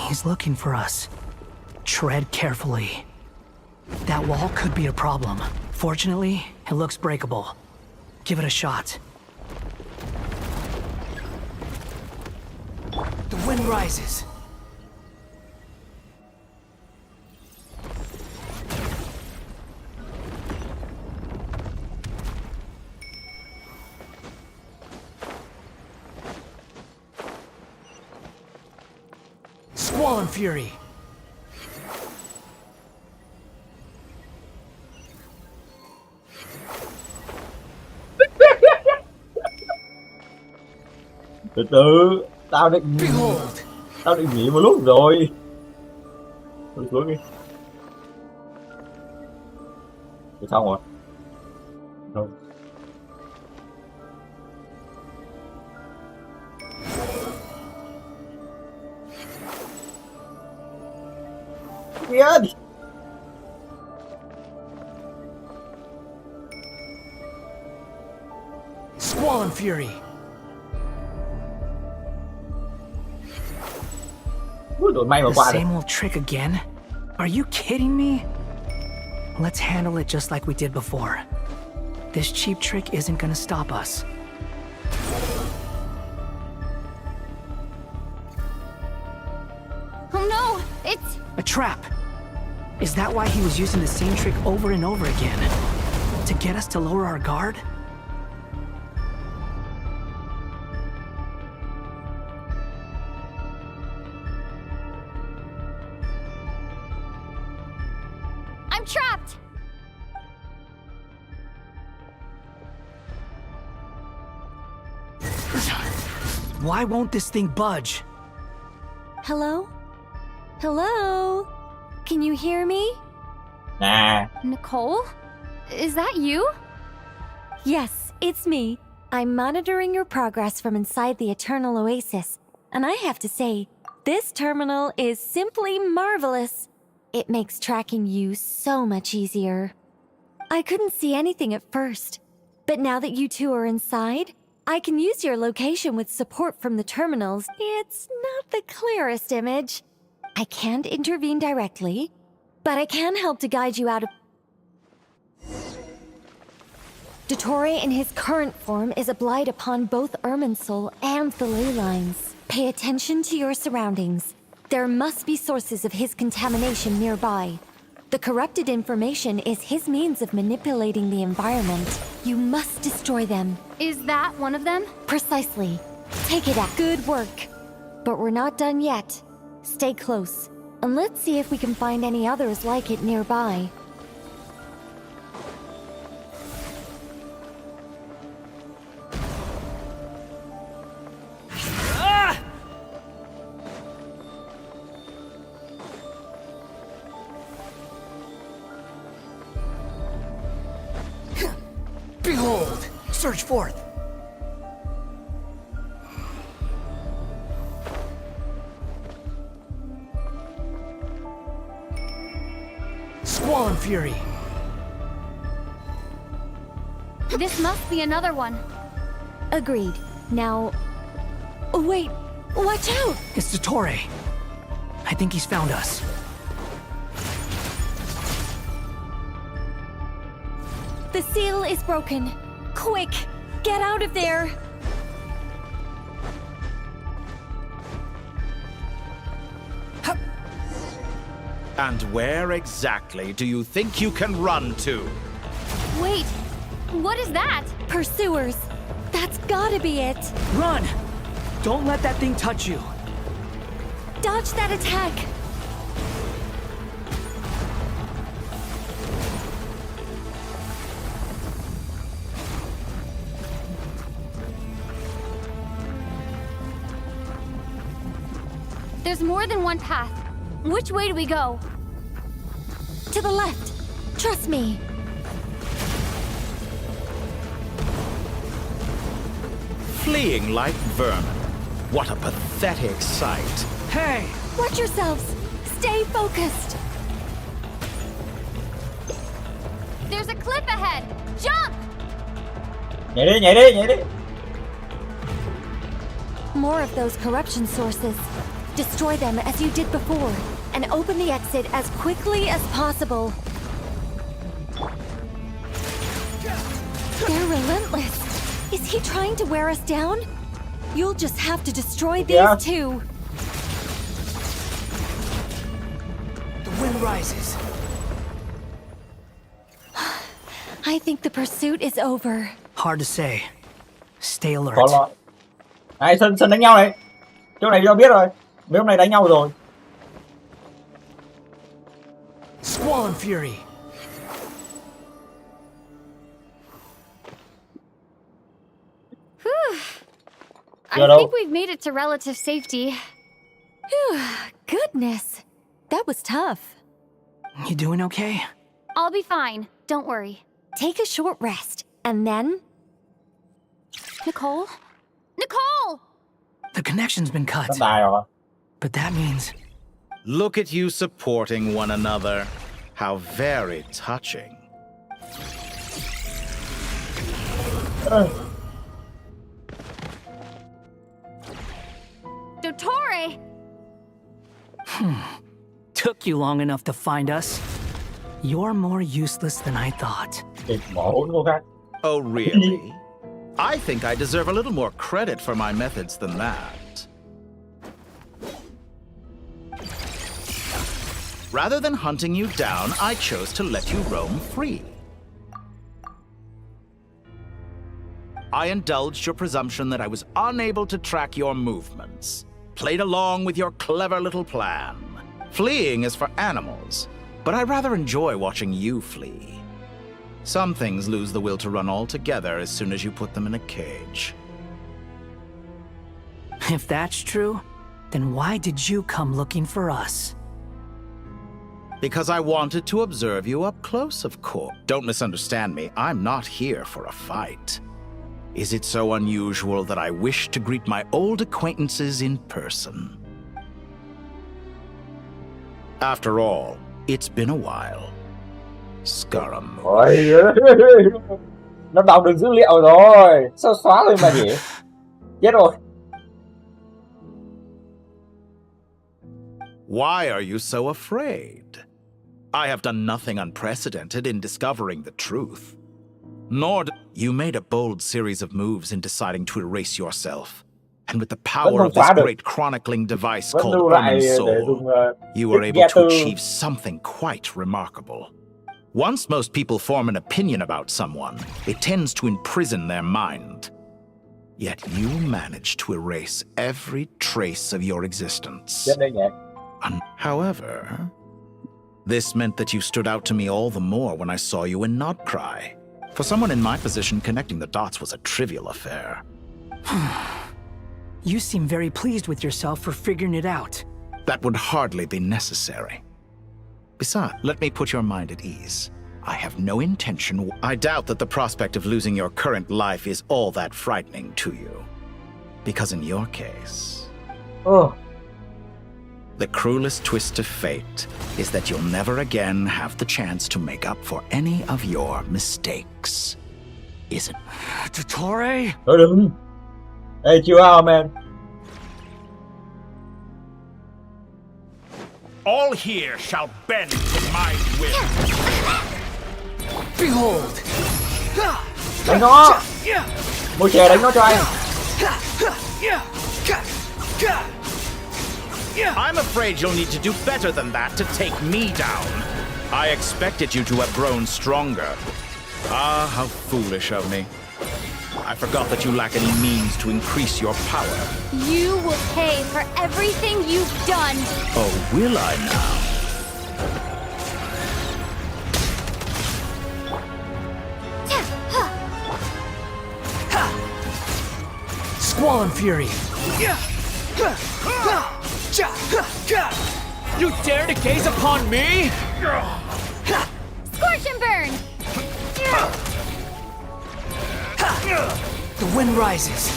He's looking for us. Tread carefully. That wall could be a problem. Fortunately, it looks breakable. Give it a shot. The wind rises. Squall and fury. Từ từ, tao định nghỉ một lúc rồi. Thôi xuống đi. Thế xong rồi. Đâu. Kìa. Squall and fury. The same old trick again? Are you kidding me? Let's handle it just like we did before. This cheap trick isn't gonna stop us. Oh no, it's... A trap! Is that why he was using the same trick over and over again? To get us to lower our guard? Trapped! Why won't this thing budge? Hello? Hello? Can you hear me? Nah. Nicole? Is that you? Yes, it's me. I'm monitoring your progress from inside the Eternal Oasis. And I have to say, this terminal is simply marvelous. It makes tracking you so much easier. I couldn't see anything at first, but now that you two are inside, I can use your location with support from the terminals. It's not the clearest image. I can't intervene directly, but I can help to guide you out of... Dottore in his current form is a blight upon both Irminsul and the ley lines. Pay attention to your surroundings. There must be sources of his contamination nearby. The corrupted information is his means of manipulating the environment. You must destroy them. Is that one of them? Precisely. Take it out. Good work. But we're not done yet. Stay close, and let's see if we can find any others like it nearby. Behold! Search forth! Squall and fury! This must be another one. Agreed. Now... Wait! Watch out! It's Dottore. I think he's found us. The seal is broken. Quick, get out of there. And where exactly do you think you can run to? Wait, what is that? Pursuers. That's gotta be it. Run! Don't let that thing touch you. Dodge that attack. There's more than one path. Which way do we go? To the left. Trust me. Fleeing like vermin. What a pathetic sight. Hey! Watch yourselves. Stay focused. There's a cliff ahead. Jump! Nhảy đi, nhảy đi, nhảy đi. More of those corruption sources. Destroy them as you did before, and open the exit as quickly as possible. They're relentless. Is he trying to wear us down? You'll just have to destroy these two. The wind rises. I think the pursuit is over. Hard to say. Stay alert. Có lo. Này, sân đánh nhau này. Chỗ này do biết rồi. Mấy hôm nay đánh nhau rồi. Squall and Fury. Whew. I think we've made it to relative safety. Phew, goodness. That was tough. You doing okay? I'll be fine. Don't worry. Take a short rest, and then... Nicole? Nicole! The connection's been cut. Nó tài rồi. But that means... Look at you supporting one another. How very touching. Dottore! Took you long enough to find us. You're more useless than I thought. Oh, really? I think I deserve a little more credit for my methods than that. Rather than hunting you down, I chose to let you roam free. I indulged your presumption that I was unable to track your movements, played along with your clever little plan. Fleeing is for animals, but I rather enjoy watching you flee. Some things lose the will to run altogether as soon as you put them in a cage. If that's true, then why did you come looking for us? Because I wanted to observe you up close, of course. Don't misunderstand me, I'm not here for a fight. Is it so unusual that I wish to greet my old acquaintances in person? After all, it's been a while. Scarum. Nó đọc được dữ liệu rồi. Sao xóa rồi mà nhỉ? Chết rồi. Why are you so afraid? I have done nothing unprecedented in discovering the truth. Nor you made a bold series of moves in deciding to erase yourself. And with the power of this great chronicling device called Omen Soul, you were able to achieve something quite remarkable. Once most people form an opinion about someone, it tends to imprison their mind. Yet you managed to erase every trace of your existence. However, this meant that you stood out to me all the more when I saw you in Nod-Krai. For someone in my position, connecting the dots was a trivial affair. You seem very pleased with yourself for figuring it out. That would hardly be necessary. Besides, let me put your mind at ease. I have no intention. I doubt that the prospect of losing your current life is all that frightening to you. Because in your case, the cruelest twist of fate is that you'll never again have the chance to make up for any of your mistakes. Isn't Dottore? Hey, chill out, man. All here shall bend to my will. Behold. Đánh nó. Môi chè đánh nó cho anh. I'm afraid you'll need to do better than that to take me down. I expected you to have grown stronger. Ah, how foolish of me. I forgot that you lack any means to increase your power. You will pay for everything you've done. Oh, will I now? Squall and Fury. You dare to gaze upon me? Scorch and burn! The wind rises.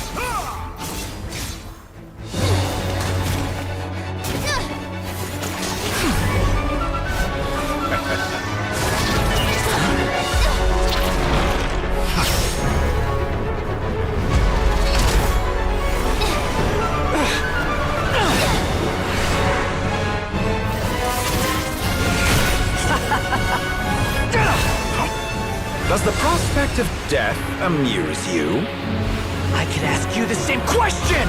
Does the prospect of death amuse you? I can ask you the same question!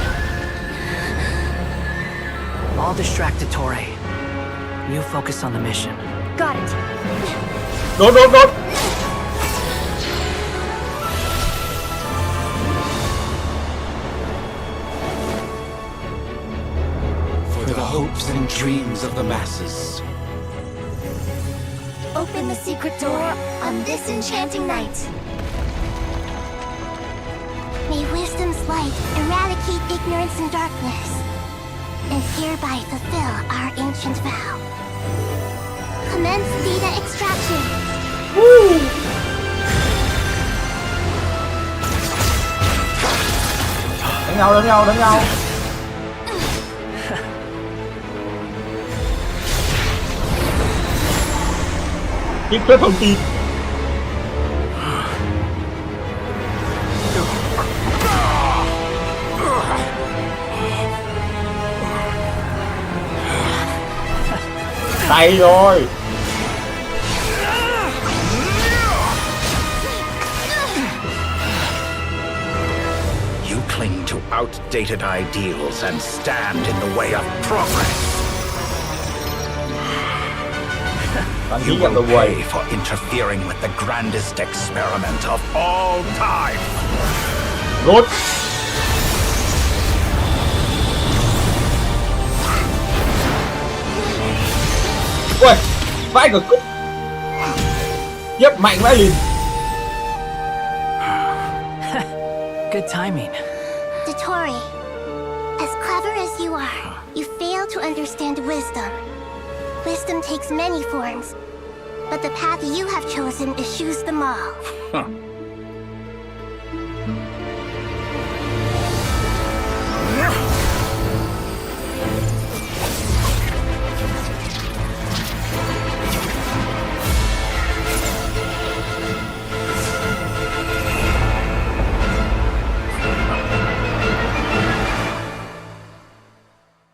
I'll distract Torre. You focus on the mission. Got it. Đốt. For the hopes and dreams of the masses. Open the secret door on this enchanting night. May wisdom's light eradicate ignorance and darkness, and hereby fulfill our ancient vow. Commence data extraction. Woo! Đánh nhau. Tiếp theo thông tin. Tay rồi. You cling to outdated ideals and stand in the way of progress. You will pay for interfering with the grandest experiment of all time. Good. Ui, vãi cực. Nhấp mạnh vãi liền. Good timing. Dottore, as clever as you are, you fail to understand wisdom. Wisdom takes many forms, but the path you have chosen eschews them all.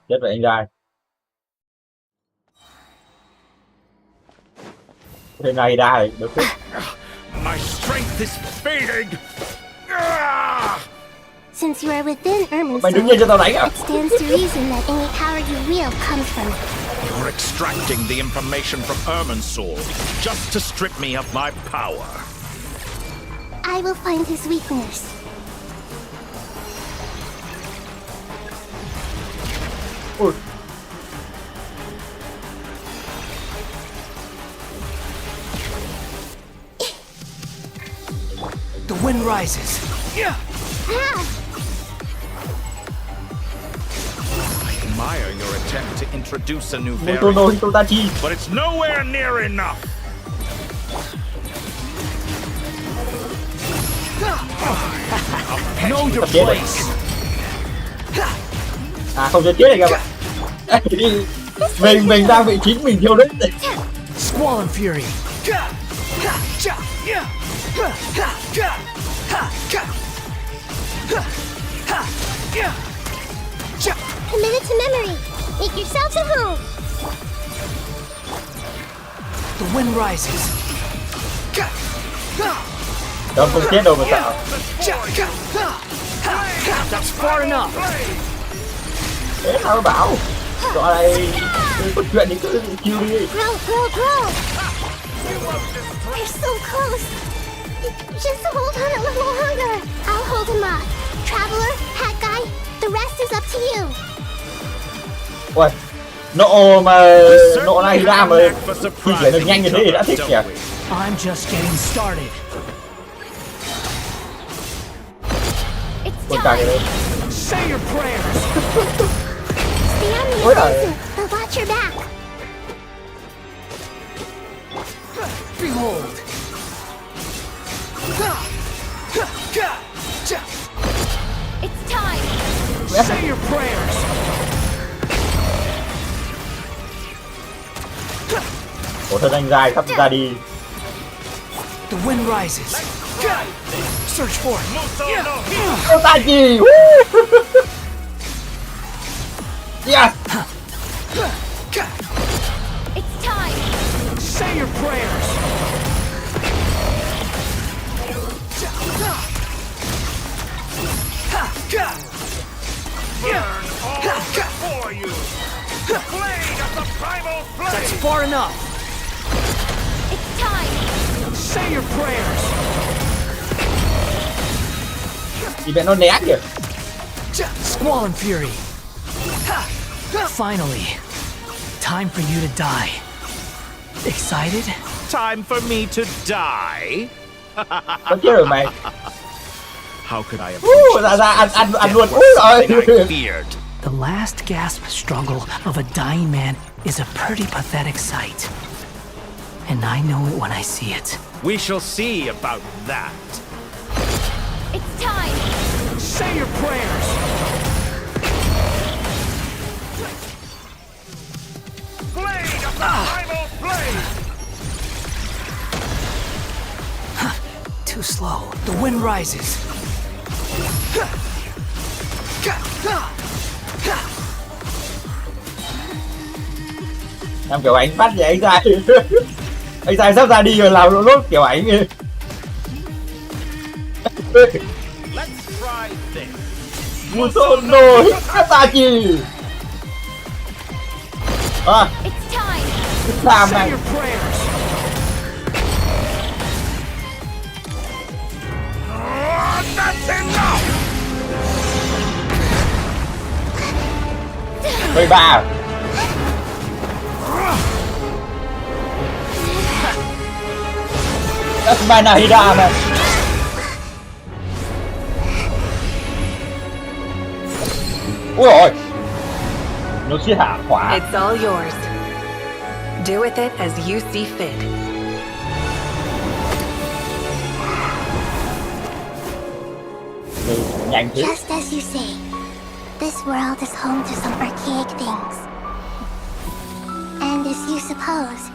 Chết rồi anh trai. Thế này đây, được chứ? My strength is fading. Since you are within Ermin's Mày đứng lên cho tao đánh à? it stands to reason that any power you wield comes from it. You're extracting the information from Irminsul just to strip me of my power. I will find his weakness. Ui. The wind rises. I admire your attempt to introduce a new variant, but it's nowhere near enough. Know your place. À không chết này các bạn. Mình ra vị trí mình thiêu đấy. Squall and Fury. Commit it to memory. Make yourselves at home. The wind rises. Đâu không chết đâu mà sợ. That's far enough. Thế tao bảo. Chỗ này có chuyện thì cứ chiêu đi. Grow. They're so close. Just hold on a little longer. I'll hold him up. Traveler, Hat Guy, the rest is up to you. Ôi, nộ này ra mà di chuyển được nhanh như thế thì đã thích nhỉ. I'm just getting started. Con càng lên. Say your prayers. Stay on the offensive. They'll watch your back. Behold. It's time. Say your prayers. Cổ thân anh dài sắp ra đi. The wind rises. Search for it. Không ta gì. Yeah. It's time. Say your prayers. That's far enough. It's time. Say your prayers. Thì mẹ nó né kìa. Squall and fury. Finally, time for you to die. Excited? Time for me to die? Có chết rồi mày. How could I have ra ăn luôn. Úi rồi. feared? The last gasp struggle of a dying man is a pretty pathetic sight. And I know it when I see it. We shall see about that. It's time. Say your prayers. Blade of the primal blade! Too slow. The wind rises. Làm kiểu ảnh bắt vậy anh dài. Anh dài sắp ra đi rồi làm lốt kiểu ảnh. Let's try this. Mùa xuân nổi ta chi. À, làm này. Hơi bà. That's my Nahida man. Ôi ôi. Nó sẽ hạ hỏa. It's all yours. Do with it as you see fit. Nhanh thế. Just as you say, this world is home to some archaic things. And as you suppose,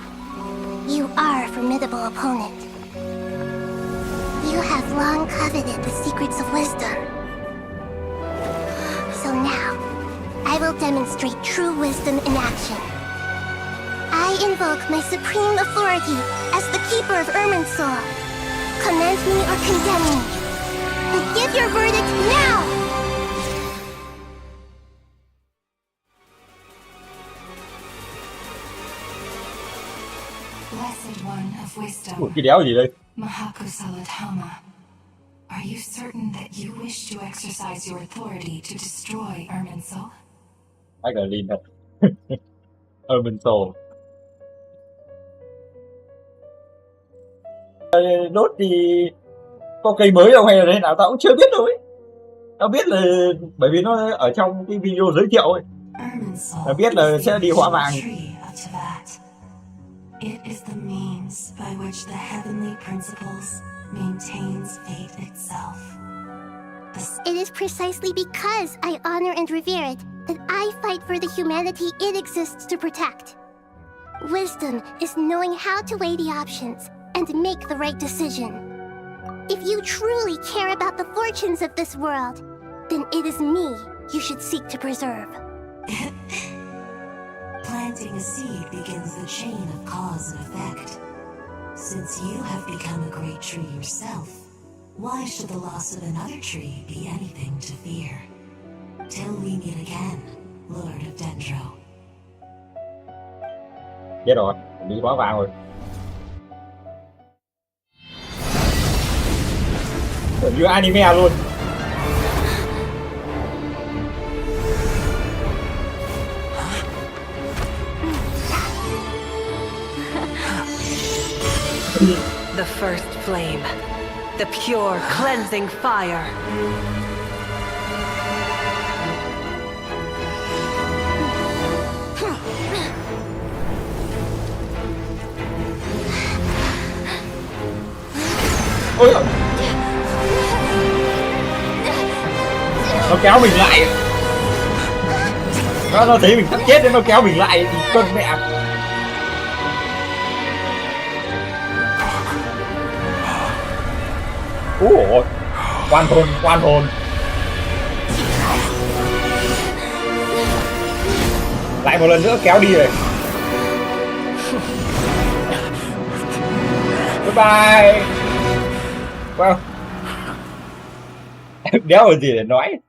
you are a formidable opponent. You have long coveted the secrets of wisdom. So now, I will demonstrate true wisdom in action. I invoke my supreme authority as the keeper of Irminsul. Commend me or condemn me. But give your verdict now! Blessed one of wisdom. Ủa, cái đéo gì đây? Mahakusaladhama. Are you certain that you wish to exercise your authority to destroy Irminsul? Ai gọi liền thật. Irminsul. Đốt thì có cây mới đâu hay là thế nào tao cũng chưa biết đâu ấy. Tao biết là bởi vì nó ở trong cái video giới thiệu ấy. Tao biết là sẽ đi hỏa vàng. It is the means by which the heavenly principles maintains faith itself. It is precisely because I honor and revere it that I fight for the humanity it exists to protect. Wisdom is knowing how to weigh the options and make the right decision. If you truly care about the fortunes of this world, then it is me you should seek to preserve. Planting a seed begins the chain of cause and effect. Since you have become a great tree yourself, why should the loss of another tree be anything to fear? Till we meet again, Lord of Dendro. Chết rồi, bị quá vàng rồi. Tưởng như anime luôn. The first flame. The pure, cleansing fire. Ôi giời. Nó kéo mình lại. Nó thấy mình sắp chết nên nó kéo mình lại. Con mẹ. Ủa, quan hồn. Lại một lần nữa kéo đi rồi. Bye bye. Wow. Em đéo có gì để nói.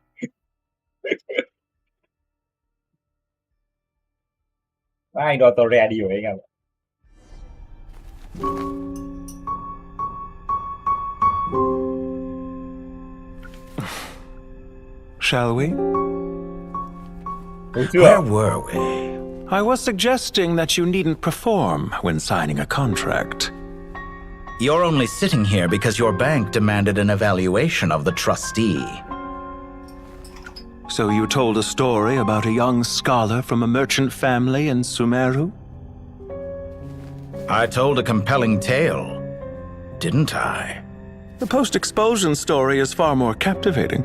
Anh Nod-Krai đi rồi anh em. Shall we? Where were we? I was suggesting that you needn't perform when signing a contract. You're only sitting here because your bank demanded an evaluation of the trustee. So you told a story about a young scholar from a merchant family in Sumeru? I told a compelling tale, didn't I? The post-expulsion story is far more captivating.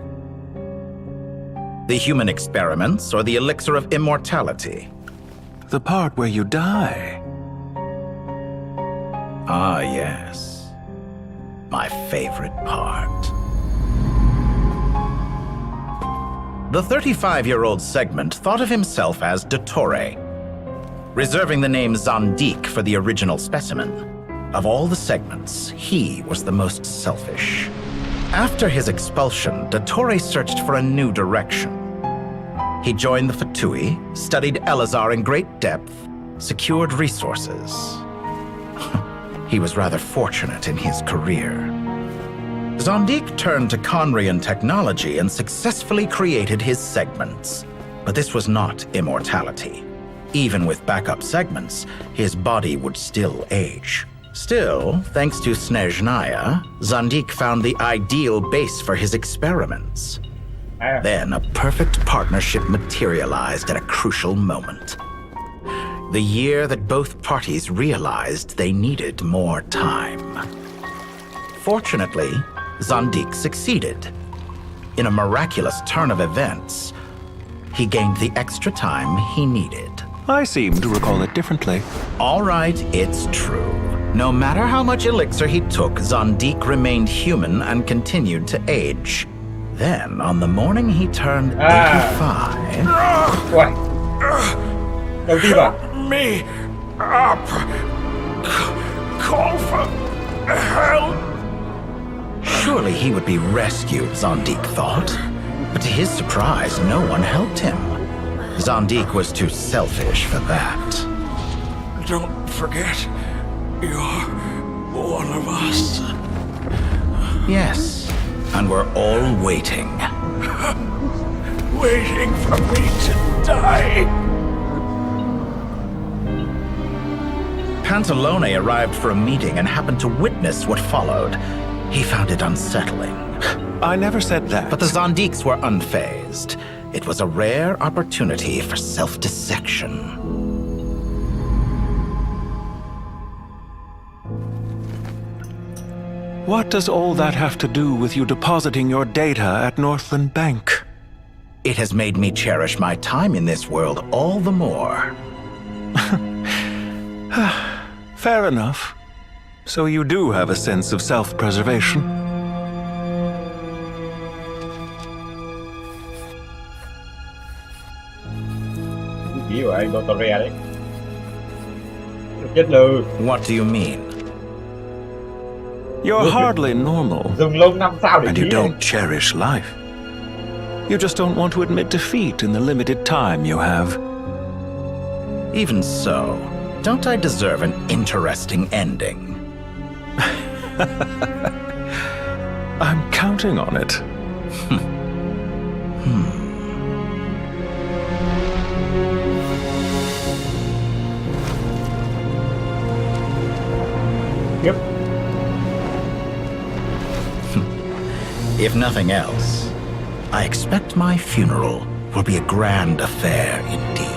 The human experiments or the elixir of immortality? The part where you die. Ah, yes. My favorite part. The 35-year-old Segment thought of himself as Dottore, reserving the name Zandik for the original specimen. Of all the Segments, he was the most selfish. After his expulsion, Dottore searched for a new direction. He joined the Fatui, studied Elazar in great depth, secured resources. He was rather fortunate in his career. Zandik turned to Conrian technology and successfully created his segments. But this was not immortality. Even with backup segments, his body would still age. Still, thanks to Snezhnaya, Zandik found the ideal base for his experiments. Then a perfect partnership materialized at a crucial moment. The year that both parties realized they needed more time. Fortunately, Zandik succeeded. In a miraculous turn of events, he gained the extra time he needed. I seem to recall it differently. All right, it's true. No matter how much elixir he took, Zandik remained human and continued to age. Then, on the morning he turned 85... What? Help me up! Call for help! Surely he would be rescued, Zandik thought. But to his surprise, no one helped him. Zandik was too selfish for that. Don't forget, you're one of us. Yes, and we're all waiting. Waiting for me to die. Pantalone arrived for a meeting and happened to witness what followed. He found it unsettling. I never said that. But the Zandiks were unfazed. It was a rare opportunity for self-dissection. What does all that have to do with you depositing your data at Northland Bank? It has made me cherish my time in this world all the more. Fair enough. So you do have a sense of self-preservation. Nghĩ của anh Nod-Krai đấy. Chết lừ. What do you mean? You're hardly normal. Dùng lông 5 sao để And you khí don't cherish life. You just don't want to admit defeat in the limited time you have. Even so, don't I deserve an interesting ending? I'm counting on it. Yep. If nothing else, I expect my funeral will be a grand affair indeed.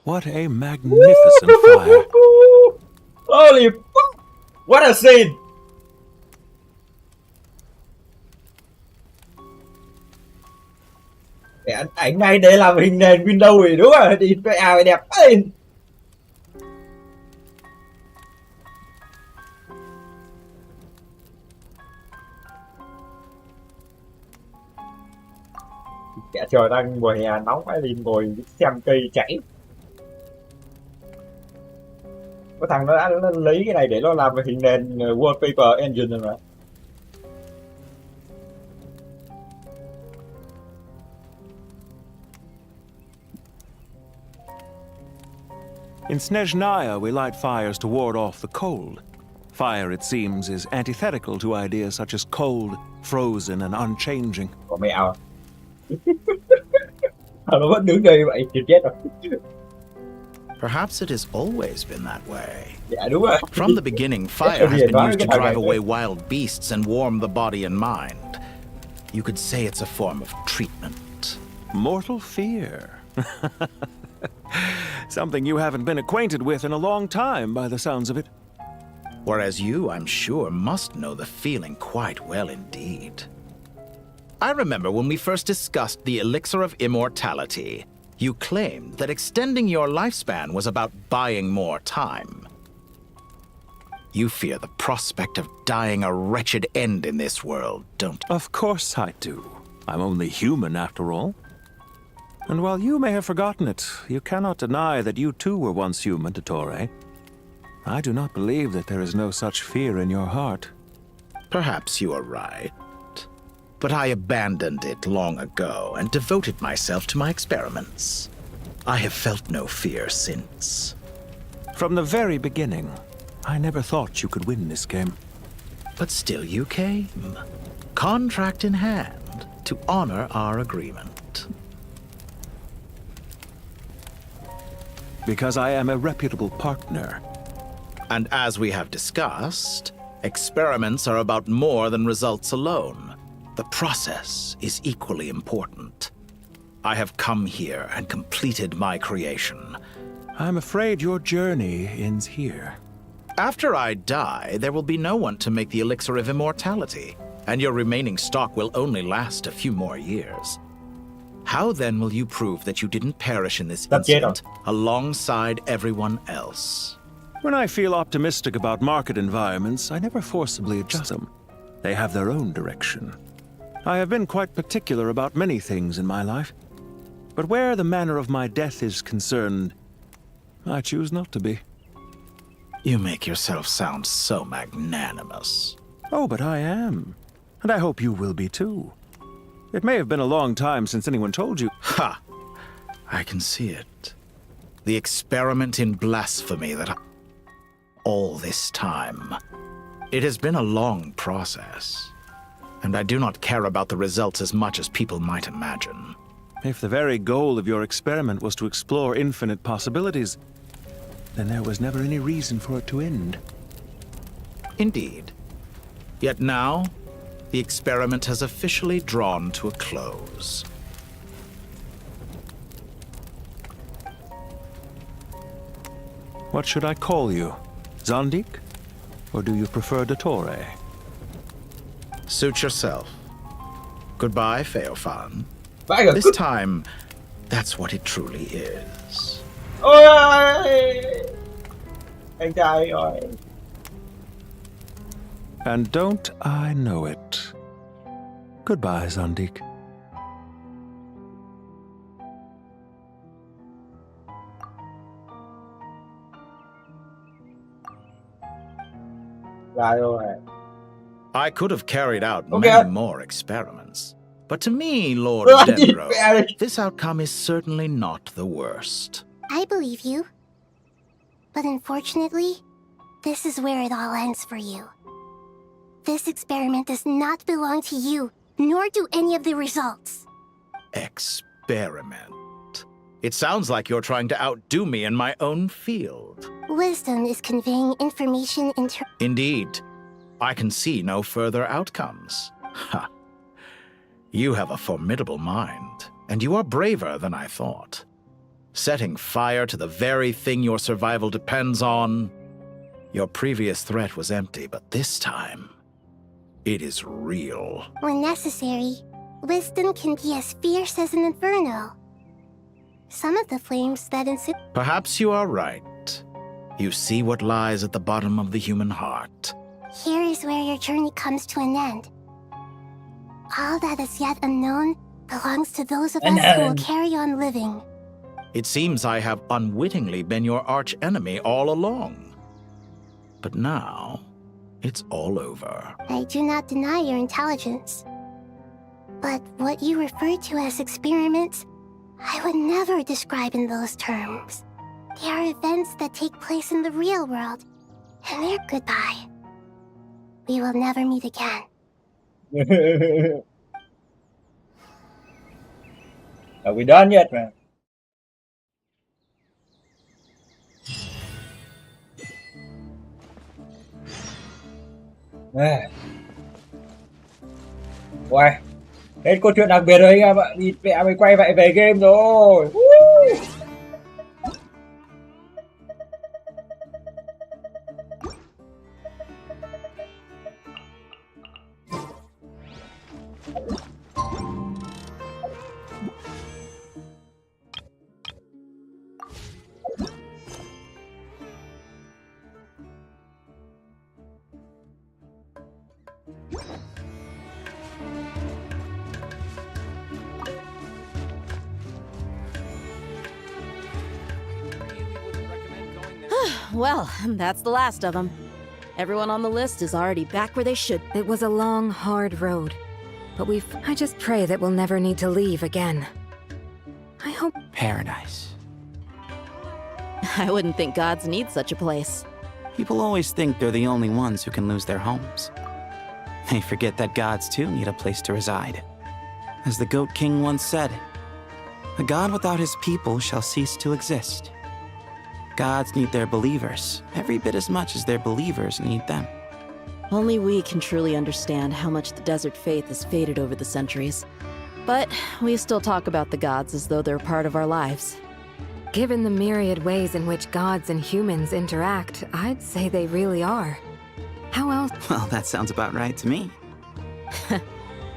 What a magnificent fire. Holy fuck! What a scene! Ảnh này để làm hình nền Windows thì đúng rồi, thì phải đẹp lên. Kẻ trời đang mùa hè nóng phải đi ngồi xem cây cháy. Có thằng nó đã lấy cái này để nó làm hình nền wallpaper engine rồi mà. In Snezhnaya, we light fires to ward off the cold. Fire, it seems, is antithetical to ideas such as cold, frozen, and unchanging. Có mẹo. Nó vẫn đứng đây vậy thì chết rồi. Perhaps it has always been that way. Yeah, đúng rồi. From the beginning, fire has been used to drive away wild beasts and warm the body and mind. You could say it's a form of treatment. Mortal fear. Something you haven't been acquainted with in a long time, by the sounds of it. Whereas you, I'm sure, must know the feeling quite well indeed. I remember when we first discussed the elixir of immortality, you claimed that extending your lifespan was about buying more time. You fear the prospect of dying a wretched end in this world, don't you? Of course I do. I'm only human, after all. And while you may have forgotten it, you cannot deny that you too were once human, Dottore. I do not believe that there is no such fear in your heart. Perhaps you are right. But I abandoned it long ago and devoted myself to my experiments. I have felt no fear since. From the very beginning, I never thought you could win this game. But still you came, contract in hand, to honor our agreement. Because I am a reputable partner. And as we have discussed, experiments are about more than results alone. The process is equally important. I have come here and completed my creation. I'm afraid your journey ends here. After I die, there will be no one to make the elixir of immortality, and your remaining stock will only last a few more years. How then will you prove that you didn't perish in this incident alongside everyone else? When I feel optimistic about market environments, I never forcibly adjust them. They have their own direction. I have been quite particular about many things in my life. But where the manner of my death is concerned, I choose not to be. You make yourself sound so magnanimous. Oh, but I am. And I hope you will be too. It may have been a long time since anyone told you. Ha! I can see it. The experiment in blasphemy that all this time. It has been a long process, and I do not care about the results as much as people might imagine. If the very goal of your experiment was to explore infinite possibilities, then there was never any reason for it to end. Indeed. Yet now, the experiment has officially drawn to a close. What should I call you? Zandik? Or do you prefer Dottore? Suit yourself. Goodbye, Feofan. Bye. This time, that's what it truly is. Anh trai rồi. And don't I know it? Goodbye, Zandik. Lại rồi. I could have carried out Okay. many more experiments. But to me, Lord Dendro, this outcome is certainly not the worst. I believe you. But unfortunately, this is where it all ends for you. This experiment does not belong to you, nor do any of the results. Experiment. It sounds like you're trying to outdo me in my own field. Wisdom is conveying information into... Indeed. I can see no further outcomes. Ha. You have a formidable mind, and you are braver than I thought. Setting fire to the very thing your survival depends on. Your previous threat was empty, but this time, it is real. When necessary, wisdom can be as fierce as an inferno. Some of the flames that ensue... Perhaps you are right. You see what lies at the bottom of the human heart. Here is where your journey comes to an end. All that is yet unknown belongs to those of us who will carry on living. It seems I have unwittingly been your arch-enemy all along. But now, it's all over. I do not deny your intelligence. But what you refer to as experiments, I would never describe in those terms. They are events that take place in the real world, and they're goodbye. We will never meet again. Are we done yet, man? Uầy, hết câu chuyện đặc biệt rồi anh em ạ. Đi mẹ mày quay vậy về game rồi. Well, that's the last of them. Everyone on the list is already back where they should. It was a long, hard road, but I just pray that we'll never need to leave again. I hope... Paradise. I wouldn't think gods need such a place. People always think they're the only ones who can lose their homes. They forget that gods too need a place to reside. As the Goat King once said, "A god without his people shall cease to exist." Gods need their believers every bit as much as their believers need them. Only we can truly understand how much the desert faith has faded over the centuries. But we still talk about the gods as though they're part of our lives. Given the myriad ways in which gods and humans interact, I'd say they really are. How else? Well, that sounds about right to me.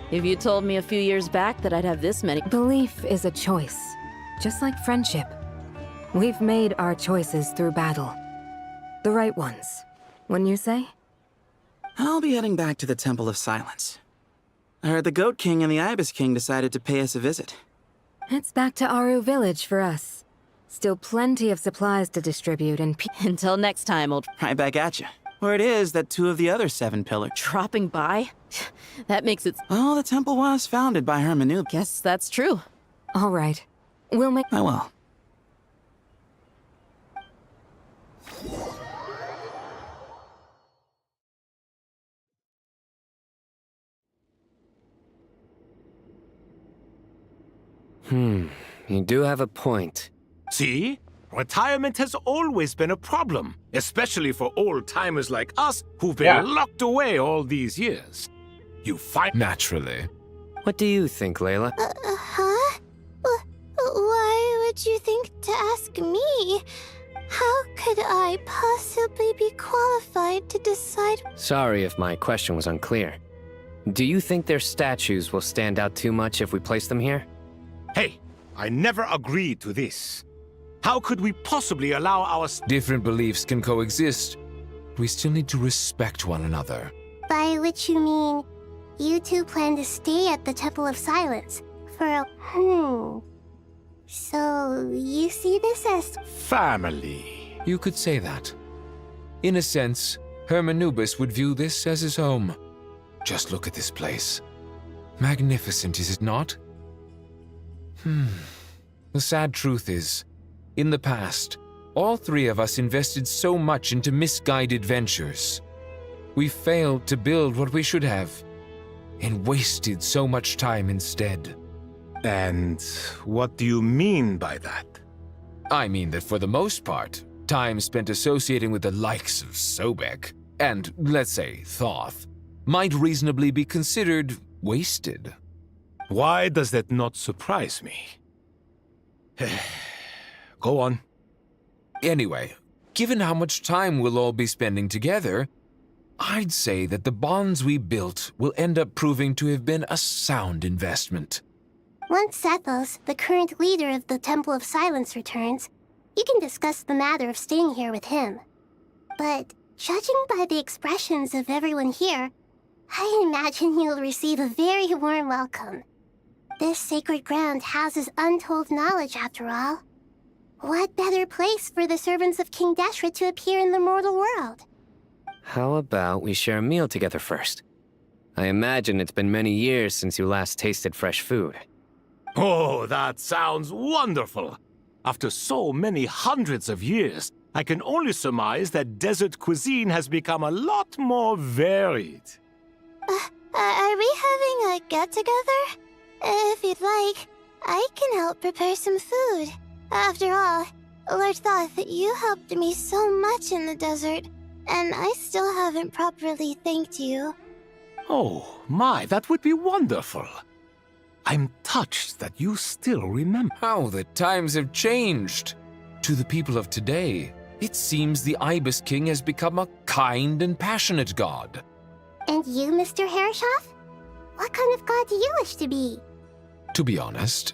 If you told me a few years back that I'd have this many... Belief is a choice, just like friendship. We've made our choices through battle. The right ones, wouldn't you say? I'll be heading back to the Temple of Silence. I heard the Goat King and the Ibis King decided to pay us a visit. It's back to Aru Village for us. Still plenty of supplies to distribute and Until next time, old... Right back at you. Where it is that 2 of the other 7 pillars... Dropping by? That makes it... Oh, the temple was founded by Hermanu. Guess that's true. All right. We'll make... I will. You do have a point. See? Retirement has always been a problem, especially for old-timers like us who've been locked away all these years. You find... Naturally. What do you think, Layla? Huh? Why would you think to ask me? How could I possibly be qualified to decide? Sorry if my question was unclear. Do you think their statues will stand out too much if we place them here? Hey, I never agreed to this. How could we possibly allow our... Different beliefs can coexist. We still need to respect one another. By which you mean, you two plan to stay at the Temple of Silence for a... So, you see this as... family. You could say that. In a sense, Hermanubis would view this as his home. Just look at this place. Magnificent, is it not? The sad truth is, in the past, all three of us invested so much into misguided ventures. We failed to build what we should have, and wasted so much time instead. And what do you mean by that? I mean that for the most part, time spent associating with the likes of Sobek, and, let's say, Thoth, might reasonably be considered wasted. Why does that not surprise me? Go on. Anyway, given how much time we'll all be spending together, I'd say that the bonds we built will end up proving to have been a sound investment. Once Sethos, the current leader of the Temple of Silence, returns, you can discuss the matter of staying here with him. But judging by the expressions of everyone here, I imagine you'll receive a very warm welcome. This sacred ground houses untold knowledge, after all. What better place for the servants of King Deshret to appear in the mortal world? How about we share a meal together first? I imagine it's been many years since you last tasted fresh food. Oh, that sounds wonderful! After so many hundreds of years, I can only surmise that desert cuisine has become a lot more varied. Are we having a get-together? If you'd like, I can help prepare some food. After all, Lord Thoth, you helped me so much in the desert, and I still haven't properly thanked you. Oh, my, that would be wonderful. I'm touched that you still remember. How the times have changed. To the people of today, it seems the Ibis King has become a kind and passionate god. And you, Mr. Herreshoff? What kind of god do you wish to be? To be honest,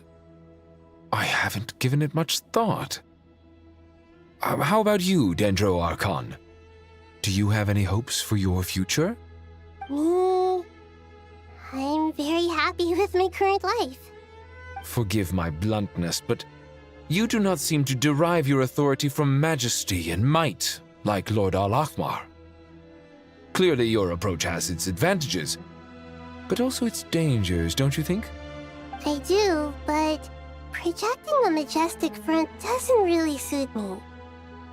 I haven't given it much thought. How about you, Dendro Archon? Do you have any hopes for your future? Me? I'm very happy with my current life. Forgive my bluntness, but you do not seem to derive your authority from majesty and might, like Lord Al-Akhmar. Clearly your approach has its advantages, but also its dangers, don't you think? I do, but projecting a majestic front doesn't really suit me.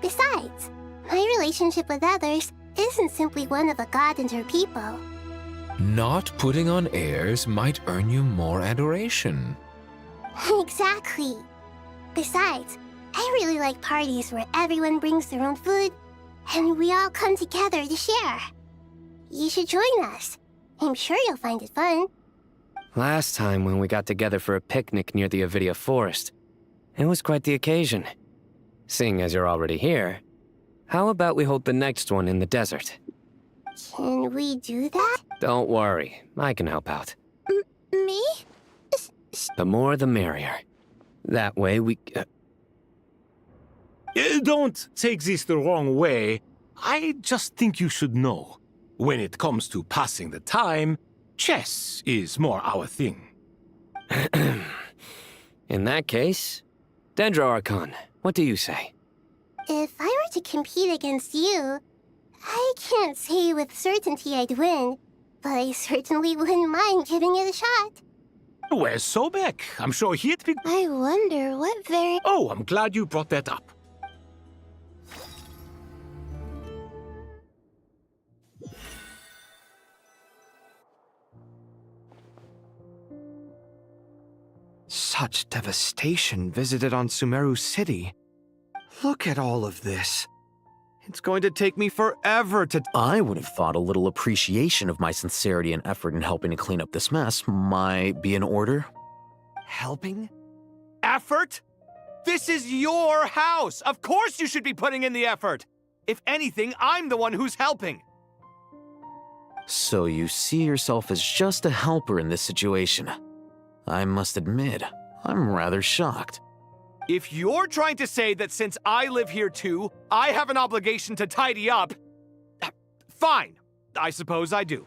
Besides, my relationship with others isn't simply one of a god and her people. Not putting on airs might earn you more adoration. Exactly. Besides, I really like parties where everyone brings their own food, and we all come together to share. You should join us. I'm sure you'll find it fun. Last time when we got together for a picnic near the Avidia Forest, it was quite the occasion. Seeing as you're already here, how about we hold the next one in the desert? Can we do that? Don't worry, I can help out. Me? The more the merrier. That way we... Don't take this the wrong way. I just think you should know. When it comes to passing the time, chess is more our thing. In that case, Dendro Archon, what do you say? If I were to compete against you, I can't say with certainty I'd win, but I certainly wouldn't mind giving it a shot. Where's Sobek? I'm sure he'd be... I wonder what very... Oh, I'm glad you brought that up. Such devastation visited on Sumeru City. Look at all of this. It's going to take me forever to... I would have thought a little appreciation of my sincerity and effort in helping to clean up this mess might be in order. Helping? Effort? This is your house! Of course you should be putting in the effort! If anything, I'm the one who's helping! So you see yourself as just a helper in this situation. I must admit, I'm rather shocked. If you're trying to say that since I live here too, I have an obligation to tidy up, fine. I suppose I do.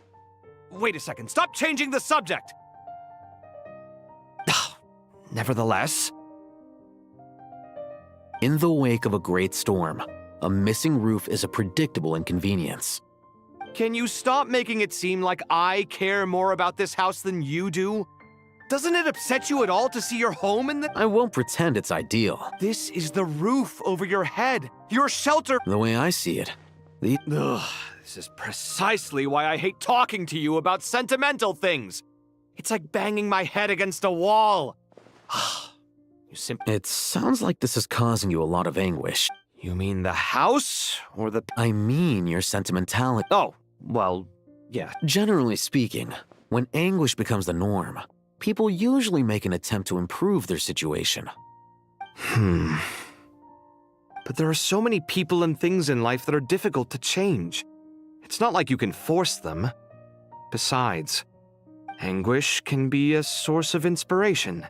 Wait a second, stop changing the subject! Nevertheless... In the wake of a great storm, a missing roof is a predictable inconvenience. Can you stop making it seem like I care more about this house than you do? Doesn't it upset you at all to see your home in the— I won't pretend it's ideal. This is the roof over your head, your shelter— The way I see it, Ugh, this is precisely why I hate talking to you about sentimental things. It's like banging my head against a wall. It sounds like this is causing you a lot of anguish. You mean the house, or the— I mean your sentimentality. Oh, well, yeah. Generally speaking, when anguish becomes the norm, people usually make an attempt to improve their situation. But there are so many people and things in life that are difficult to change. It's not like you can force them. Besides, anguish can be a source of inspiration.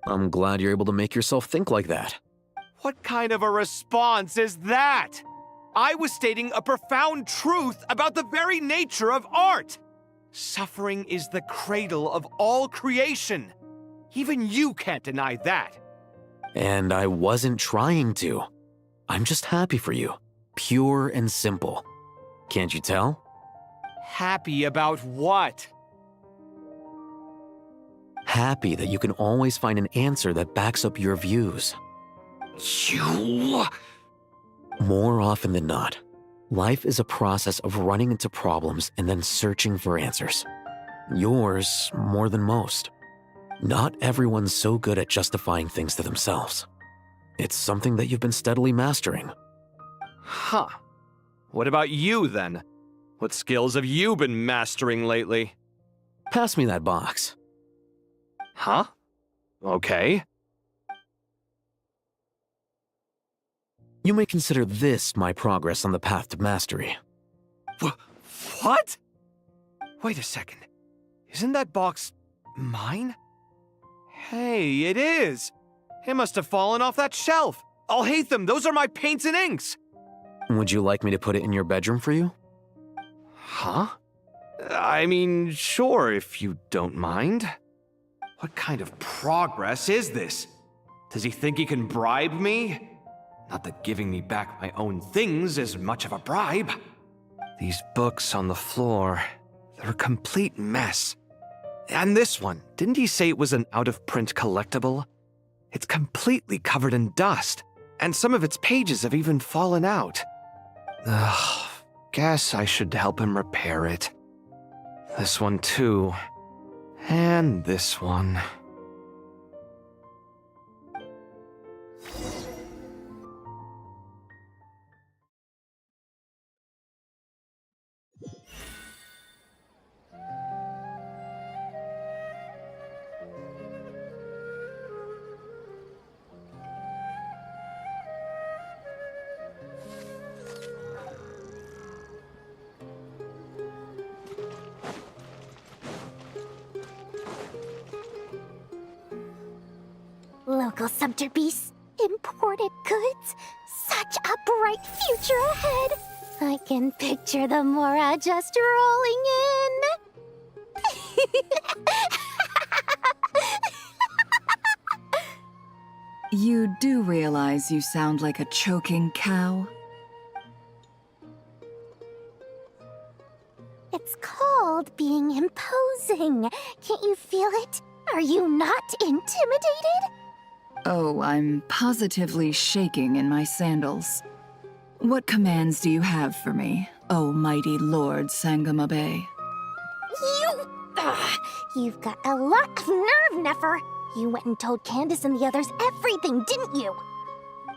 I'm glad you're able to make yourself think like that. What kind of a response is that? I was stating a profound truth about the very nature of art. Suffering is the cradle of all creation. Even you can't deny that. And I wasn't trying to. I'm just happy for you. Pure and simple. Can't you tell? Happy about what? Happy that you can always find an answer that backs up your views. You... More often than not, life is a process of running into problems and then searching for answers. Yours more than most. Not everyone's so good at justifying things to themselves. It's something that you've been steadily mastering. Huh. What about you, then? What skills have you been mastering lately? Pass me that box. Huh? Okay. You may consider this my progress on the path to mastery. What? Wait a second. Isn't that box mine? Hey, it is! It must have fallen off that shelf. I'll hate them. Those are my paints and inks. Would you like me to put it in your bedroom for you? Huh? I mean, sure, if you don't mind. What kind of progress is this? Does he think he can bribe me? Not that giving me back my own things is much of a bribe. These books on the floor, they're a complete mess. And this one, didn't he say it was an out-of-print collectible? It's completely covered in dust, and some of its pages have even fallen out. Ugh, guess I should help him repair it. This one too. And this one. Local subterbeasts, imported goods, such a bright future ahead. I can picture the Mora just rolling in. You do realize you sound like a choking cow? It's called being imposing. Can't you feel it? Are you not intimidated? Oh, I'm positively shaking in my sandals. What commands do you have for me, oh mighty Lord Sangama Bay? You've got a lot of nerve, Nefer. You went and told Candace and the others everything, didn't you?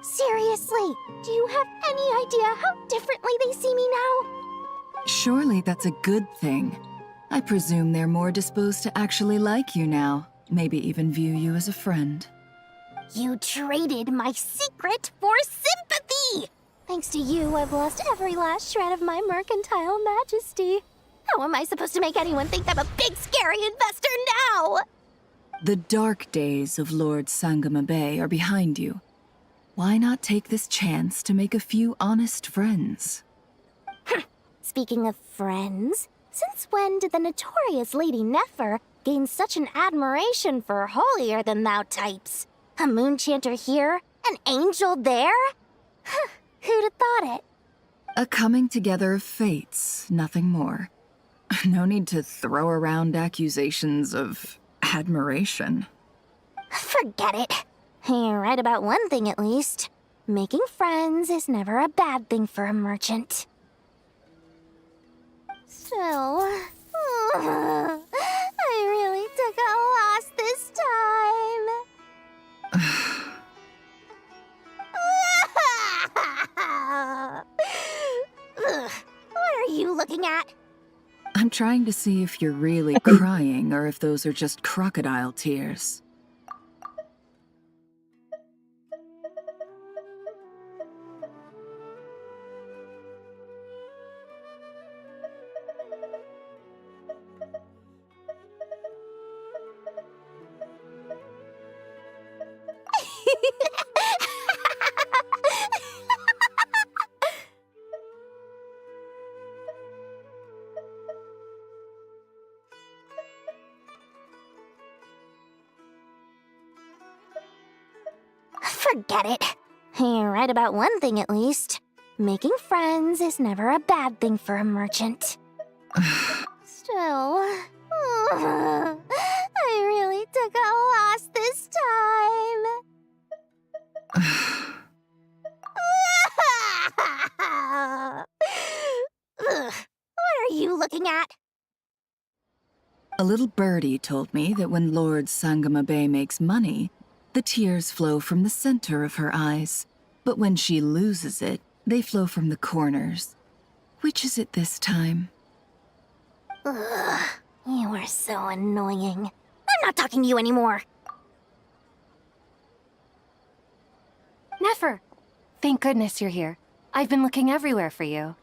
Seriously, do you have any idea how differently they see me now? Surely that's a good thing. I presume they're more disposed to actually like you now, maybe even view you as a friend. You traded my secret for sympathy! Thanks to you, I've lost every last shred of my mercantile majesty. How am I supposed to make anyone think I'm a big, scary investor now? The dark days of Lord Sangama Bay are behind you, why not take this chance to make a few honest friends? Speaking of friends, since when did the notorious Lady Nefer gain such an admiration for holier-than-thou types? A moon chanter here, an angel there? Who'd have thought it? A coming together of fates, nothing more. No need to throw around accusations of admiration. Forget it. You're right about one thing at least. Making friends is never a bad thing for a merchant. So, I really took a loss this time. What are you looking at? I'm trying to see if you're really crying or if those are just crocodile tears. Forget it. You're right about one thing at least. Making friends is never a bad thing for a merchant. Still, I really took a loss this time. What are you looking at? A little birdie told me that when Lord Sangamabe makes money, the tears flow from the center of her eyes. But when she loses it, they flow from the corners. Which is it this time? Ugh, you are so annoying. I'm not talking to you anymore. Nefer! Thank goodness you're here. I've been looking everywhere for you.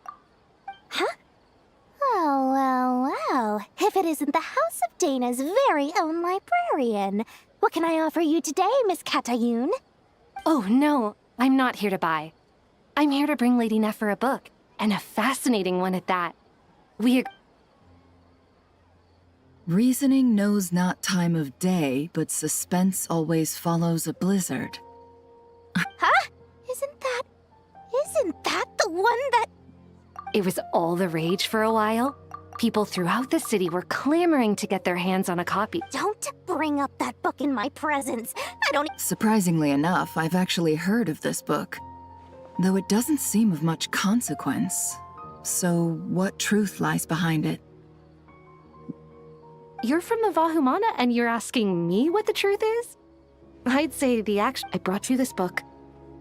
Huh? Well. If it isn't the House of Dana's very own librarian. What can I offer you today, Miss Katayun? Oh, no. I'm not here to buy. I'm here to bring Lady Nefer a book, and a fascinating one at that. Reasoning knows not time of day, but suspense always follows a blizzard. Huh? Isn't that the one that... It was all the rage for a while. People throughout the city were clamoring to get their hands on a copy. Don't bring up that book in my presence. I don't... Surprisingly enough, I've actually heard of this book. Though it doesn't seem of much consequence. So, what truth lies behind it? You're from the Vahumana and you're asking me what the truth is? I'd say I brought you this book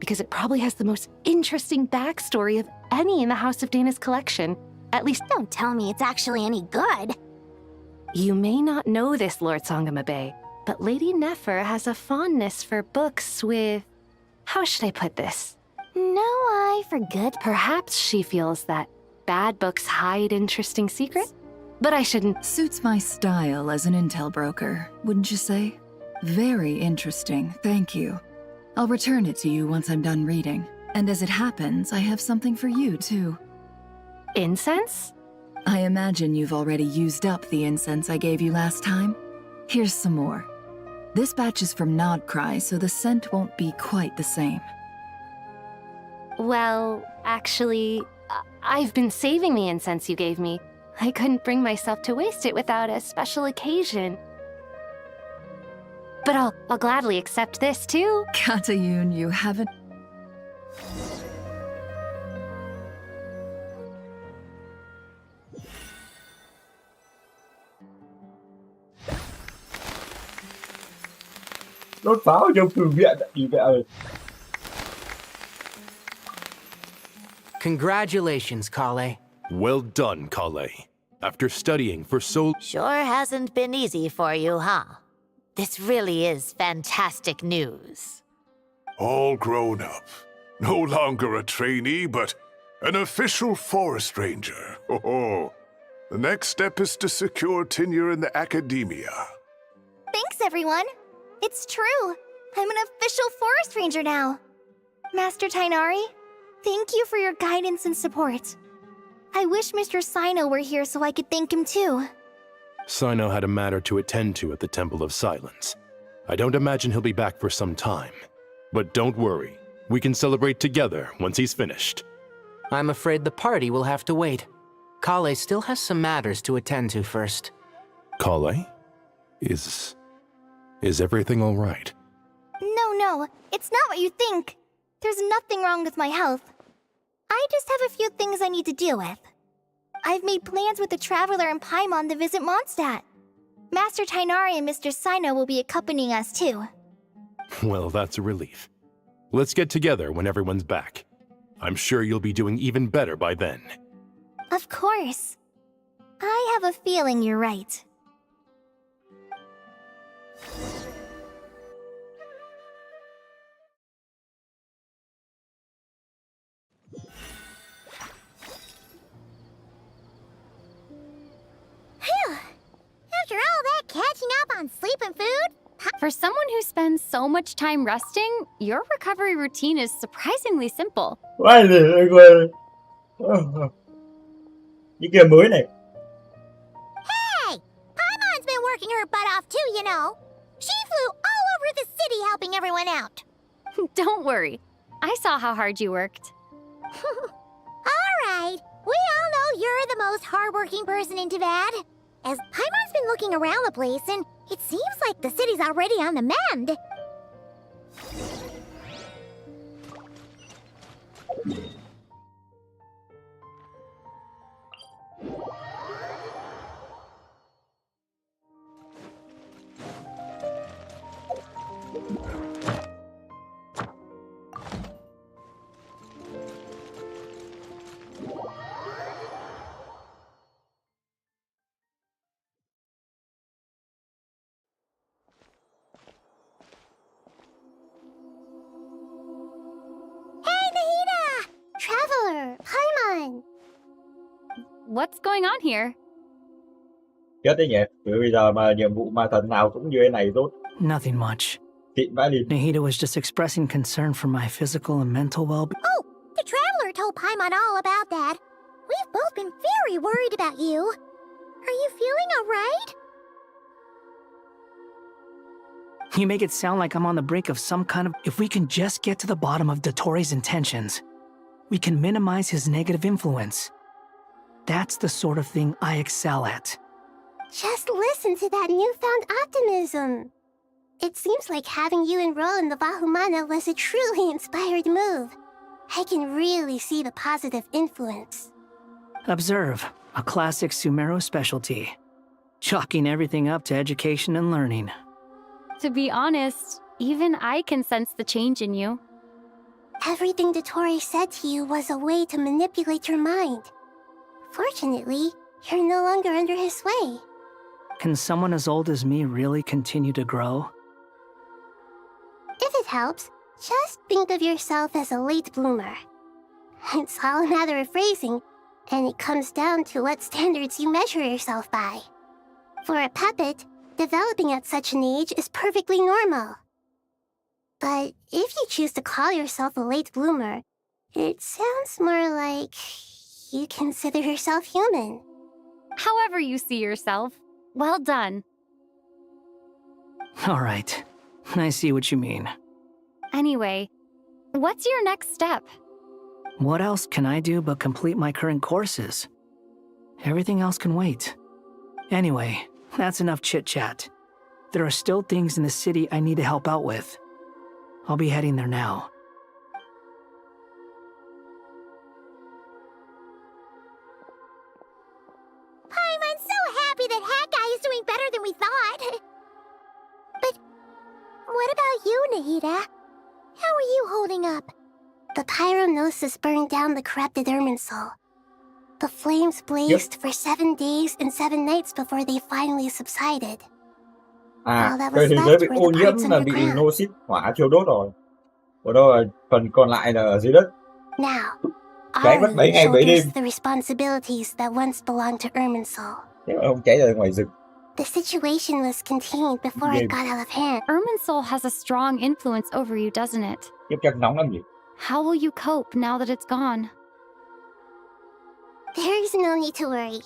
because it probably has the most interesting backstory of any in the House of Dana's collection. At least, don't tell me it's actually any good. You may not know this, Lord Sangamabe, but Lady Nefer has a fondness for books with... How should I put this? No eye for good. Perhaps she feels that bad books hide interesting secrets? But I shouldn't... Suits my style as an intel broker, wouldn't you say? Very interesting, thank you. I'll return it to you once I'm done reading. And as it happens, I have something for you, too. Incense? I imagine you've already used up the incense I gave you last time. Here's some more. This batch is from Nod-Krai, so the scent won't be quite the same. Well, actually, I've been saving the incense you gave me. I couldn't bring myself to waste it without a special occasion. But I'll gladly accept this, too. Katayun, you haven't... Đốt pháo trong từ viện ý mẹ ơi. Congratulations, Kale. Well done, Kale. After studying for so... Sure hasn't been easy for you, huh? This really is fantastic news. All grown up. No longer a trainee, but an official forest ranger. Oh. The next step is to secure tenure in the academia. Thanks, everyone. It's true. I'm an official forest ranger now. Master Tainari, thank you for your guidance and support. I wish Mr. Sino were here so I could thank him too. Sino had a matter to attend to at the Temple of Silence. I don't imagine he'll be back for some time. But don't worry, we can celebrate together once he's finished. I'm afraid the party will have to wait. Kale still has some matters to attend to first. Kale? Is everything all right? No, it's not what you think. There's nothing wrong with my health. I just have a few things I need to deal with. I've made plans with the Traveler and Paimon to visit Mondstadt. Master Tainari and Mr. Sino will be accompanying us too. Well, that's a relief. Let's get together when everyone's back. I'm sure you'll be doing even better by then. Of course. I have a feeling you're right. After all that catching up on sleep and food? For someone who spends so much time resting, your recovery routine is surprisingly simple. Những game mới này. Hey! Paimon's been working her butt off too, you know. She flew all over the city helping everyone out. Don't worry. I saw how hard you worked. Alright, we all know you're the most hardworking person in Teyvat. As Paimon's been looking around the place, and it seems like the city's already on the mend. Traveler, Paimon! What's going on here? Chết đấy nhỉ. Từ bây giờ mà nhiệm vụ ma thần nào cũng như thế này tốt. Nothing much. Xịn vãi đi. Nahida was just expressing concern for my physical and mental well-being. Oh, the Traveler told Paimon all about that. We've both been very worried about you. Are you feeling alright? You make it sound like I'm on the brink of some kind of... If we can just get to the bottom of Dottoro's intentions, we can minimize his negative influence. That's the sort of thing I excel at. Just listen to that newfound optimism. It seems like having you enroll in the Vahumana was a truly inspired move. I can really see the positive influence. Observe, a classic Sumeru specialty. Chalking everything up to education and learning. To be honest, even I can sense the change in you. Everything Dottori said to you was a way to manipulate your mind. Fortunately, you're no longer under his sway. Can someone as old as me really continue to grow? If it helps, just think of yourself as a late bloomer. It's all a matter of phrasing, and it comes down to what standards you measure yourself by. For a puppet, developing at such an age is perfectly normal. But if you choose to call yourself a late bloomer, it sounds more like you consider yourself human. However you see yourself, well done. All right, I see what you mean. Anyway, what's your next step? What else can I do but complete my current courses? Everything else can wait. Anyway, that's enough chit-chat. There are still things in the city I need to help out with. I'll be heading there now. I'm so happy that Hat Guy is doing better than we thought. But what about you, Nahida? How are you holding up? The pyronosis burned down the corrupted Irminsul. The flames blazed for 7 days and 7 nights before they finally subsided. À, cái thế giới bị ô nhiễm là bị Gnosis hỏa thiêu đốt rồi. Còn đâu là phần còn lại là ở dưới đất. Now, Cháy mất 7 ngày 7 đêm. the responsibilities that once belonged to Irminsul. Nếu mà không cháy ra ngoài rừng. The situation was contained before it got out of hand. Irminsul has a strong influence over you, doesn't it? Kiếp chắc nóng lắm nhỉ? How will you cope now that it's gone? There's no need to worry.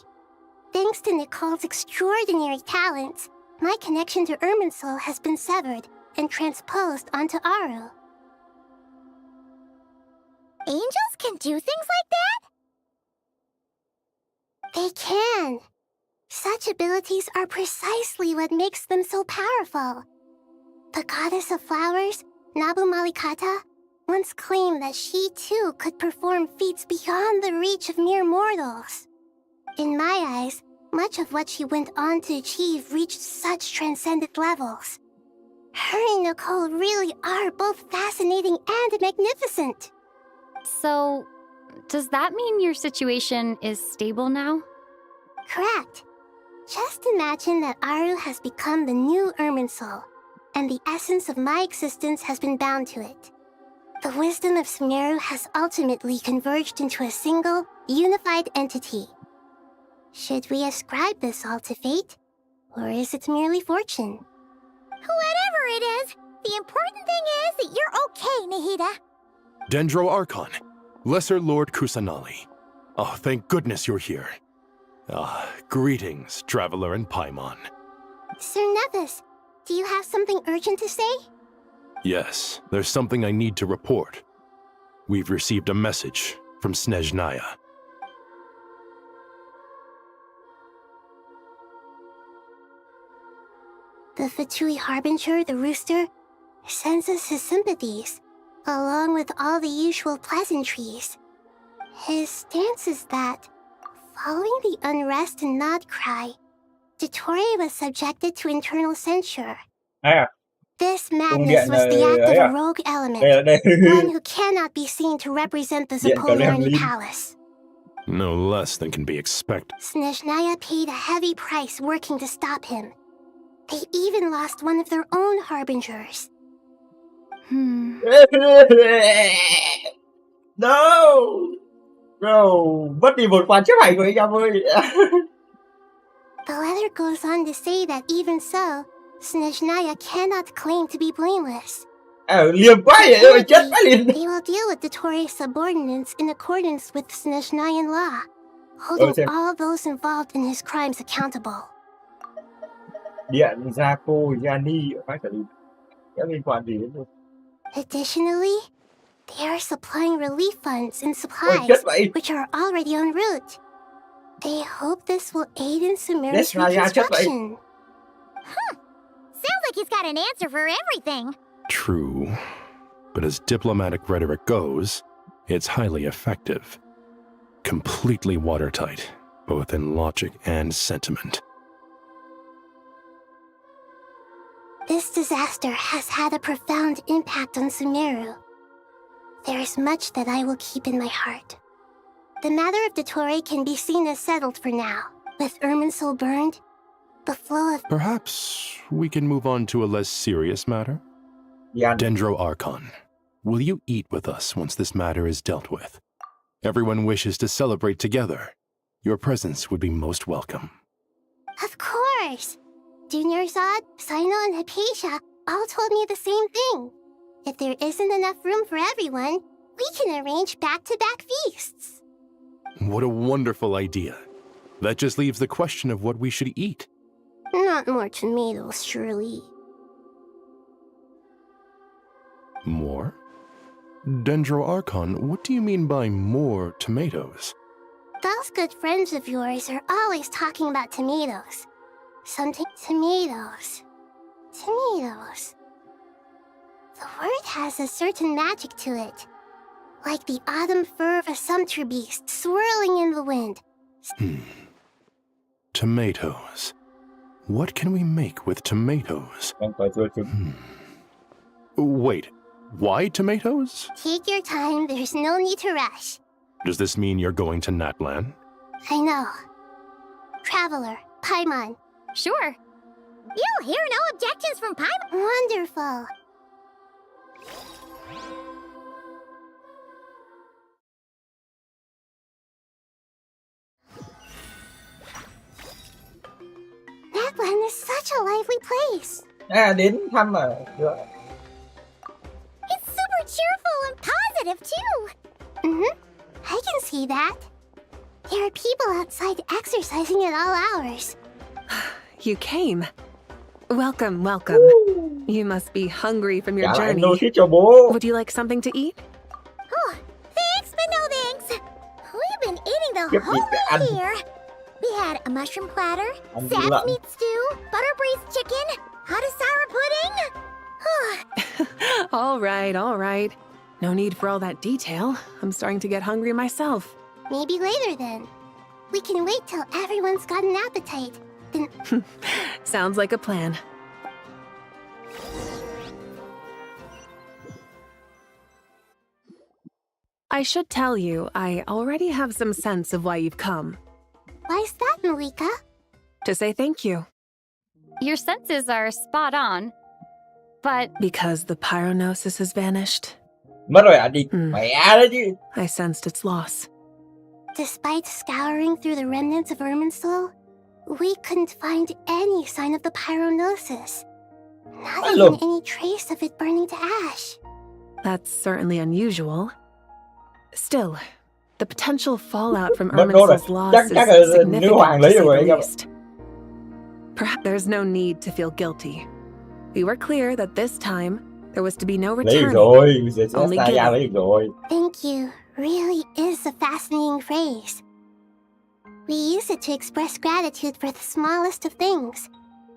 Thanks to Nicole's extraordinary talents, my connection to Irminsul has been severed and transposed onto Aru. Angels can do things like that? They can. Such abilities are precisely what makes them so powerful. The goddess of flowers, Nabu Malikata, once claimed that she too could perform feats beyond the reach of mere mortals. In my eyes, much of what she went on to achieve reached such transcendent levels. Her and Nicole really are both fascinating and magnificent. So, does that mean your situation is stable now? Correct. Just imagine that Aru has become the new Irminsul, and the essence of my existence has been bound to it. The wisdom of Sumeru has ultimately converged into a single, unified entity. Should we ascribe this all to fate, or is it merely fortune? Whatever it is, the important thing is that you're okay, Nahida. Dendro Archon, Lesser Lord Kusanali. Oh, thank goodness you're here. Greetings, Traveler and Paimon. Sir Nevis, do you have something urgent to say? Yes, there's something I need to report. We've received a message from Snezhnaya. The Fatui Harbinger, the Rooster, sends us his sympathies, along with all the usual pleasantries. His stance is that, following the unrest in Nod-Krai, Dottore was subjected to internal censure. This madness was the act of a rogue element, one who cannot be seen to represent the Zapoliarny Palace. No less than can be expected. Snezhnaya paid a heavy price working to stop him. They even lost one of their own harbingers. No! Bro, mất đi một quan chấp hành của anh em ơi. The letter goes on to say that even so, Snezhnaya cannot claim to be blameless. Liềm quá vậy ơi, chết quá liền. They will deal with Dottore's subordinates in accordance with Snezhnayan law, holding all those involved in his crimes accountable. Điện, Giaco, Gianni, phải liên quan gì đến. Additionally, they are supplying relief funds and supplies, which are already en route. They hope this will aid in Sumeru's reconstruction. Sounds like he's got an answer for everything. True, but as diplomatic rhetoric goes, it's highly effective. Completely watertight, both in logic and sentiment. This disaster has had a profound impact on Sumeru. There is much that I will keep in my heart. The matter of Dottore can be seen as settled for now. With Irminsul burned, the flow of... Perhaps we can move on to a less serious matter? Dendro Archon, will you eat with us once this matter is dealt with? Everyone wishes to celebrate together. Your presence would be most welcome. Of course! Junior Zod, Sino, and Hypatia all told me the same thing. If there isn't enough room for everyone, we can arrange back-to-back feasts. What a wonderful idea. That just leaves the question of what we should eat. Not more tomatoes, surely. More? Dendro Archon, what do you mean by more tomatoes? Those good friends of yours are always talking about tomatoes. Something tomatoes. Tomatoes. The word has a certain magic to it. Like the autumn fur of a sumpter beast swirling in the wind. Tomatoes. What can we make with tomatoes? Wait, why tomatoes? Take your time, there's no need to rush. Does this mean you're going to Natlan? I know. Traveler, Paimon. Sure. You'll hear no objections from Paimon. Wonderful. Natlan is such a lively place. Đến thăm à? It's super cheerful and positive. sensitive, too. Mm-hmm. I can see that. There are people outside exercising at all hours. You came. Welcome, welcome. You must be hungry from your journey. Would you like something to eat? Oh, thanks, but no thanks. We've been eating the whole way here. We had a mushroom platter, sap's meat stew, butter braised chicken, hot sour pudding. All right. No need for all that detail. I'm starting to get hungry myself. Maybe later then. We can wait till everyone's got an appetite. Then... Sounds like a plan. I should tell you, I already have some sense of why you've come. Why's that, Malika? To say thank you. Your senses are spot on, but... Because the pyronosis has vanished. Mất rồi đi mẹ đó chứ. I sensed its loss. Despite scouring through the remnants of Irminsul, we couldn't find any sign of the pyronosis. Not even any trace of it burning to ash. That's certainly unusual. Still, the potential fallout from Irminsul's loss is significant, to say the least. Perhaps there's no need to feel guilty. We were clear that this time, there was to be no return. Only giving. Thank you really is a fascinating phrase. We use it to express gratitude for the smallest of things.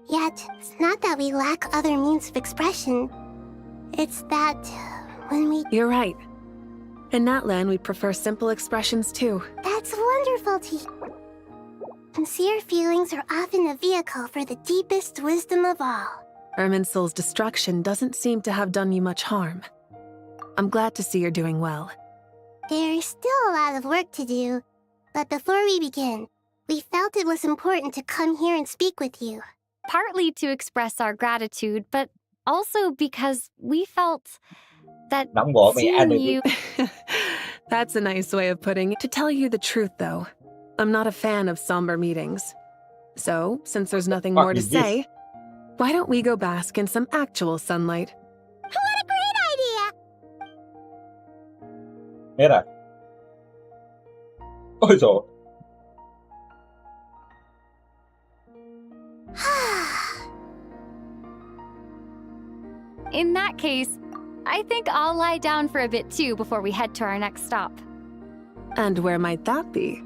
Yet, it's not that we lack other means of expression. It's that when we... You're right. In that land, we prefer simple expressions too. That's wonderful to hear. Sincere feelings are often a vehicle for the deepest wisdom of all. Irminsul's destruction doesn't seem to have done you much harm. I'm glad to see you're doing well. There's still a lot of work to do, but before we begin, we felt it was important to come here and speak with you. Partly to express our gratitude, but also because we felt that seeing you... That's a nice way of putting it. To tell you the truth, though, I'm not a fan of somber meetings. So, since there's nothing more to say, why don't we go bask in some actual sunlight? What a great idea! Hết rồi. Ôi dồi. In that case, I think I'll lie down for a bit too before we head to our next stop. And where might that be?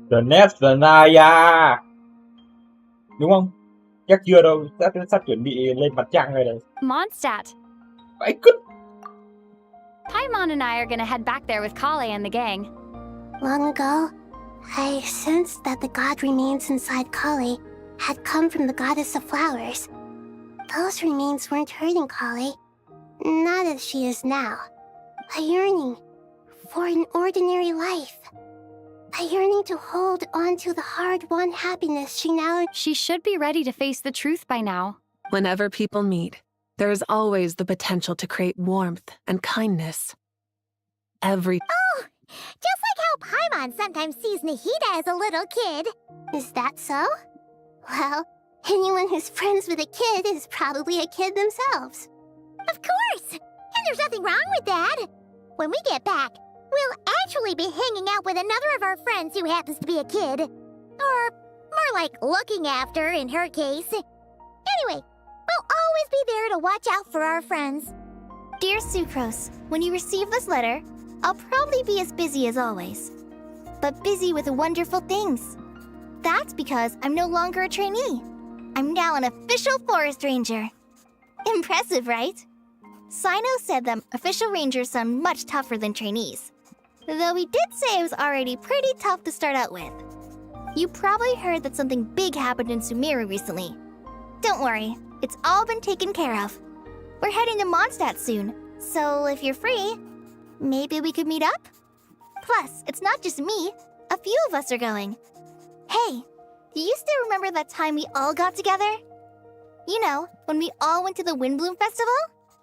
The next Naya. Đúng không? Chắc chưa đâu, sắp chuẩn bị lên mặt trăng rồi đấy. Mondstadt. Vậy cứt. Paimon and I are gonna head back there with Kale and the gang. Long ago, I sensed that the god remains inside Kale had come from the goddess of flowers. Those remains weren't hurting Kale, not as she is now. A yearning for an ordinary life. A yearning to hold on to the hard-won happiness she now... She should be ready to face the truth by now. Whenever people meet, there is always the potential to create warmth and kindness. Oh, just like how Paimon sometimes sees Nahida as a little kid. Is that so? Well, anyone who's friends with a kid is probably a kid themselves. Of course! And there's nothing wrong with that. When we get back, we'll actually be hanging out with another of our friends who happens to be a kid. Or more like looking after, in her case. Anyway, we'll always be there to watch out for our friends. Dear Sucrose, when you receive this letter, I'll probably be as busy as always. But busy with wonderful things. That's because I'm no longer a trainee. I'm now an official forest ranger. Impressive, right? Sino said that official rangers sound much tougher than trainees. Though he did say it was already pretty tough to start out with. You probably heard that something big happened in Sumeru recently. Don't worry, it's all been taken care of. We're heading to Mondstadt soon, so if you're free, maybe we could meet up? Plus, it's not just me, a few of us are going. Hey, do you still remember that time we all got together? You know, when we all went to the Windbloom Festival?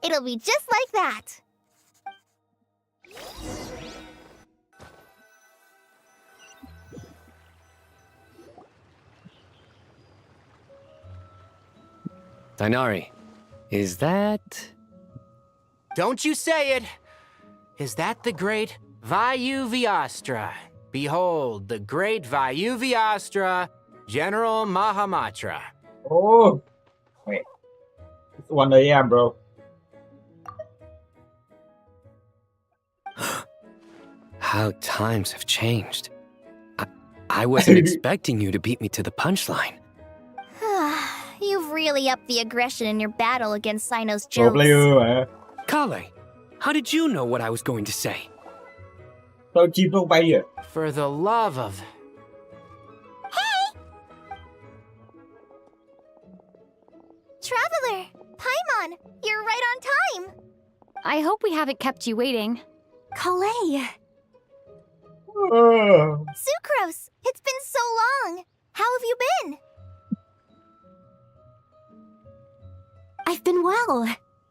It'll be just like that. Dainari, is that... Don't you say it! Is that the great Vayu-Vyastra? Behold, the great Vayu-Vyastra, General Mahamatra. Oh, wait. It's 1 a.m., bro. How times have changed. I wasn't expecting you to beat me to the punchline. You've really upped the aggression in your battle against Sino's jokes. Kale, how did you know what I was going to say? For the love of... Traveler! Paimon! You're right on time! I hope we haven't kept you waiting. Kalei! Sucrose! It's been so long! How have you been? I've been well.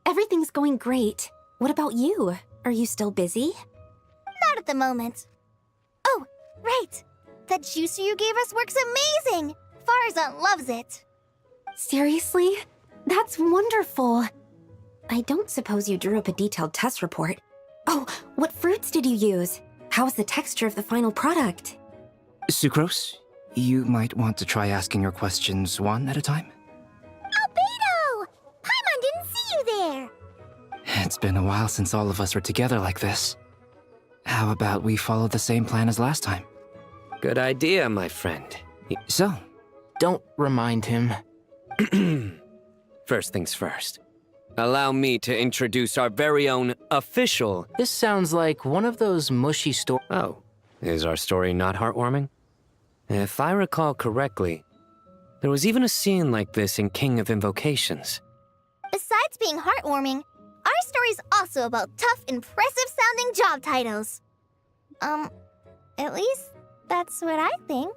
Everything's going great. What about you? Are you still busy? Not at the moment. Oh, right! That juicer you gave us works amazing! Farzan loves it! Seriously? That's wonderful. I don't suppose you drew up a detailed test report. Oh, what fruits did you use? How's the texture of the final product? Sucrose, you might want to try asking your questions one at a time. Albedo! Paimon didn't see you there! It's been a while since all of us were together like this. How about we follow the same plan as last time? Good idea, my friend. So, don't remind him. First things first. Allow me to introduce our very own official... This sounds like one of those mushy stories. Oh, is our story not heartwarming? If I recall correctly, there was even a scene like this in King of Invocations. Besides being heartwarming, our story's also about tough, impressive-sounding job titles. At least that's what I think.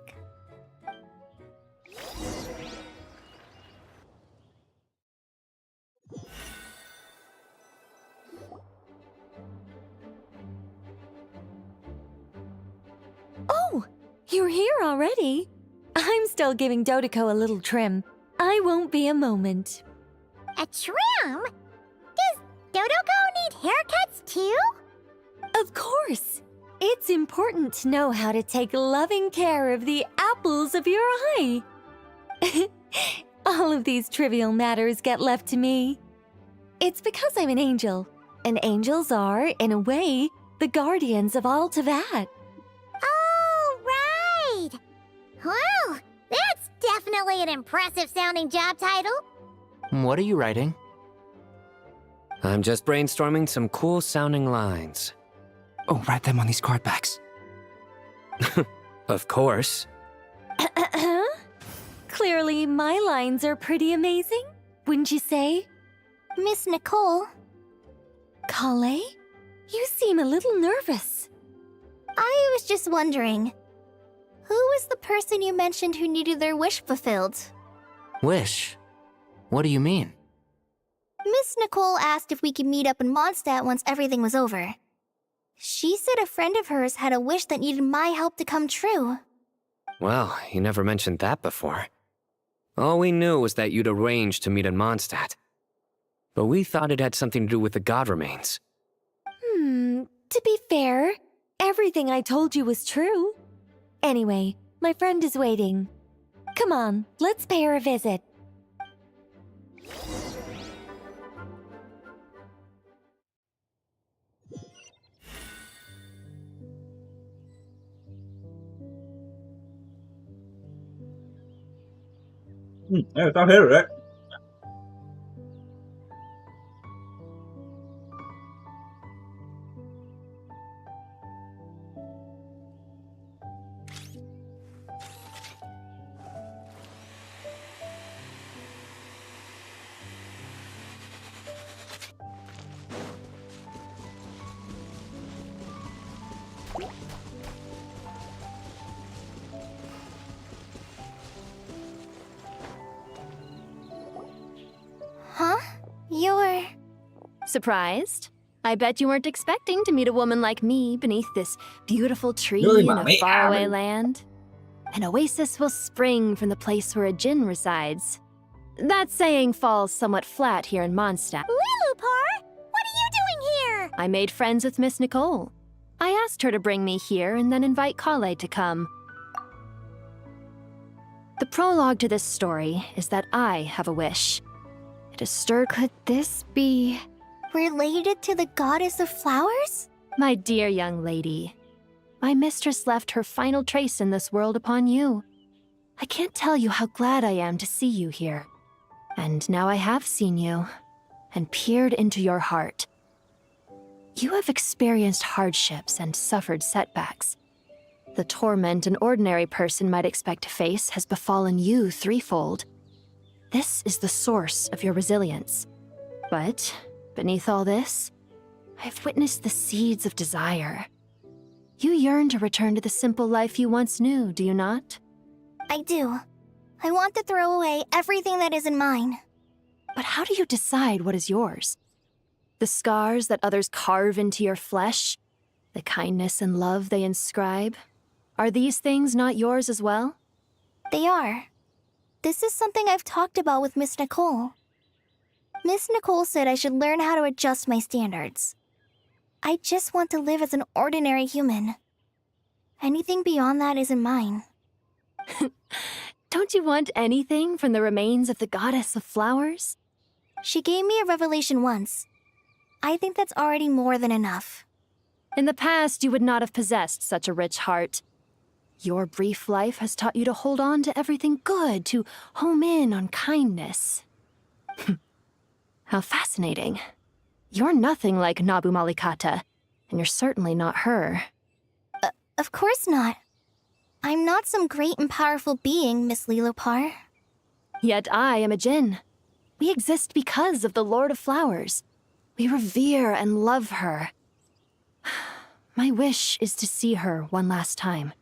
Oh, you're here already? I'm still giving Dodeko a little trim. I won't be a moment. A trim? Does Dodeko need haircuts too? Of course. It's important to know how to take loving care of the apples of your eye. All of these trivial matters get left to me. It's because I'm an angel, and angels are, in a way, the guardians of all Teyvat. Oh, right! Wow, that's definitely an impressive-sounding job title. What are you writing? I'm just brainstorming some cool-sounding lines. Oh, write them on these card backs. Of course. Clearly, my lines are pretty amazing, wouldn't you say? Miss Nicole. Kale? You seem a little nervous. I was just wondering, who was the person you mentioned who needed their wish fulfilled? Wish? What do you mean? Miss Nicole asked if we could meet up in Mondstadt once everything was over. She said a friend of hers had a wish that needed my help to come true. Well, you never mentioned that before. All we knew was that you'd arranged to meet in Mondstadt. But we thought it had something to do with the god remains. To be fair, everything I told you was true. Anyway, my friend is waiting. Come on, let's pay her a visit. Tao thấy rồi đấy. Huh? You're... Surprised? I bet you weren't expecting to meet a woman like me beneath this beautiful tree in a faraway land. An oasis will spring from the place where a djinn resides. That saying falls somewhat flat here in Mondstadt. Lilupar, what are you doing here? I made friends with Miss Nicole. I asked her to bring me here and then invite Kale to come. The prologue to this story is that I have a wish. It is stirred. Could this be related to the goddess of flowers? My dear young lady, my mistress left her final trace in this world upon you. I can't tell you how glad I am to see you here. And now I have seen you, and peered into your heart. You have experienced hardships and suffered setbacks. The torment an ordinary person might expect to face has befallen you threefold. This is the source of your resilience. But beneath all this, I've witnessed the seeds of desire. You yearn to return to the simple life you once knew, do you not? I do. I want to throw away everything that isn't mine. But how do you decide what is yours? The scars that others carve into your flesh? The kindness and love they inscribe? Are these things not yours as well? They are. This is something I've talked about with Miss Nicole. Miss Nicole said I should learn how to adjust my standards. I just want to live as an ordinary human. Anything beyond that isn't mine. Don't you want anything from the remains of the goddess of flowers? She gave me a revelation once. I think that's already more than enough. In the past, you would not have possessed such a rich heart. Your brief life has taught you to hold on to everything good, to home in on kindness. How fascinating. You're nothing like Nabu Malikata, and you're certainly not her. Of course not. I'm not some great and powerful being, Miss Lilopar. Yet I am a djinn. We exist because of the Lord of Flowers. We revere and love her. My wish is to see her one last time,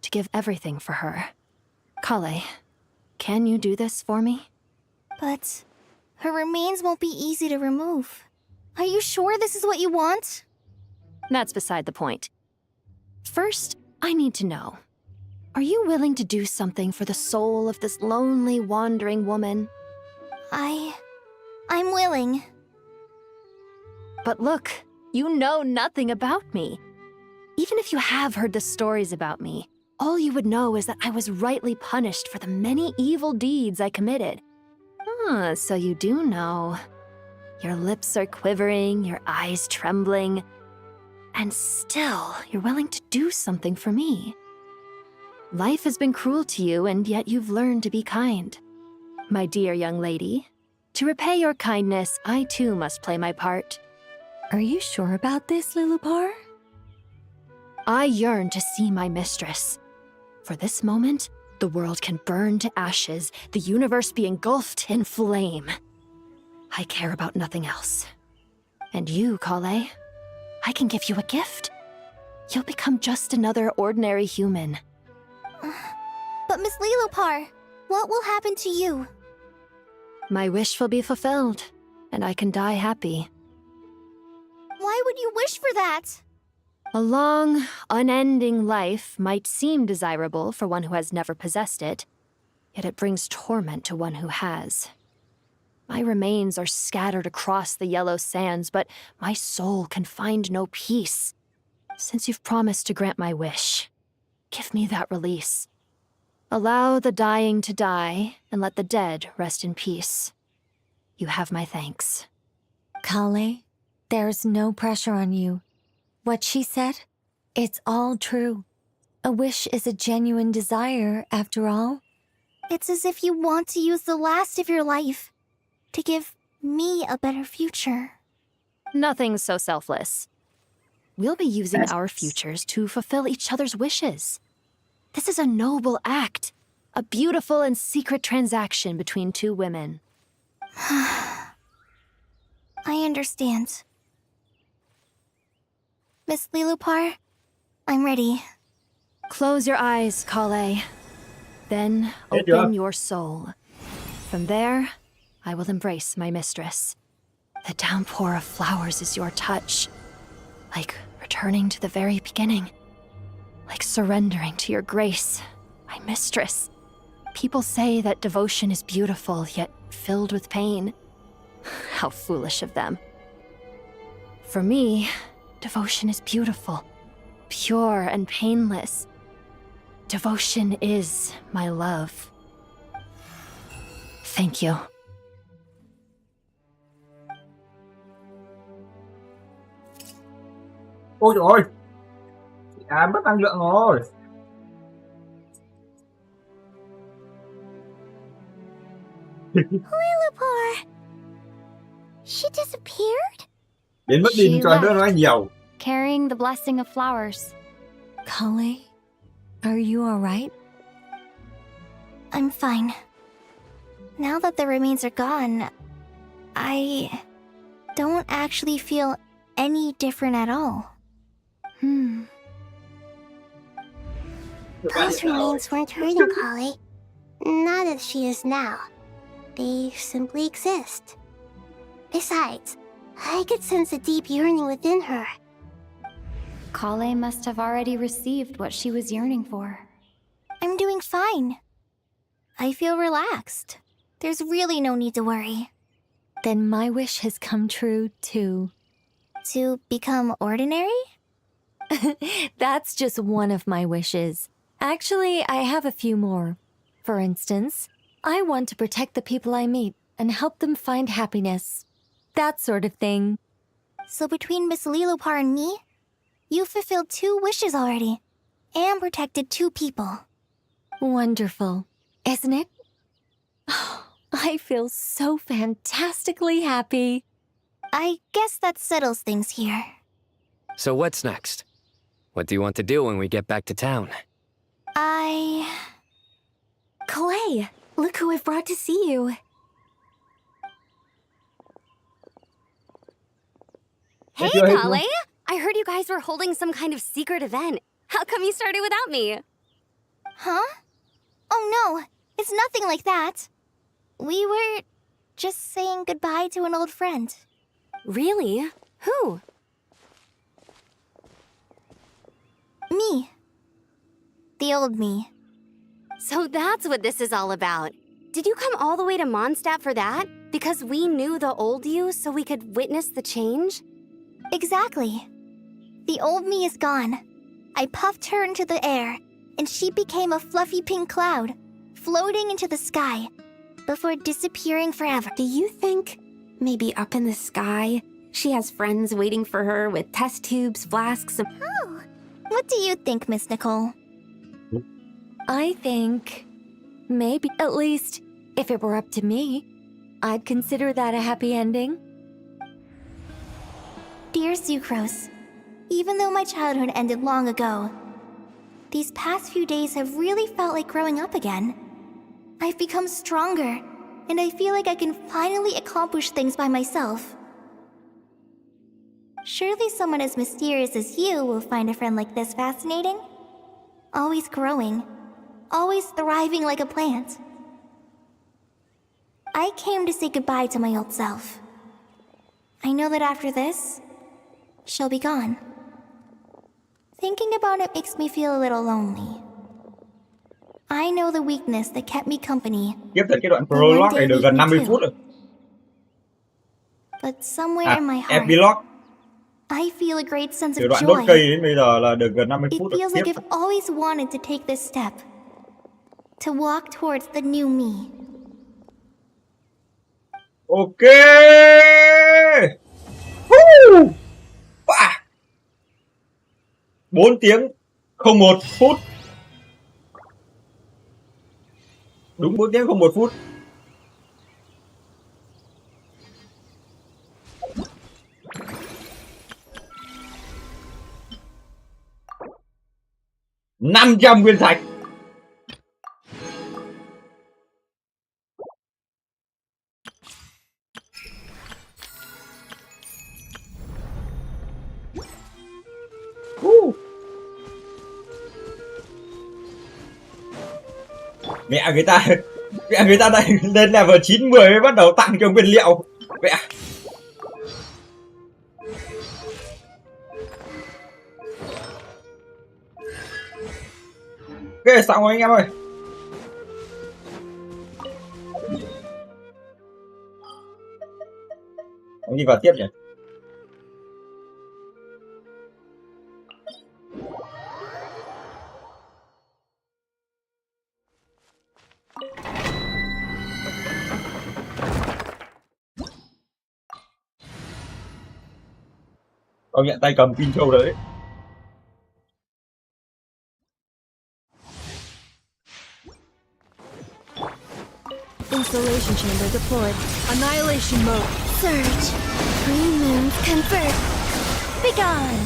to give everything for her. Kale, can you do this for me? But her remains won't be easy to remove. Are you sure this is what you want? That's beside the point. First, I need to know. Are you willing to do something for the soul of this lonely, wandering woman? I'm willing. But look, you know nothing about me. Even if you have heard the stories about me, all you would know is that I was rightly punished for the many evil deeds I committed. Ah, so you do know. Your lips are quivering, your eyes trembling, and still you're willing to do something for me. Life has been cruel to you, and yet you've learned to be kind. My dear young lady, to repay your kindness, I too must play my part. Are you sure about this, Lilopar? I yearn to see my mistress. For this moment, the world can burn to ashes, the universe be engulfed in flame. I care about nothing else. And you, Kale, I can give you a gift. You'll become just another ordinary human. But Miss Lilopar, what will happen to you? My wish will be fulfilled, and I can die happy. Why would you wish for that? A long, unending life might seem desirable for one who has never possessed it, yet it brings torment to one who has. My remains are scattered across the yellow sands, but my soul can find no peace. Since you've promised to grant my wish, give me that release. Allow the dying to die, and let the dead rest in peace. You have my thanks. Kale, there's no pressure on you. What she said, it's all true. A wish is a genuine desire, after all. It's as if you want to use the last of your life to give me a better future. Nothing so selfless. We'll be using our futures to fulfill each other's wishes. This is a noble act, a beautiful and secret transaction between two women. I understand. Miss Lilopar, I'm ready. Close your eyes, Kale. Then open your soul. From there, I will embrace my mistress. The downpour of flowers is your touch. Like returning to the very beginning. Like surrendering to your grace, my mistress. People say that devotion is beautiful, yet filled with pain. How foolish of them. For me, devotion is beautiful, pure and painless. Devotion is my love. Thank you. Ôi trời ơi, mất năng lượng rồi. Lillipore! She disappeared? Đến mất đi cho đỡ nói nhiều. Carrying the blessing of flowers. Kale, are you alright? I'm fine. Now that the remains are gone, I don't actually feel any different at all. Those remains weren't hurting Kale. Not as she is now. They simply exist. Besides, I could sense a deep yearning within her. Kale must have already received what she was yearning for. I'm doing fine. I feel relaxed. There's really no need to worry. Then my wish has come true, too. To become ordinary? That's just one of my wishes. Actually, I have a few more. For instance, I want to protect the people I meet and help them find happiness. That sort of thing. So between Miss Lillipore and me, you've fulfilled 2 wishes already, and protected 2 people. Wonderful, isn't it? I feel so fantastically happy. I guess that settles things here. So what's next? What do you want to do when we get back to town? Clay, look who I've brought to see you. Hey, Kale! I heard you guys were holding some kind of secret event. How come you started without me? Huh? Oh no, it's nothing like that. We were just saying goodbye to an old friend. Really? Who? Me. The old me. So that's what this is all about. Did you come all the way to Mondstadt for that? Because we knew the old you so we could witness the change? Exactly. The old me is gone. I puffed her into the air, and she became a fluffy pink cloud, floating into the sky, before disappearing forever. Do you think, maybe up in the sky, she has friends waiting for her with test tubes, flasks, and... Oh, what do you think, Miss Nicole? I think... maybe, at least, if it were up to me, I'd consider that a happy ending. Dear Sucrose, even though my childhood ended long ago, these past few days have really felt like growing up again. I've become stronger, and I feel like I can finally accomplish things by myself. Surely someone as mysterious as you will find a friend like this fascinating? Always growing, always thriving like a plant. I came to say goodbye to my old self. I know that after this, she'll be gone. Thinking about it makes me feel a little lonely. I know the weakness that kept me company. Tiếp tới cái đoạn prologue này được gần 50 phút rồi. But somewhere in my heart, epilogue. I feel a great sense Từ of đoạn đốt joy. cây đến bây giờ là được gần 50 phút It rồi. feels like I've always wanted to take this step. To walk towards the new me. Ok. 4 tiếng 01 phút. Đúng 4 tiếng 01 phút. $500 nguyên thạch. Mẹ người ta đây lên level 90 mới bắt đầu tặng cho nguyên liệu. Mẹ. Ok, xong rồi anh em ơi. Ông đi vào tiếp nhỉ? Công nhận tay cầm pin trâu đấy. Installation chamber deployed. Annihilation mode. Surge. Green moons convert. Begone.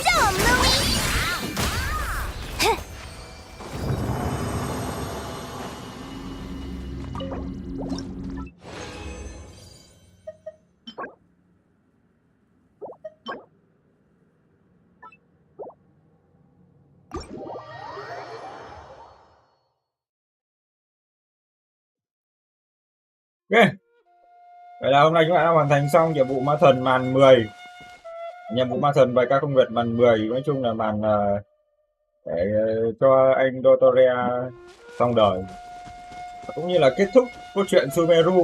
Dumb, Louie! Ok. Vậy là hôm nay chúng ta đã hoàn thành xong nhiệm vụ Ma Thần màn 10. Nhiệm vụ Ma Thần bài ca không Nguyệt màn 10. Nói chung là màn để cho anh Nod-Krai xong đời. Cũng như là kết thúc câu chuyện Sumeru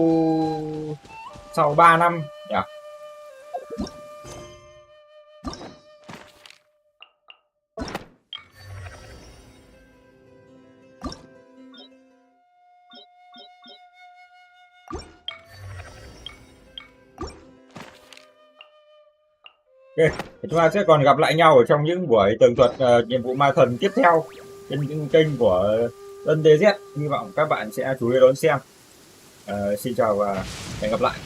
sau 3 năm nhỉ? Ok, chúng ta sẽ còn gặp lại nhau ở trong những buổi tường thuật nhiệm vụ Ma Thần tiếp theo trên những kênh của Tân DZ. Hy vọng các bạn sẽ chú ý đón xem. Xin chào và hẹn gặp lại.